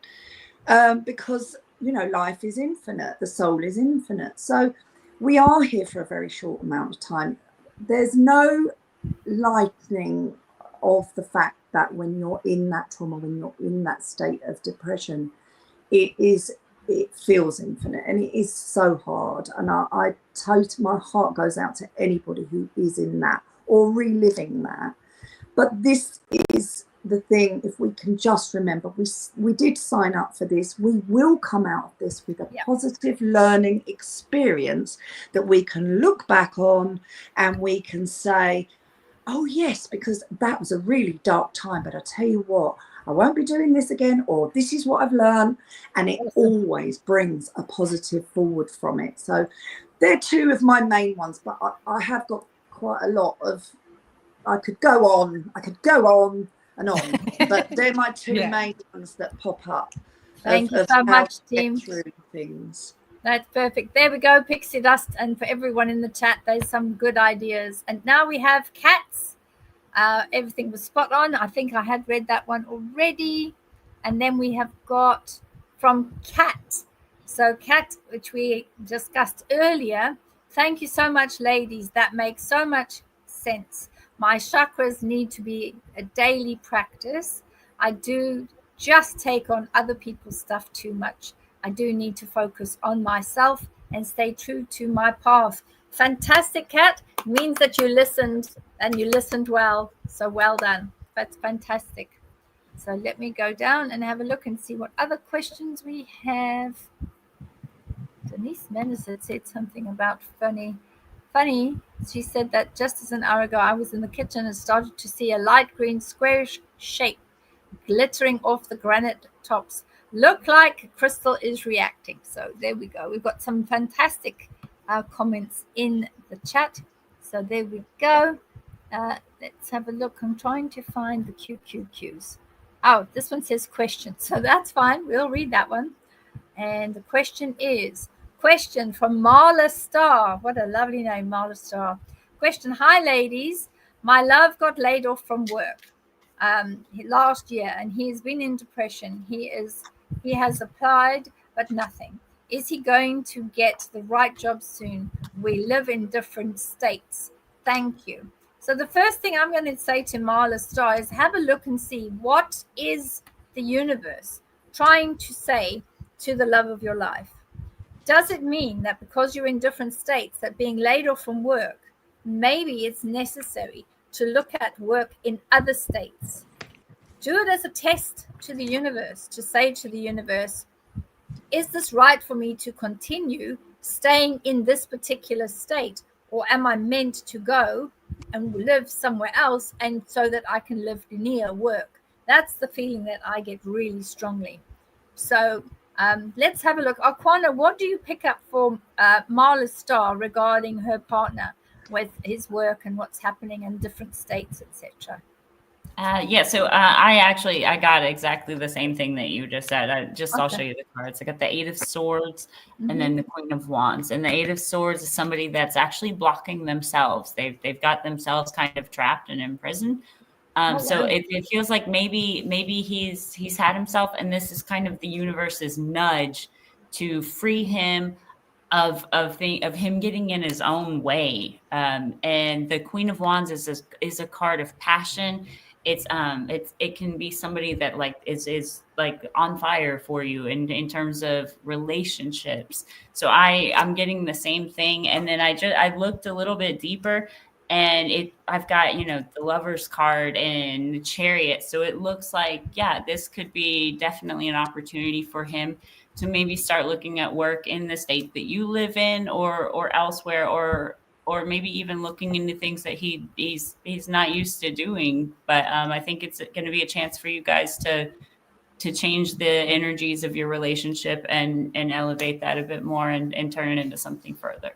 because, you know, life is infinite, the soul is infinite. So we are here for a very short amount of time. There's no lightening of the fact that when you're in that trauma, when you're in that state of depression, it feels infinite, and it is so hard. And my heart goes out to anybody who is in that or reliving that. But this is the thing, if we can just remember, we did sign up for this. We will come out of this with a positive learning experience that we can look back on, and we can say, oh yes, because that was a really dark time, but I tell you what, I won't be doing this again, or this is what I've learned. And it always brings a positive forward from it. So they're two of my main ones, but I have got quite a lot of, I could go on and on, but they're my two main ones that pop up. Thank you so much, team. Things. That's perfect. There we go, Pixie Dust. And for everyone in the chat, there's some good ideas. And now we have cats. Everything was spot on. I think I had read that one already. And then we have got from Cat. So Cat, which we discussed earlier. Thank you so much, ladies. That makes so much sense. My chakras need to be a daily practice. I do just take on other people's stuff too much. I do need to focus on myself and stay true to my path. Fantastic, Kat. Means that you listened, and you listened well. So well done. That's fantastic. So let me go down and have a look and see what other questions we have. Denise Mendes had said something about funny. She said that just as an hour ago, I was in the kitchen and started to see a light green squarish shape glittering off the granite tops. Look like crystal is reacting. So there we go. We've got some fantastic comments in the chat. So there we go. Let's have a look. I'm trying to find the QQQs. Oh, this one says question. So that's fine. We'll read that one. And the question is, question from Marla Starr. What a lovely name, Marla Starr. Question, hi ladies. My love got laid off from work last year, and he has been in depression. He has applied, but nothing. Is he going to get the right job soon? We live in different states. Thank you. So the first thing I'm going to say to Marla Starr is have a look and see what is the universe trying to say to the love of your life. Does it mean that because you're in different states, that being laid off from work, maybe it's necessary to look at work in other states? Do it as a test to the universe, to say to the universe, is this right for me to continue staying in this particular state, or am I meant to go and live somewhere else, and so that I can live near work? That's the feeling that I get really strongly. So let's have a look. Akwana, what do you pick up for Marla Starr regarding her partner with his work and what's happening in different states, etc.? So I got exactly the same thing that you just said. I'll show you the cards. I got the 8 of Swords and then the Queen of Wands. And the 8 of Swords is somebody that's actually blocking themselves. They've got themselves kind of trapped and imprisoned. So it feels like maybe he's had himself, and this is kind of the universe's nudge to free him of him getting in his own way. And the Queen of Wands is a card of passion. It can be somebody that like is like on fire for you in terms of relationships. So I'm getting the same thing. And then I looked a little bit deeper, and I've got, the Lover's card and the Chariot. So it looks like, this could be definitely an opportunity for him to maybe start looking at work in the state that you live in, or elsewhere, or or maybe even looking into things that he's not used to doing. But I think it's going to be a chance for you guys to change the energies of your relationship and elevate that a bit more and turn it into something further.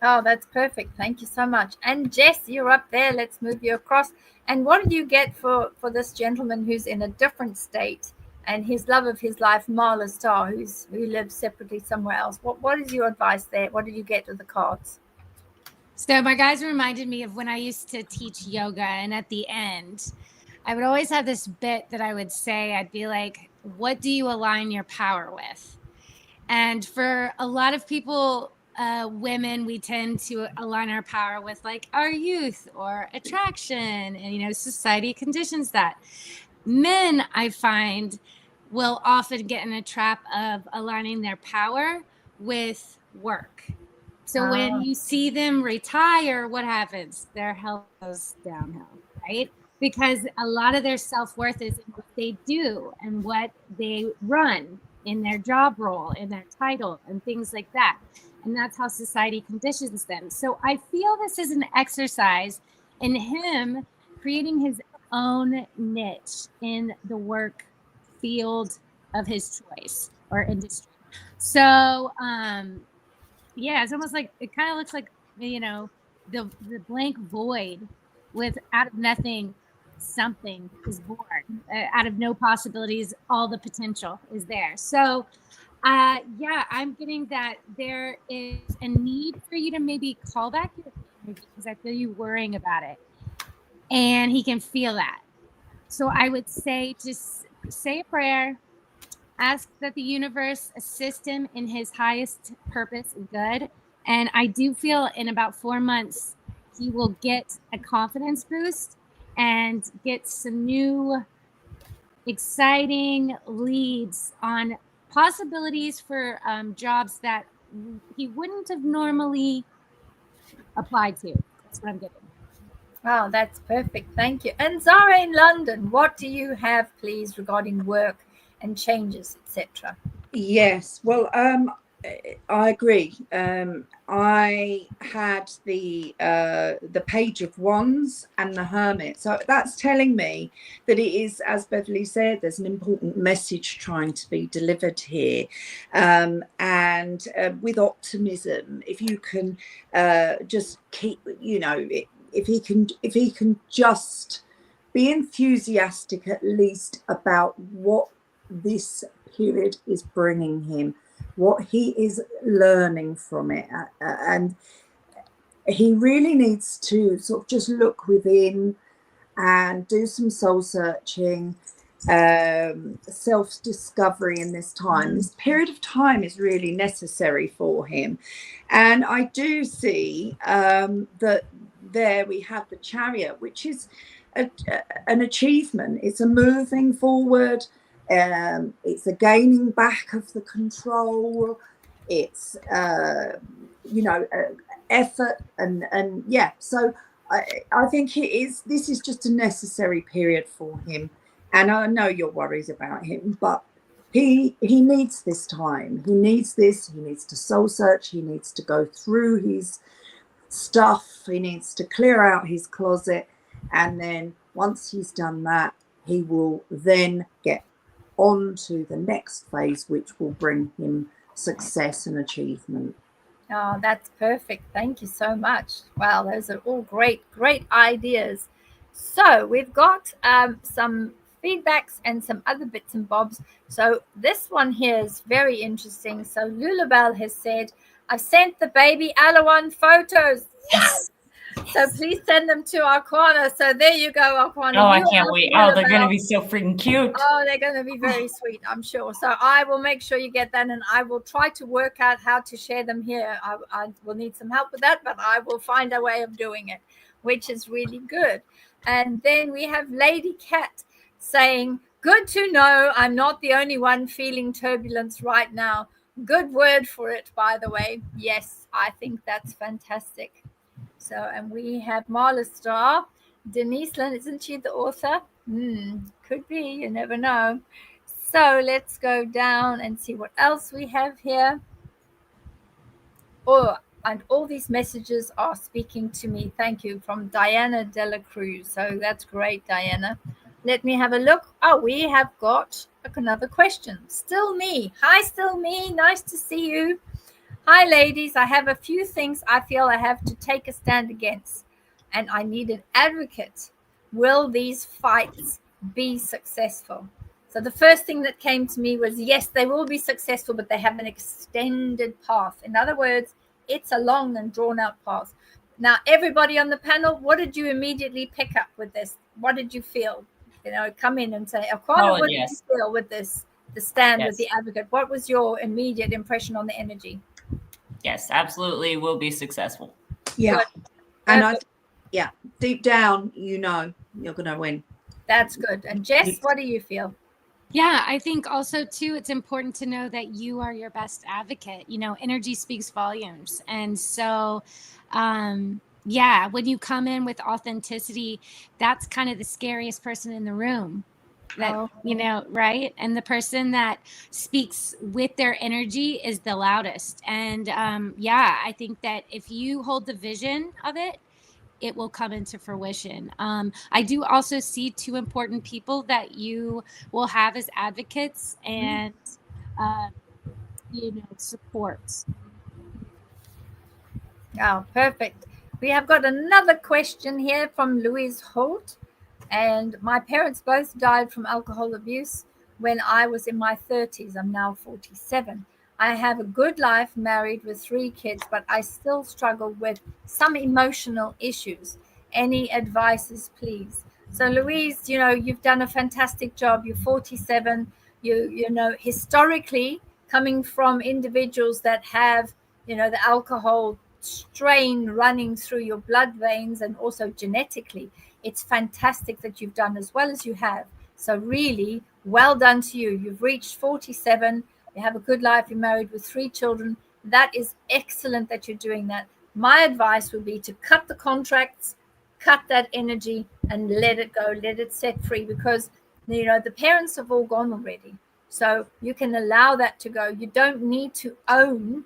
Oh, that's perfect. Thank you so much. And Jess, you're up there. Let's move you across. And what do you get for this gentleman who's in a different state and his love of his life, Marla Starr, who lives separately somewhere else? What is your advice there? What did you get with the cards? So my guys reminded me of when I used to teach yoga, and at the end, I would always have this bit that I would say. I'd be like, what do you align your power with? And for a lot of people, women, we tend to align our power with like our youth or attraction, and society conditions that. Men, I find, will often get in a trap of aligning their power with work. So when you see them retire, what happens? Their health goes downhill, right? Because a lot of their self-worth is in what they do and what they run in their job role, in their title, and things like that. And that's how society conditions them. So I feel this is an exercise in him creating his own niche in the work field of his choice or industry. So, yeah, it's almost like, it kind of looks like, the blank void with out of nothing, something is born. Out of no possibilities, all the potential is there. So, yeah, I'm getting that there is a need for you to maybe call back your energy because I feel you worrying about it. And he can feel that. So I would say just say a prayer, ask that the universe assist him in his highest purpose and good. And I do feel in about 4 months, he will get a confidence boost and get some new exciting leads on possibilities for jobs that he wouldn't have normally applied to. That's what I'm getting. Oh, that's perfect. Thank you. And Zara in London, what do you have, please, regarding work and changes, etc.? Yes, well, I agree. I had the Page of Wands and the Hermit, so that's telling me that it is, as Beverli said, there's an important message trying to be delivered here, and with optimism, if you can just keep, if he can just be enthusiastic at least about what this period is bringing him, what he is learning from it, and he really needs to sort of just look within and do some soul searching, self-discovery in this time. This period of time is really necessary for him, and I do see that there we have the Chariot, which is an achievement. It's a moving forward. It's a gaining back of the control. It's effort and yeah. So I think this is just a necessary period for him. And I know your worries about him, but he needs this time. He needs this. He needs to soul search. He needs to go through his stuff. He needs to clear out his closet, and then once he's done that, he will then get on to the next phase, which will bring him success and achievement. Oh, that's perfect. Thank you so much. Wow, those are all great ideas. So we've got some feedbacks and some other bits and bobs. So this one here is very interesting. So Lulabelle has said, I've sent the baby Alawan photos. Yes! So please send them to Akwana. So there you go, Akwana. Oh, I can't wait. Oh, they're going to be so freaking cute. Oh, they're going to be very sweet, I'm sure. So I will make sure you get that, and I will try to work out how to share them here. I will need some help with that, but I will find a way of doing it, which is really good. And then we have Lady Cat saying, good to know I'm not the only one feeling turbulence right now. Good word for it, by the way. Yes, I think that's fantastic. So, and we have Marla Starr. Denise Lynn, isn't she the author? Could be, you never know. So let's go down and see what else we have here. Oh, and all these messages are speaking to me. Thank you, from Diana Dela Cruz. So that's great, Diana. Let me have a look. Oh, we have got another question. Still me. Hi, Still me. Nice to see you. Hi, ladies. I have a few things I feel I have to take a stand against, and I need an advocate. Will these fights be successful? So the first thing that came to me was, yes, they will be successful, but they have an extended path. In other words, it's a long and drawn out path. Now, everybody on the panel, what did you immediately pick up with this? What did you feel? Come in and say, Akwana, what did you feel with this, the stand with the advocate? What was your immediate impression on the energy? Yes, absolutely will be successful. Yeah. Good. And deep down, you're going to win. That's good. And Jess, what do you feel? Yeah, I think also too, it's important to know that you are your best advocate. Energy speaks volumes. And so, when you come in with authenticity, that's kind of the scariest person in the room. Right? And the person that speaks with their energy is the loudest. And I think that if you hold the vision of it, it will come into fruition. I do also see two important people that you will have as advocates and, supports. Oh, perfect. We have got another question here from Louise Holt. And my parents both died from alcohol abuse when I was in my 30s. I'm now 47. I have a good life, married with 3 kids, but I still struggle with some emotional issues. Any advices, please? So, Louise, you've done a fantastic job. You're 47. Historically, coming from individuals that have, the alcohol strain running through your blood veins, and also genetically, it's fantastic that you've done as well as you have. So really, well done to you. You've reached 47. You have a good life. You're married with 3 children. That is excellent that you're doing that. My advice would be to cut the contracts, cut that energy, and let it go. Let it set free, because the parents have all gone already. So you can allow that to go. You don't need to own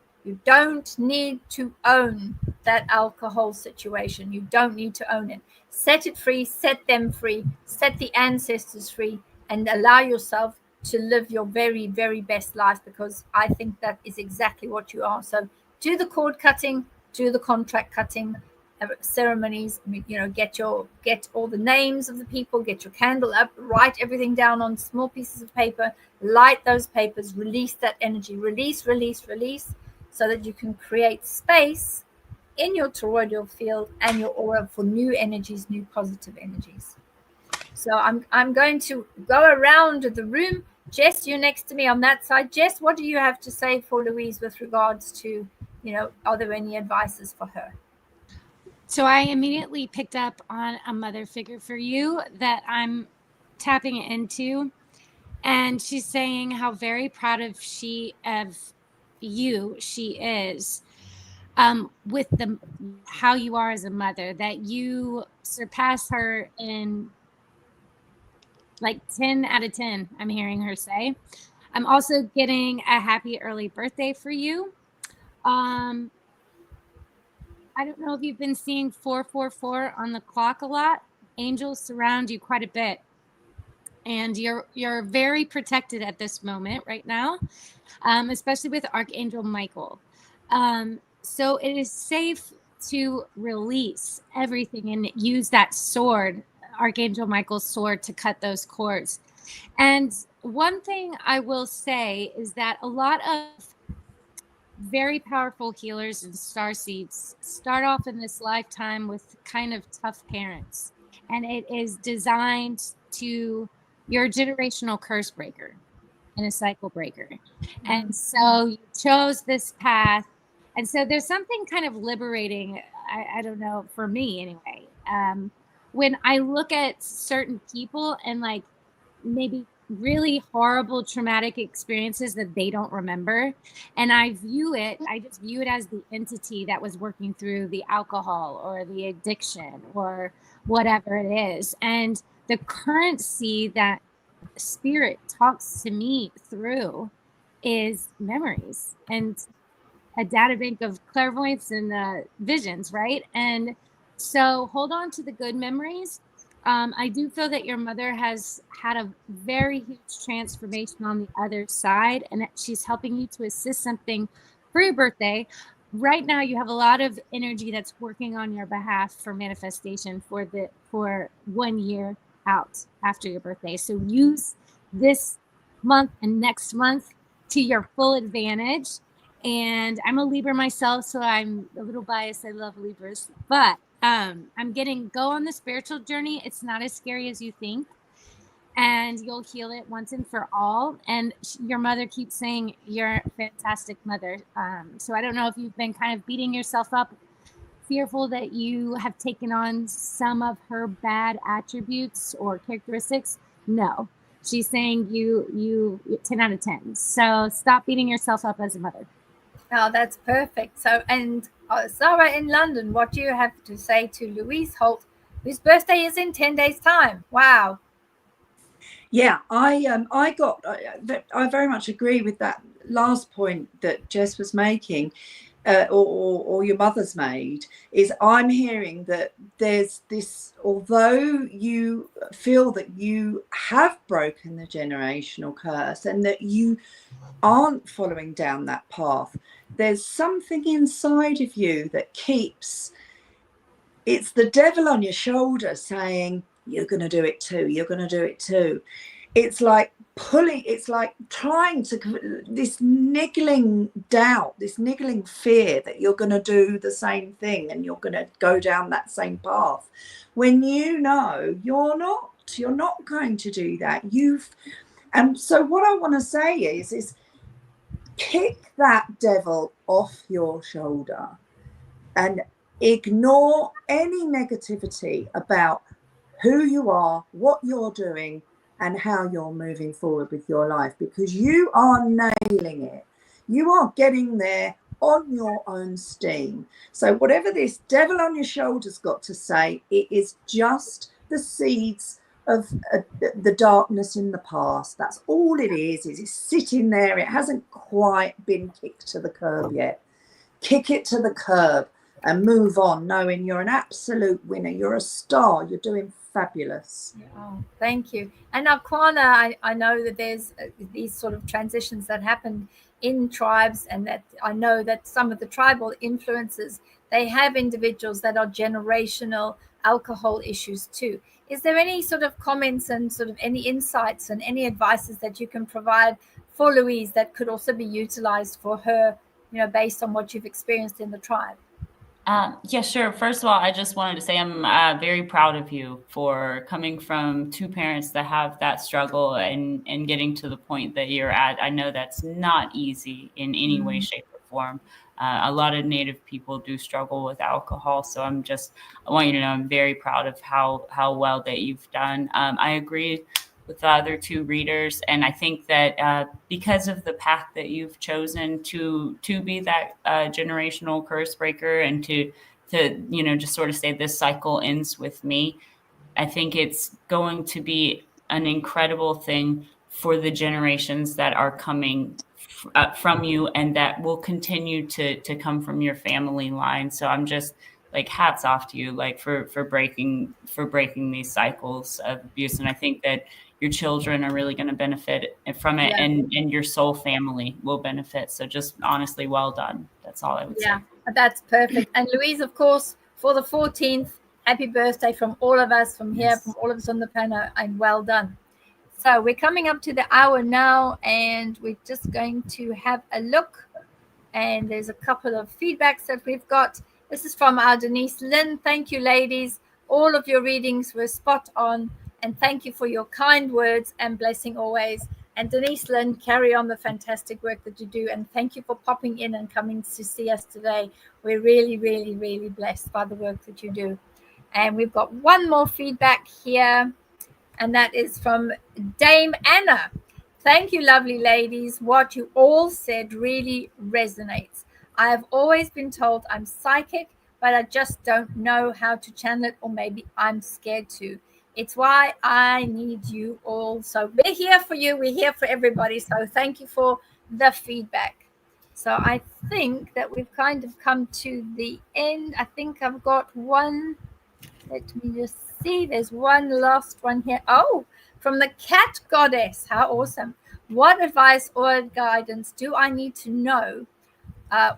that alcohol situation. You don't need to own it. Set it free, set them free, set the ancestors free, and allow yourself to live your very, very best life, because I think that is exactly what you are. So do the cord cutting, do the contract cutting ceremonies, get all the names of the people, get your candle up, write everything down on small pieces of paper, light those papers, release that energy, release, so that you can create space in your toroidal field and your aura for new energies, new positive energies. So I'm going to go around the room. Jess, you're next to me on that side. Jess, what do you have to say for Louise with regards to, are there any advices for her? So I immediately picked up on a mother figure for you that I'm tapping into. And she's saying how very proud of you she is, with how you are as a mother, that you surpass her in like 10 out of 10, I'm hearing her say. I'm also getting a happy early birthday for you. I don't know if you've been seeing 444 on the clock a lot. Angels surround you quite a bit. And you're very protected at this moment right now, especially with Archangel Michael. So it is safe to release everything and use that sword, Archangel Michael's sword, to cut those cords. And one thing I will say is that a lot of very powerful healers and starseeds start off in this lifetime with kind of tough parents. And it is designed to, you're a generational curse breaker and a cycle breaker. And so you chose this path. And so there's something kind of liberating, I don't know, for me anyway. When I look at certain people and like maybe really horrible traumatic experiences that they don't remember, and I just view it as the entity that was working through the alcohol or the addiction or whatever it is. And the currency that spirit talks to me through is memories. And a data bank of clairvoyance and visions, right? And so hold on to the good memories. I do feel that your mother has had a very huge transformation on the other side, and that she's helping you to assist something for your birthday. Right now, you have a lot of energy that's working on your behalf for manifestation for 1 year out after your birthday. So use this month and next month to your full advantage. And I'm a Libra myself, so I'm a little biased. I love Libras, but I'm getting go on the spiritual journey. It's not as scary as you think, and you'll heal it once and for all. And your mother keeps saying you're a fantastic mother. So I don't know if you've been kind of beating yourself up, fearful that you have taken on some of her bad attributes or characteristics. No, she's saying you 10 out of 10. So stop beating yourself up as a mother. Oh, that's perfect. So, and Sarah in London, what do you have to say to Louise Holt, whose birthday is in 10 days' time? Wow. Yeah, I very much agree with that last point that Jess was making, or your mother's made. Is I'm hearing that there's this, although you feel that you have broken the generational curse and that you aren't following down that path, there's something inside of you that keeps, it's the devil on your shoulder saying, you're going to do it too, you're going to do it too. It's like pulling, it's like trying to, this niggling doubt, this niggling fear that you're going to do the same thing and you're going to go down that same path, when you know you're not going to do that. And so what I want to say is kick that devil off your shoulder and ignore any negativity about who you are, what you're doing, and how you're moving forward with your life, because you are nailing it. You are getting there on your own steam. So whatever this devil on your shoulder's got to say, it is just the seeds of the darkness in the past. That's all it is it's sitting there. It hasn't quite been kicked to the curb yet. Kick it to the curb and move on, knowing you're an absolute winner. You're a star. You're doing fabulous. Oh, thank you. And Akwana, I know that there's these sort of transitions that happen in tribes, and that I know that some of the tribal influences, they have individuals that are generational alcohol issues too. Is there any sort of comments and sort of any insights and any advices that you can provide for Louise that could also be utilized for her, based on what you've experienced in the tribe? Yeah, sure. First of all, I just wanted to say I'm very proud of you for coming from two parents that have that struggle and getting to the point that you're at. I know that's not easy in any way, shape, or form. A lot of Native people do struggle with alcohol. So I want you to know I'm very proud of how well that you've done. I agree with the other two readers, and I think that because of the path that you've chosen to be that generational curse breaker, and to just sort of say this cycle ends with me, I think it's going to be an incredible thing for the generations that are coming from you, and that will continue to come from your family line. So I'm just like, hats off to you, like for breaking these cycles of abuse. And I think that your children are really going to benefit from it, and your soul family will benefit. So just honestly, well done. That's all I would say. Yeah, that's perfect. And Louise, of course, for the 14th, happy birthday from all of us, from here, from all of us on the panel, and well done. So we're coming up to the hour now, and we're just going to have a look. And there's a couple of feedbacks that we've got. This is from our Denise Lynn. Thank you, ladies. All of your readings were spot on. And thank you for your kind words and blessing always. And Denise Lynn, carry on the fantastic work that you do. And thank you for popping in and coming to see us today. We're really, really, really blessed by the work that you do. And we've got one more feedback here, and that is from Dame Anna. Thank you, lovely ladies. What you all said really resonates. I have always been told I'm psychic, but I just don't know how to channel it, or maybe I'm scared to. It's why I need you all. So we're here for you. We're here for everybody. So thank you for the feedback. So I think that we've kind of come to the end. I think I've got one. Let me just see. There's one last one here. Oh, from the cat goddess. How awesome. What advice or guidance do I need to know,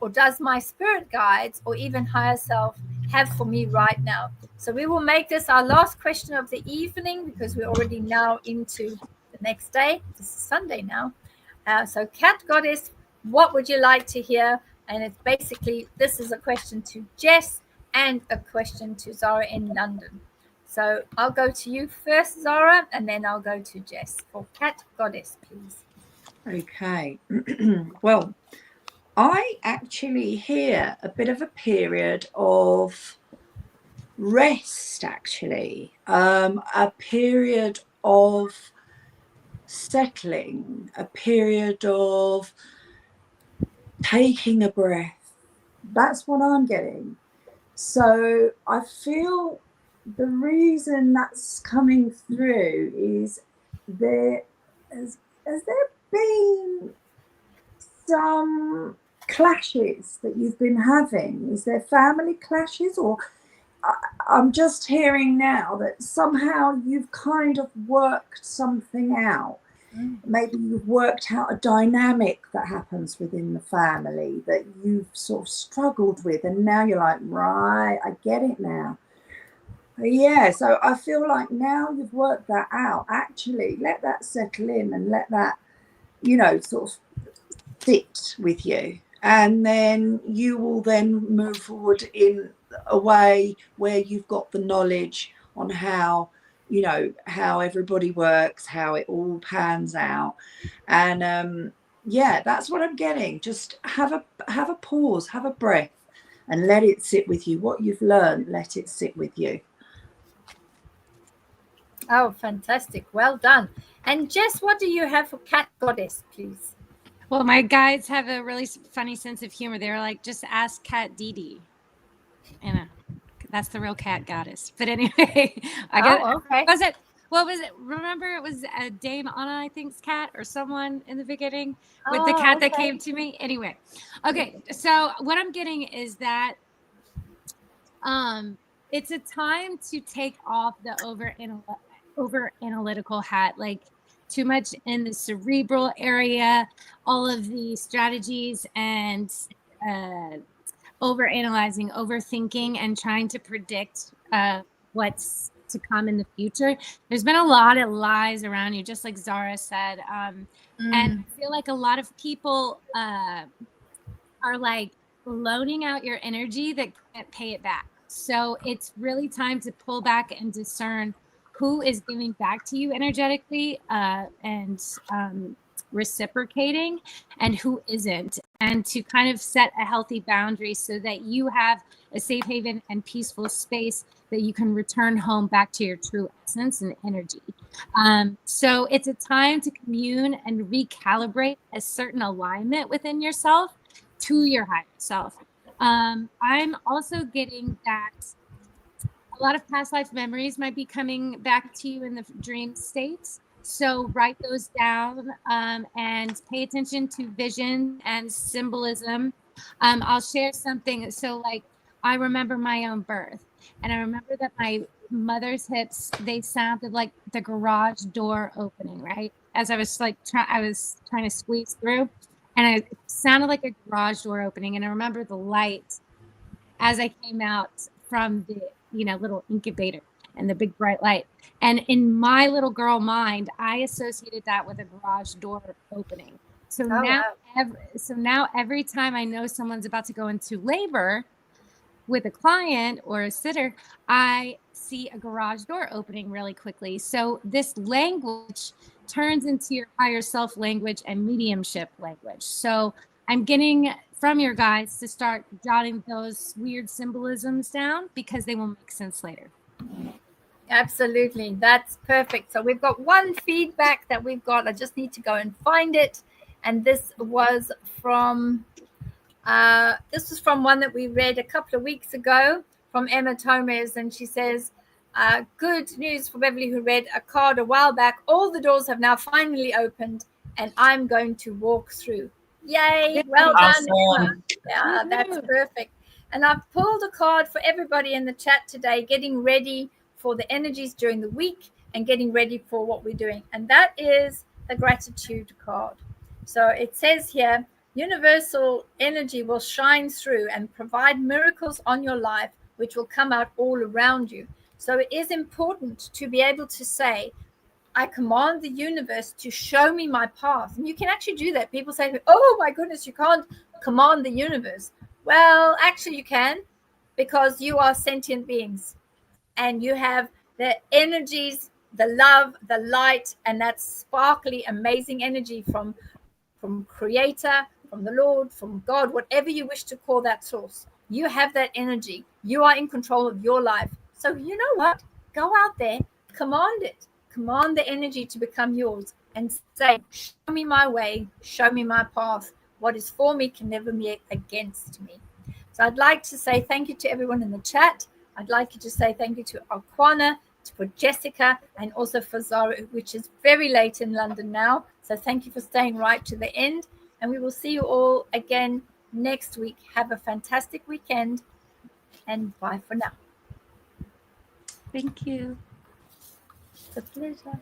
or does my spirit guides or even higher self have for me right now? So we will make this our last question of the evening, because we're already now into the next day. This is Sunday now. So cat goddess, what would you like to hear? And it's basically, this is a question to Jess and a question to Zara in London. So I'll go to you first, Zara, and then I'll go to Jess for cat goddess, please. Okay. Well, I actually hear a bit of a period of rest, actually, a period of settling, a period of taking a breath. That's what I'm getting. So I feel the reason that's coming through is has there been some clashes that you've been having? Is there family clashes, or I'm just hearing now that somehow you've kind of worked something out. Maybe you've worked out a dynamic that happens within the family that you've sort of struggled with, and now you're like, right, I get it now. Yeah, so I feel like now you've worked that out. Actually, let that settle in and let that, sort of sit with you, and then you will then move forward in a way where you've got the knowledge on how everybody works, how it all pans out. And yeah, that's what I'm getting. Just have a pause, have a breath, and let it sit with you. What you've learned, let it sit with you. Oh, fantastic. Well done. And Jess, what do you have for cat goddess, please? Well, my guides have a really funny sense of humor. They're like, just ask Cat Dee Dee. And that's the real cat goddess. But anyway, I got okay. What was it? Remember, it was Dame Anna, I think's cat, or someone in the beginning with the cat that came to me. Anyway, okay. So what I'm getting is that it's a time to take off the over analytical hat, like too much in the cerebral area, all of the strategies and over analyzing, overthinking, and trying to predict what's to come in the future. There's been a lot of lies around you, just like Zara said. And I feel like a lot of people are like loaning out your energy that can't pay it back. So it's really time to pull back and discern who is giving back to you energetically and reciprocating, and who isn't, and to kind of set a healthy boundary so that you have a safe haven and peaceful space that you can return home back to your true essence and energy. So it's a time to commune and recalibrate a certain alignment within yourself to your higher self. I'm also getting that a lot of past life memories might be coming back to you in the dream states. So write those down and pay attention to vision and symbolism. I'll share something. So like, I remember my own birth, and I remember that my mother's hips, they sounded like the garage door opening, right? As I was like, I was trying to squeeze through, and it sounded like a garage door opening. And I remember the light as I came out from the, little incubator and the big bright light. And in my little girl mind, I associated that with a garage door opening. So now every time I know someone's about to go into labor with a client or a sitter, I see a garage door opening really quickly. So this language turns into your higher self language and mediumship language. So I'm getting from your guides to start jotting those weird symbolisms down, because they will make sense later. Absolutely. That's perfect. So we've got one feedback that we've got. I just need to go and find it. And this was from one that we read a couple of weeks ago from Emma Tomez. And she says, good news for Beverli, who read a card a while back. All the doors have now finally opened, and I'm going to walk through. Yay! Well done, Emma. Awesome. Yeah, that's Woohoo. perfect. And I've pulled a card for everybody in the chat today, getting ready for the energies during the week and getting ready for what we're doing. And that is the gratitude card. So it says here, universal energy will shine through and provide miracles on your life, which will come out all around you. So it is important to be able to say, I command the universe to show me my path. And you can actually do that. People say, oh my goodness, you can't command the universe. Well, actually you can, because you are sentient beings and you have the energies, the love, the light, and that sparkly, amazing energy from creator, from the Lord, from God, whatever you wish to call that source. You have that energy. You are in control of your life. So you know what? Go out there, command it. Command the energy to become yours and say, show me my way, show me my path. What is for me can never be against me. So I'd like to say thank you to everyone in the chat. I'd like you to say thank you to Akwana, for Jessica, and also for Zara, which is very late in London now. So thank you for staying right to the end. And we will see you all again next week. Have a fantastic weekend and bye for now. Thank you. It's a pleasure.